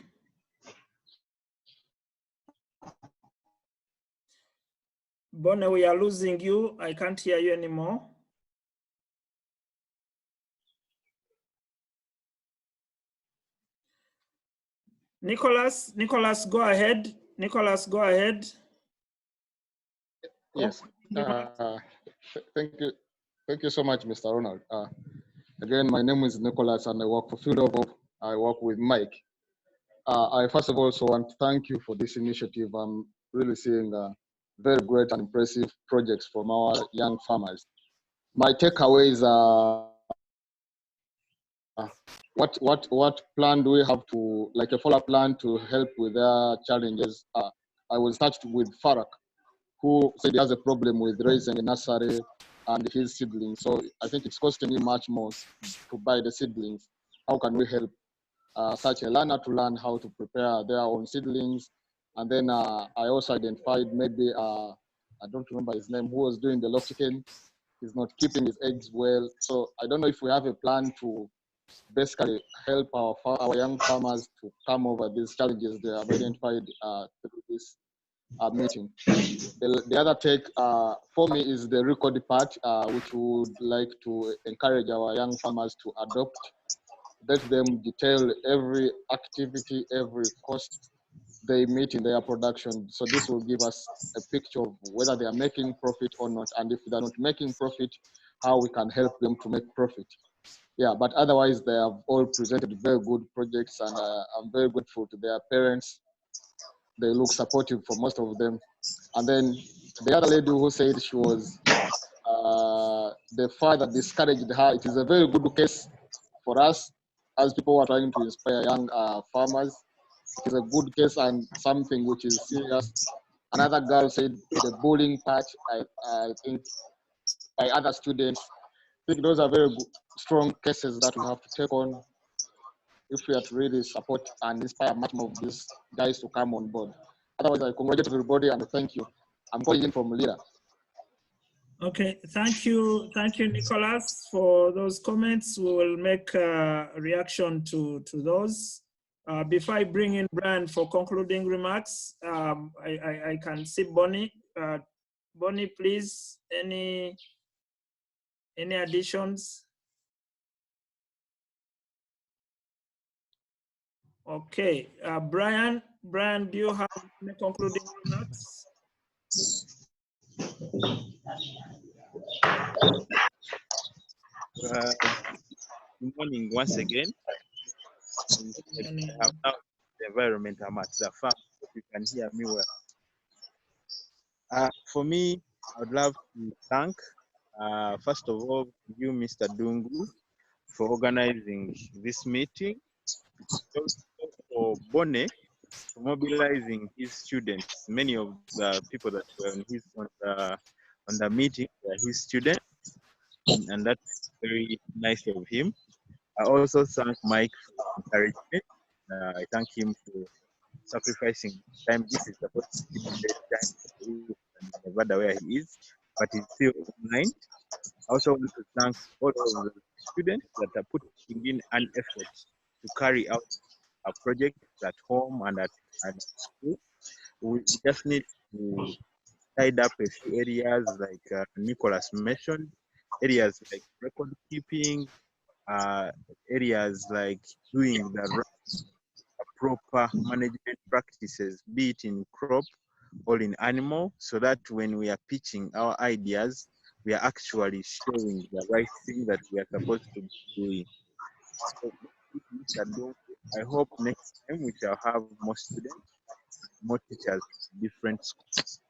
Bonnie, we are losing you. I can't hear you anymore. Nicholas, go ahead. Nicholas, go ahead. Yes. Thank you so much, Mr. Ronald. Again, my name is Nicholas, and I work for Field of Hope. I work with Mike. I first of all also want to thank you for this initiative. I'm really seeing very great and impressive projects from our young farmers. My takeaways are what plan do we have to, like a follow-up plan to help with their challenges? I will start with Farak, who said he has a problem with raising a nursery and his seedlings. So I think it's costing him much more to buy the seedlings. How can we help such a learner to learn how to prepare their own seedlings? And then I also identified maybe, I don't remember his name, who was doing the low chicken. He's not keeping his eggs well. So I don't know if we have a plan to basically help our young farmers to come over these challenges they have identified through this meeting. The other take for me is the record part, which we would like to encourage our young farmers to adopt. Let them detail every activity, every cost they meet in their production. So this will give us a picture of whether they are making profit or not. And if they're not making profit, how we can help them to make profit. Yeah, but otherwise they have all presented very good projects, and I'm very grateful to their parents. They look supportive for most of them. And then the other lady who said she was, the father discouraged her. It is a very good case for us as people who are trying to inspire young farmers. It is a good case and something which is serious. Another girl said the bullying part, I think, by other students. I think those are very good, strong cases that we have to take on. if we are to really support and inspire much more of these guys to come on board. Otherwise, I congratulate everybody and thank you. I'm calling in from Lira. Okay, thank you, Nicholas, for those comments. We will make a reaction to those. Before I bring in Brian for concluding remarks, I can see Bonnie. Bonnie, please, any additions? Okay, Brian, do you have any concluding remarks? Good morning once again. I have now the environment. I'm at the farm. If you can hear me well. For me, I would love to thank, first of all, you, Mr. Dungu, for organizing this meeting. Also for Bone for mobilizing his students. Many of the people that were on the meeting were his students, and that's very nice of him. I also thank Mike for encouragement. I thank him for sacrificing time. This is supposed to be the best time for him in Nevada where he is, but he's still online. I also want to thank all of the students that are putting in an effort to carry out our projects at home and at school. We just need to tidy up a few areas like Nicholas mentioned, areas like record keeping, areas like doing the proper management practices, be it in crop or in animal, so that when we are pitching our ideas, we are actually showing the right thing that we are supposed to be doing. So, I hope next time we shall have more students, more teachers, different schools,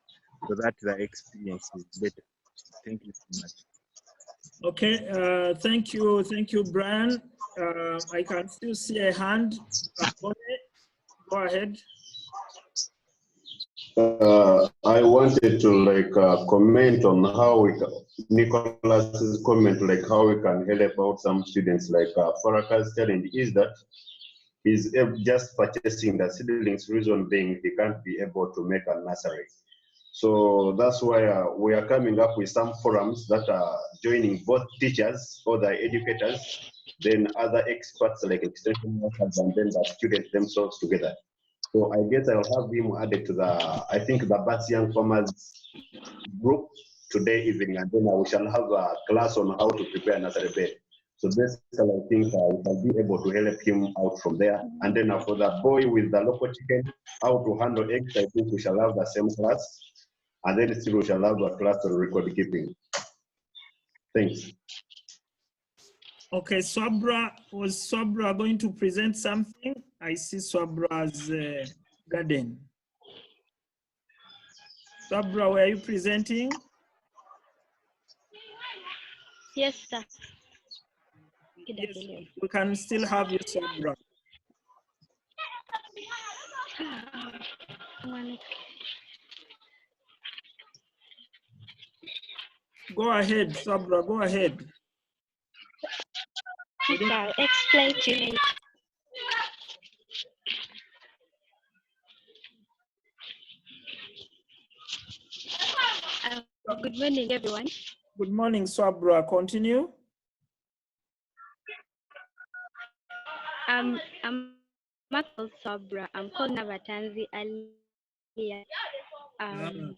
so that the experience is better. Thank you so much. Okay, thank you, Brian. I can still see a hand. Go ahead. I wanted to comment on how Nicholas's comment, like how we can help out some students. Like Faraka's challenge is that he's just purchasing the seedlings, reason being he can't be able to make a nursery. So that's why we are coming up with some forums that are joining both teachers, other educators, then other experts like extension workers, and then the students themselves together. So I guess I'll have him added to I think the Bats Young Farmers group today evening, and then we shall have a class on how to prepare a nursery bed. So basically, I think I'll be able to help him out from there. And then for the boy with the local chicken, how to handle eggs, I think we shall have the same class. And then still we shall have a class on record keeping. Thanks. Okay, Swabra, was Swabra going to present something? I see Swabra's garden. Swabra, were you presenting? Yes, sir. Yes, we can still have you, Swabra. Go ahead, Swabra, go ahead. I'll explain to you. Good morning, everyone. Good morning, Swabra. Continue. I'm Michael Swabra. I'm called Navatanzi earlier. I'm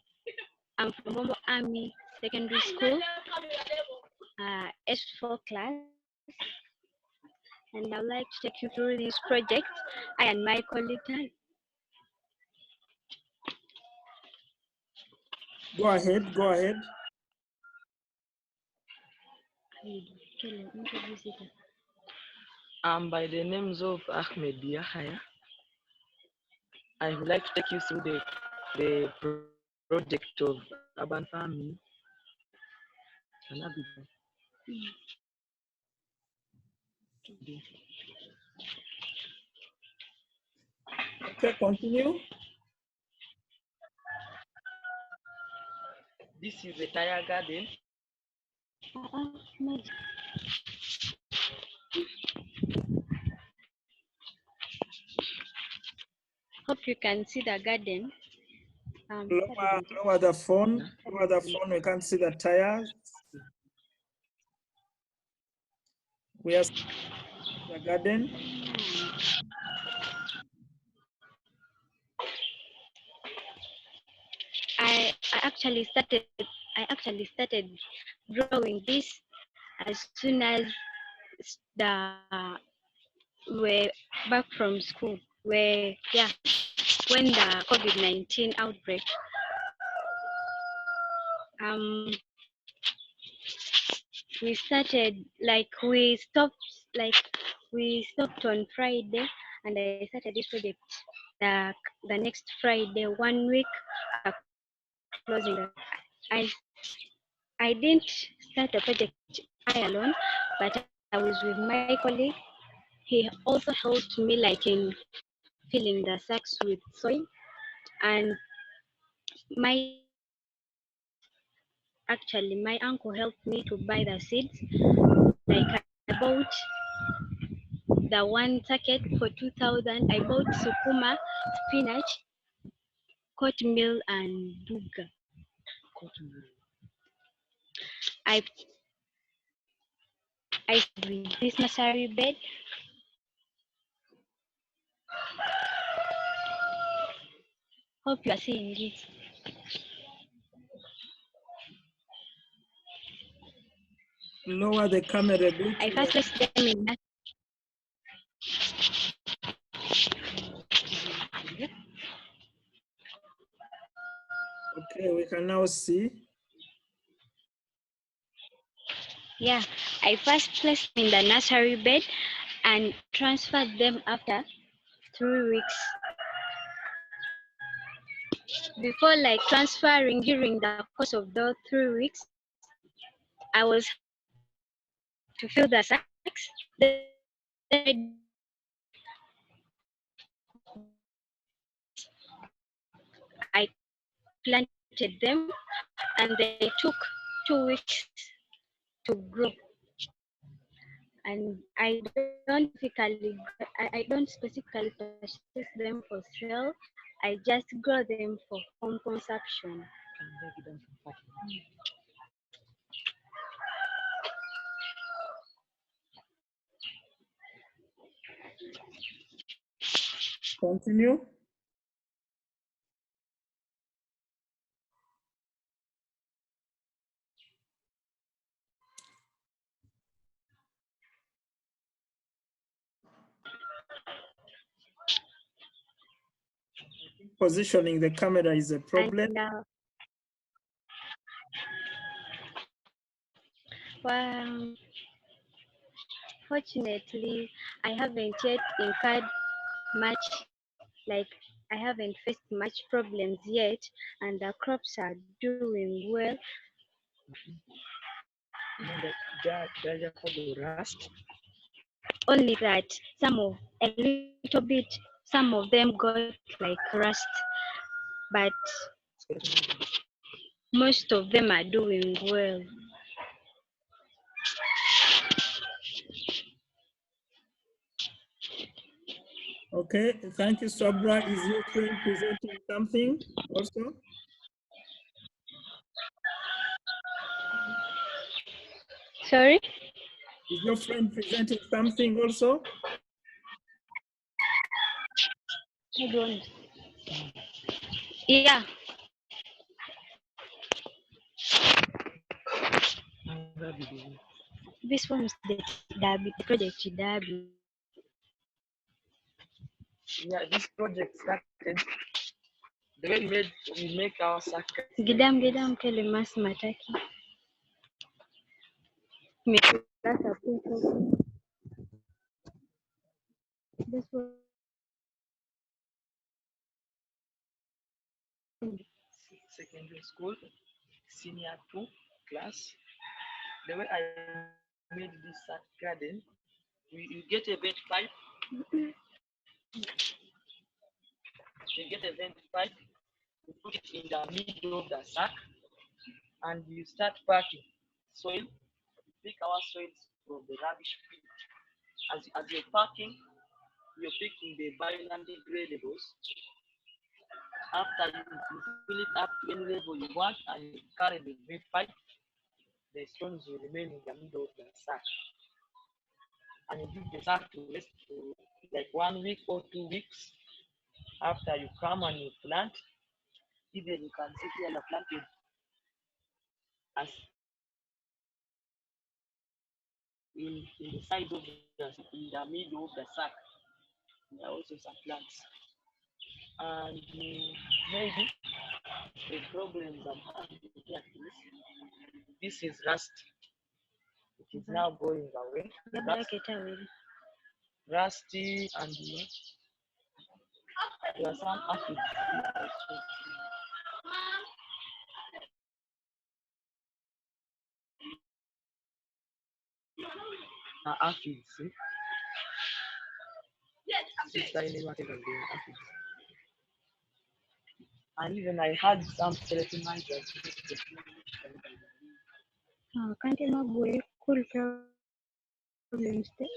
from Bombo Army Secondary School, S4 class. And I'd like to take you through this project, I and my colleague. Go ahead, go ahead. By the names of Ahmed Yahya, I would like to take you through the project of urban farming. Okay, continue. This is a tire garden. you can see the garden. Lower the phone. Lower the phone. We can't see the tires. We are the garden. I actually started drawing this as soon as we're back from school. When the COVID-19 outbreak. We stopped on Friday, and I started this project the next Friday, 1 week closing. I didn't start the project alone, but I was with my colleague. He also helped me in filling the sacks with soil, and my uncle helped me to buy the seeds. I bought the one packet for 2,000. I bought sukuma, spinach, cornmeal, and duga. I with this nursery bed. Hope you are seeing it. Lower the camera a bit. I first placed them in that. Okay, we can now see. Yeah, I first placed them in the nursery bed and transferred them after 3 weeks. Before transferring during the course of those 3 weeks, I was to fill the sacks. Then I planted them, and they took 2 weeks to grow. And I don't specifically purchase them for sale. I just grow them for home consumption. Continue. Positioning the camera is a problem. Well, fortunately, I haven't yet incurred much, I haven't faced much problems yet, and the crops are doing well. Only that some of them got rust, but most of them are doing well. Okay, thank you, Sabra. Is your friend presenting something also? Sorry? Is your friend presenting something also? I don't. Yeah. This one is the project Derby. Yeah, this project started the way we make our circuit. Gidam kelemas mataki. This one. Secondary school, senior 2 class. The way I made this garden, you get a vent pipe. You get a vent pipe, you put it in the middle of the sack, and you start packing soil. You pick our soils from the rubbish pit. As you're packing, you're picking the biodegradables. After you fill it up to any level you want and you carry the green pipe, the stones will remain in the middle of the sack. And you give the sack to rest for like 1 week or 2 weeks. After you come and you plant, either you can see here the planted as in the side of in the middle of the sack. There are also some plants. And maybe the problems I'm having here is this is rust. It is now going away. Rusty and there are some aphids. Aphids. This tiny material being aphids. And even I had some skeleton mites. Can't you not go cool problems there?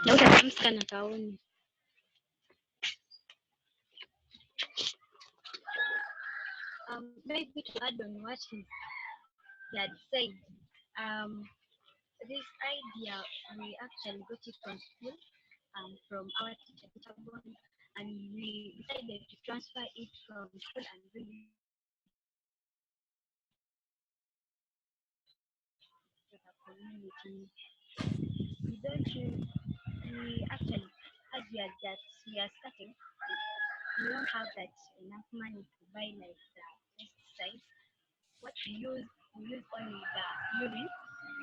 Na utatamska na kaoni. Maybe to add on what he had said, this idea we actually got it from school, from our teacher, Teacher Bon, and we decided to transfer it from school and bring it to the community. We actually, as we are starting, we don't have that enough money to buy like the pesticides. What we use only the urine,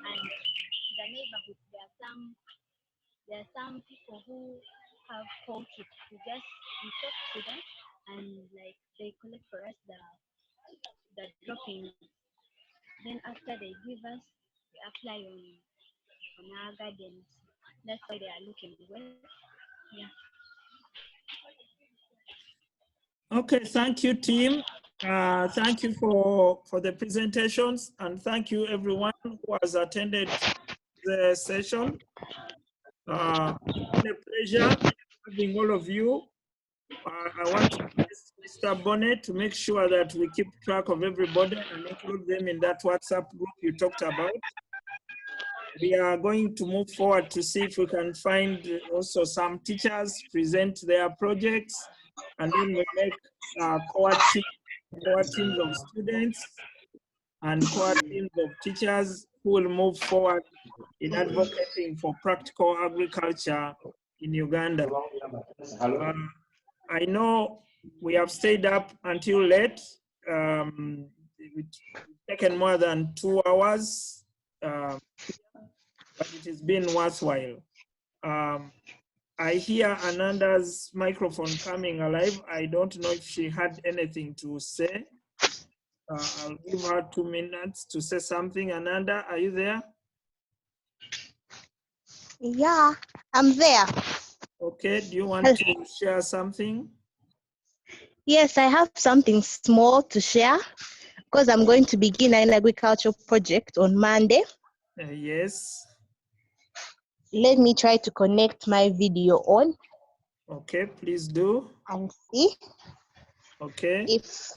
and the neighborhood there are some people who have poultry. We talk to them and like they collect for us the droppings. Then after they give us, we apply on our gardens. That's why they are looking well. Yeah. Okay, thank you, team. Thank you for the presentations, and thank you everyone who has attended the session. It's been a pleasure having all of you. I want to ask Mr. Bonnet to make sure that we keep track of everybody and include them in that WhatsApp group you talked about. We are going to move forward to see if we can find also some teachers present their projects, and then we make core teams of students and core teams of teachers who will move forward in advocating for practical agriculture in Uganda. I know we have stayed up until late. It's taken more than 2 hours, but it has been worthwhile. I hear Ananda's microphone coming alive. I don't know if she had anything to say. I'll give her 2 minutes to say something. Ananda, are you there? Yeah, I'm there. Okay, do you want to share something? Yes, I have something small to share because I'm going to begin an agricultural project on Monday. Yes. Let me try to connect my video on. Okay, please do. And see. Okay. If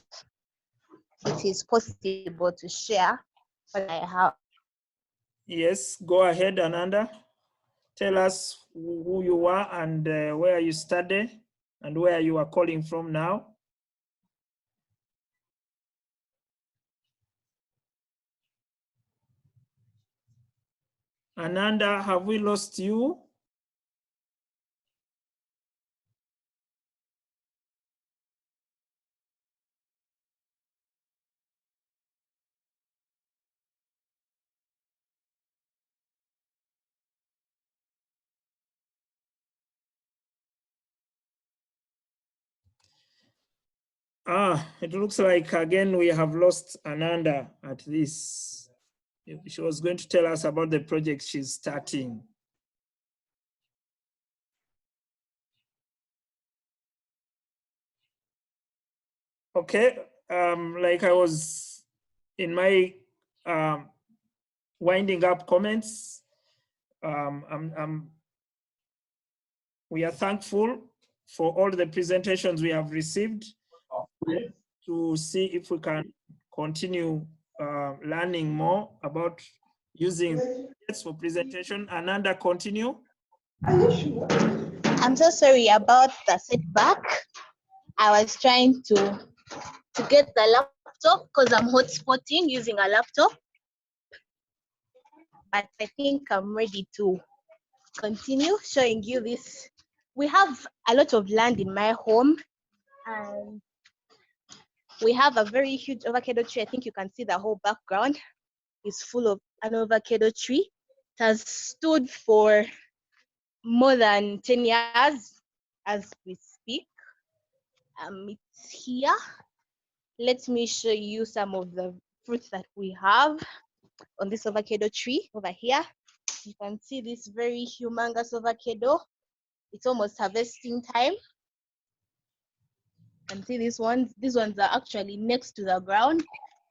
it is possible to share what I have. Yes, go ahead, Ananda. Tell us who you are and where you study and where you are calling from now. Ananda, have we lost you? It looks like again we have lost Ananda at this. She was going to tell us about the project she's starting. Okay, like I was in my winding up comments, I'm we are thankful for all the presentations we have received to see if we can continue learning more about using it for presentation. Ananda, continue. I'm so sorry about the setback. I was trying to get the laptop because I'm hotspotting using a laptop. But I think I'm ready to continue showing you this. We have a lot of land in my home, and we have a very huge avocado tree. I think you can see the whole background is full of an avocado tree. It has stood for more than 10 years as we speak. It's here. Let me show you some of the fruits that we have on this avocado tree over here. You can see this very humongous avocado. It's almost harvesting time. You can see these ones. These ones are actually next to the ground.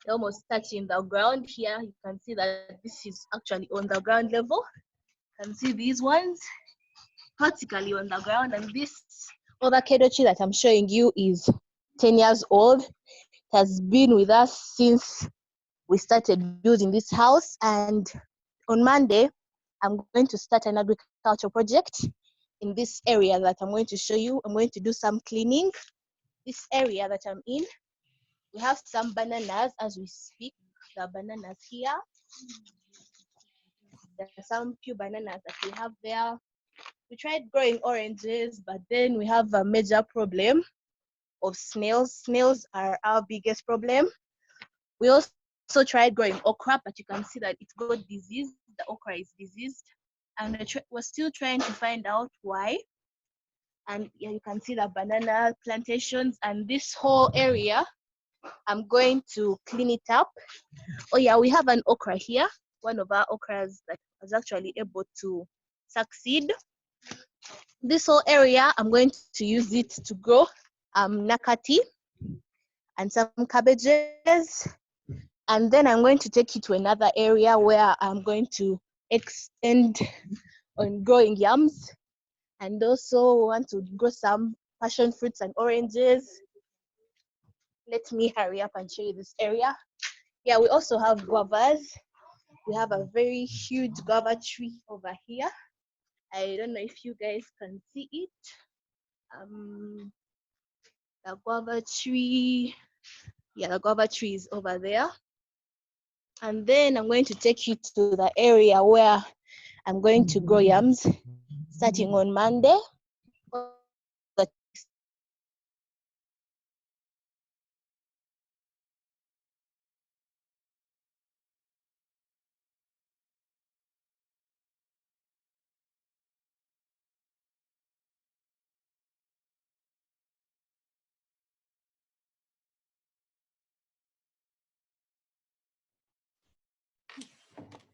They're almost touching the ground here. You can see that this is actually on the ground level. You can see these ones practically on the ground. And this avocado tree that I'm showing you is 10 years old. It has been with us since we started building this house. And on Monday, I'm going to start an agricultural project in this area that I'm going to show you. I'm going to do some cleaning. This area that I'm in, we have some bananas as we speak. There are bananas here. There are some few bananas that we have there. We tried growing oranges, but then we have a major problem of snails. Snails are our biggest problem. We also tried growing okra, but you can see that it got diseased. The okra is diseased. And we're still trying to find out why. And yeah, you can see the banana plantations and this whole area. I'm going to clean it up. Oh yeah, we have an okra here. One of our okras that was actually able to succeed. This whole area, I'm going to use it to grow nakati and some cabbages. And then I'm going to take it to another area where I'm going to extend on growing yams. And also want to grow some passion fruits and oranges. Let me hurry up and show you this area. Yeah, we also have guavas. We have a very huge guava tree over here. I don't know if you guys can see it. The guava tree, yeah, the guava tree is over there. And then I'm going to take you to the area where I'm going to grow yams starting on Monday.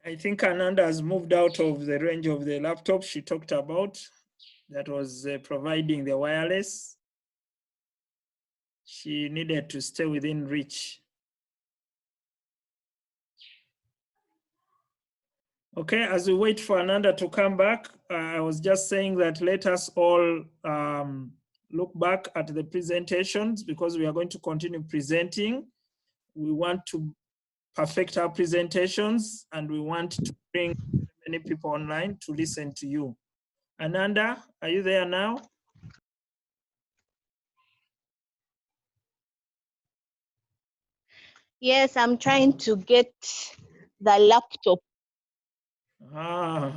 I think Ananda has moved out of the range of the laptop she talked about that was providing the wireless. She needed to stay within reach. Okay, as we wait for Ananda to come back, I was just saying that let us all look back at the presentations because we are going to continue presenting. We want to perfect our presentations and we want to bring many people online to listen to you. Ananda, are you there now? Yes, I'm trying to get the laptop. I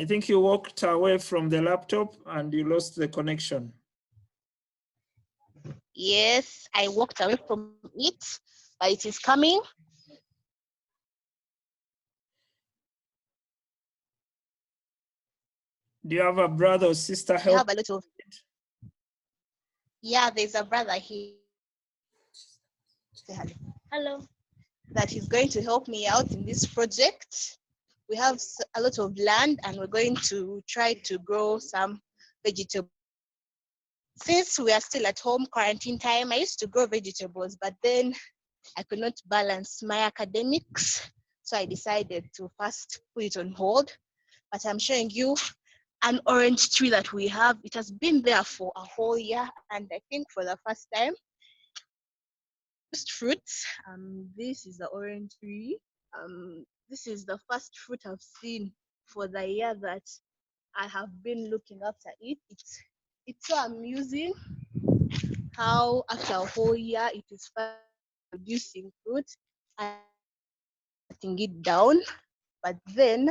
think you walked away from the laptop and you lost the connection. Yes, I walked away from it, but it is coming. Do you have a brother or sister I help? have a lot of. Yeah, there's a brother here. Hello. That is going to help me out in this project. We have a lot of land and we're going to try to grow some vegetables. Since we are still at home, quarantine time, I used to grow vegetables, but then I could not balance my academics. So I decided to first put it on hold. But I'm showing you an orange tree that we have. It has been there for a whole year, and I think for the first time, fruits. This is the orange tree. This is the first fruit I've seen for the year that I have been looking after it. It's so amusing how after a whole year it is producing fruit and cutting it down, but then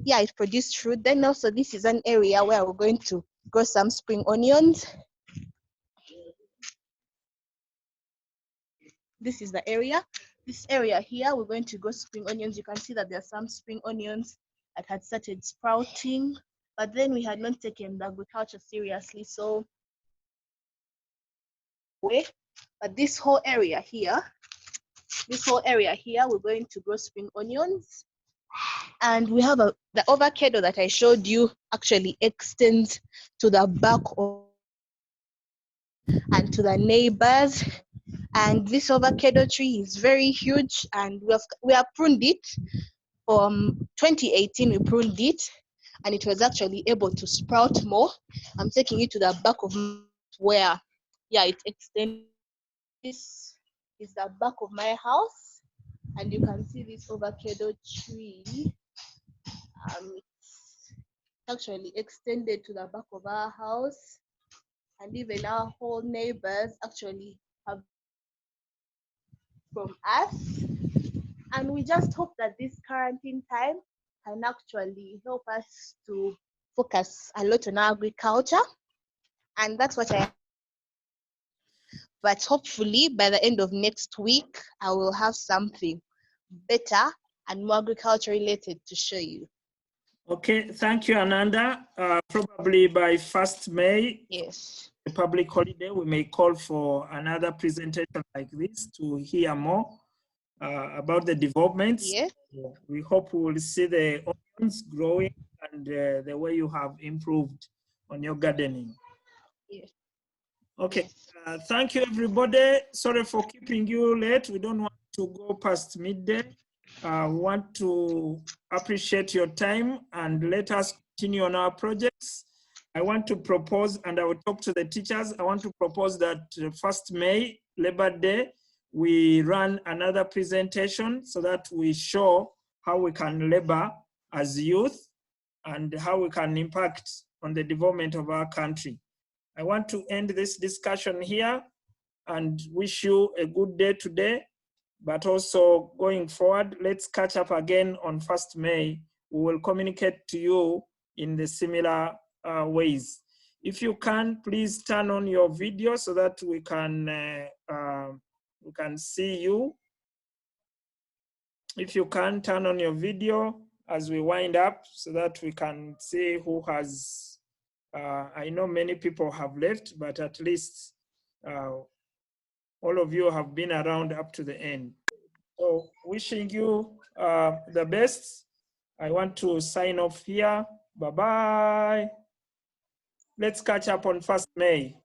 yeah, it produced fruit. Then also this is an area where we're going to grow some spring onions. This is the area. This area here, we're going to grow spring onions. You can see that there are some spring onions that had started sprouting, but then we had not taken the agriculture seriously. So, but this whole area here, we're going to grow spring onions. And we have the avocado that I showed you actually extends to the back of and to the neighbors. And this avocado tree is very huge, and we have pruned it. 2018 we pruned it, and it was actually able to sprout more. I'm taking it to the back of where, yeah, it extends. This is the back of my house, and you can see this avocado tree. It's actually extended to the back of our house, and even our whole neighbors actually have from us. And we just hope that this quarantine time can actually help us to focus a lot on agriculture. And that's what but hopefully by the end of next week, I will have something better and more agriculture related to show you. Okay, thank you, Ananda. Probably by 1st May, yes, the public holiday, we may call for another presentation like this to hear more about the developments. Yes. We hope we will see the onions growing and the way you have improved on your gardening. Yes. Okay, thank you, everybody. Sorry for keeping you late. We don't want to go past midday. We want to appreciate your time and let us continue on our projects. I want to propose, and I will talk to the teachers, I want to propose that 1st May, Labor Day, we run another presentation so that we show how we can labor as youth and how we can impact on the development of our country. I want to end this discussion here and wish you a good day today, but also going forward, let's catch up again on 1st May. We will communicate to you in the similar ways. If you can, please turn on your video so that we can see you. If you can, turn on your video as we wind up so that we can see who has, I know many people have left, but at least all of you have been around up to the end. So wishing you the best. I want to sign off here. Bye-bye. Let's catch up on 1st May.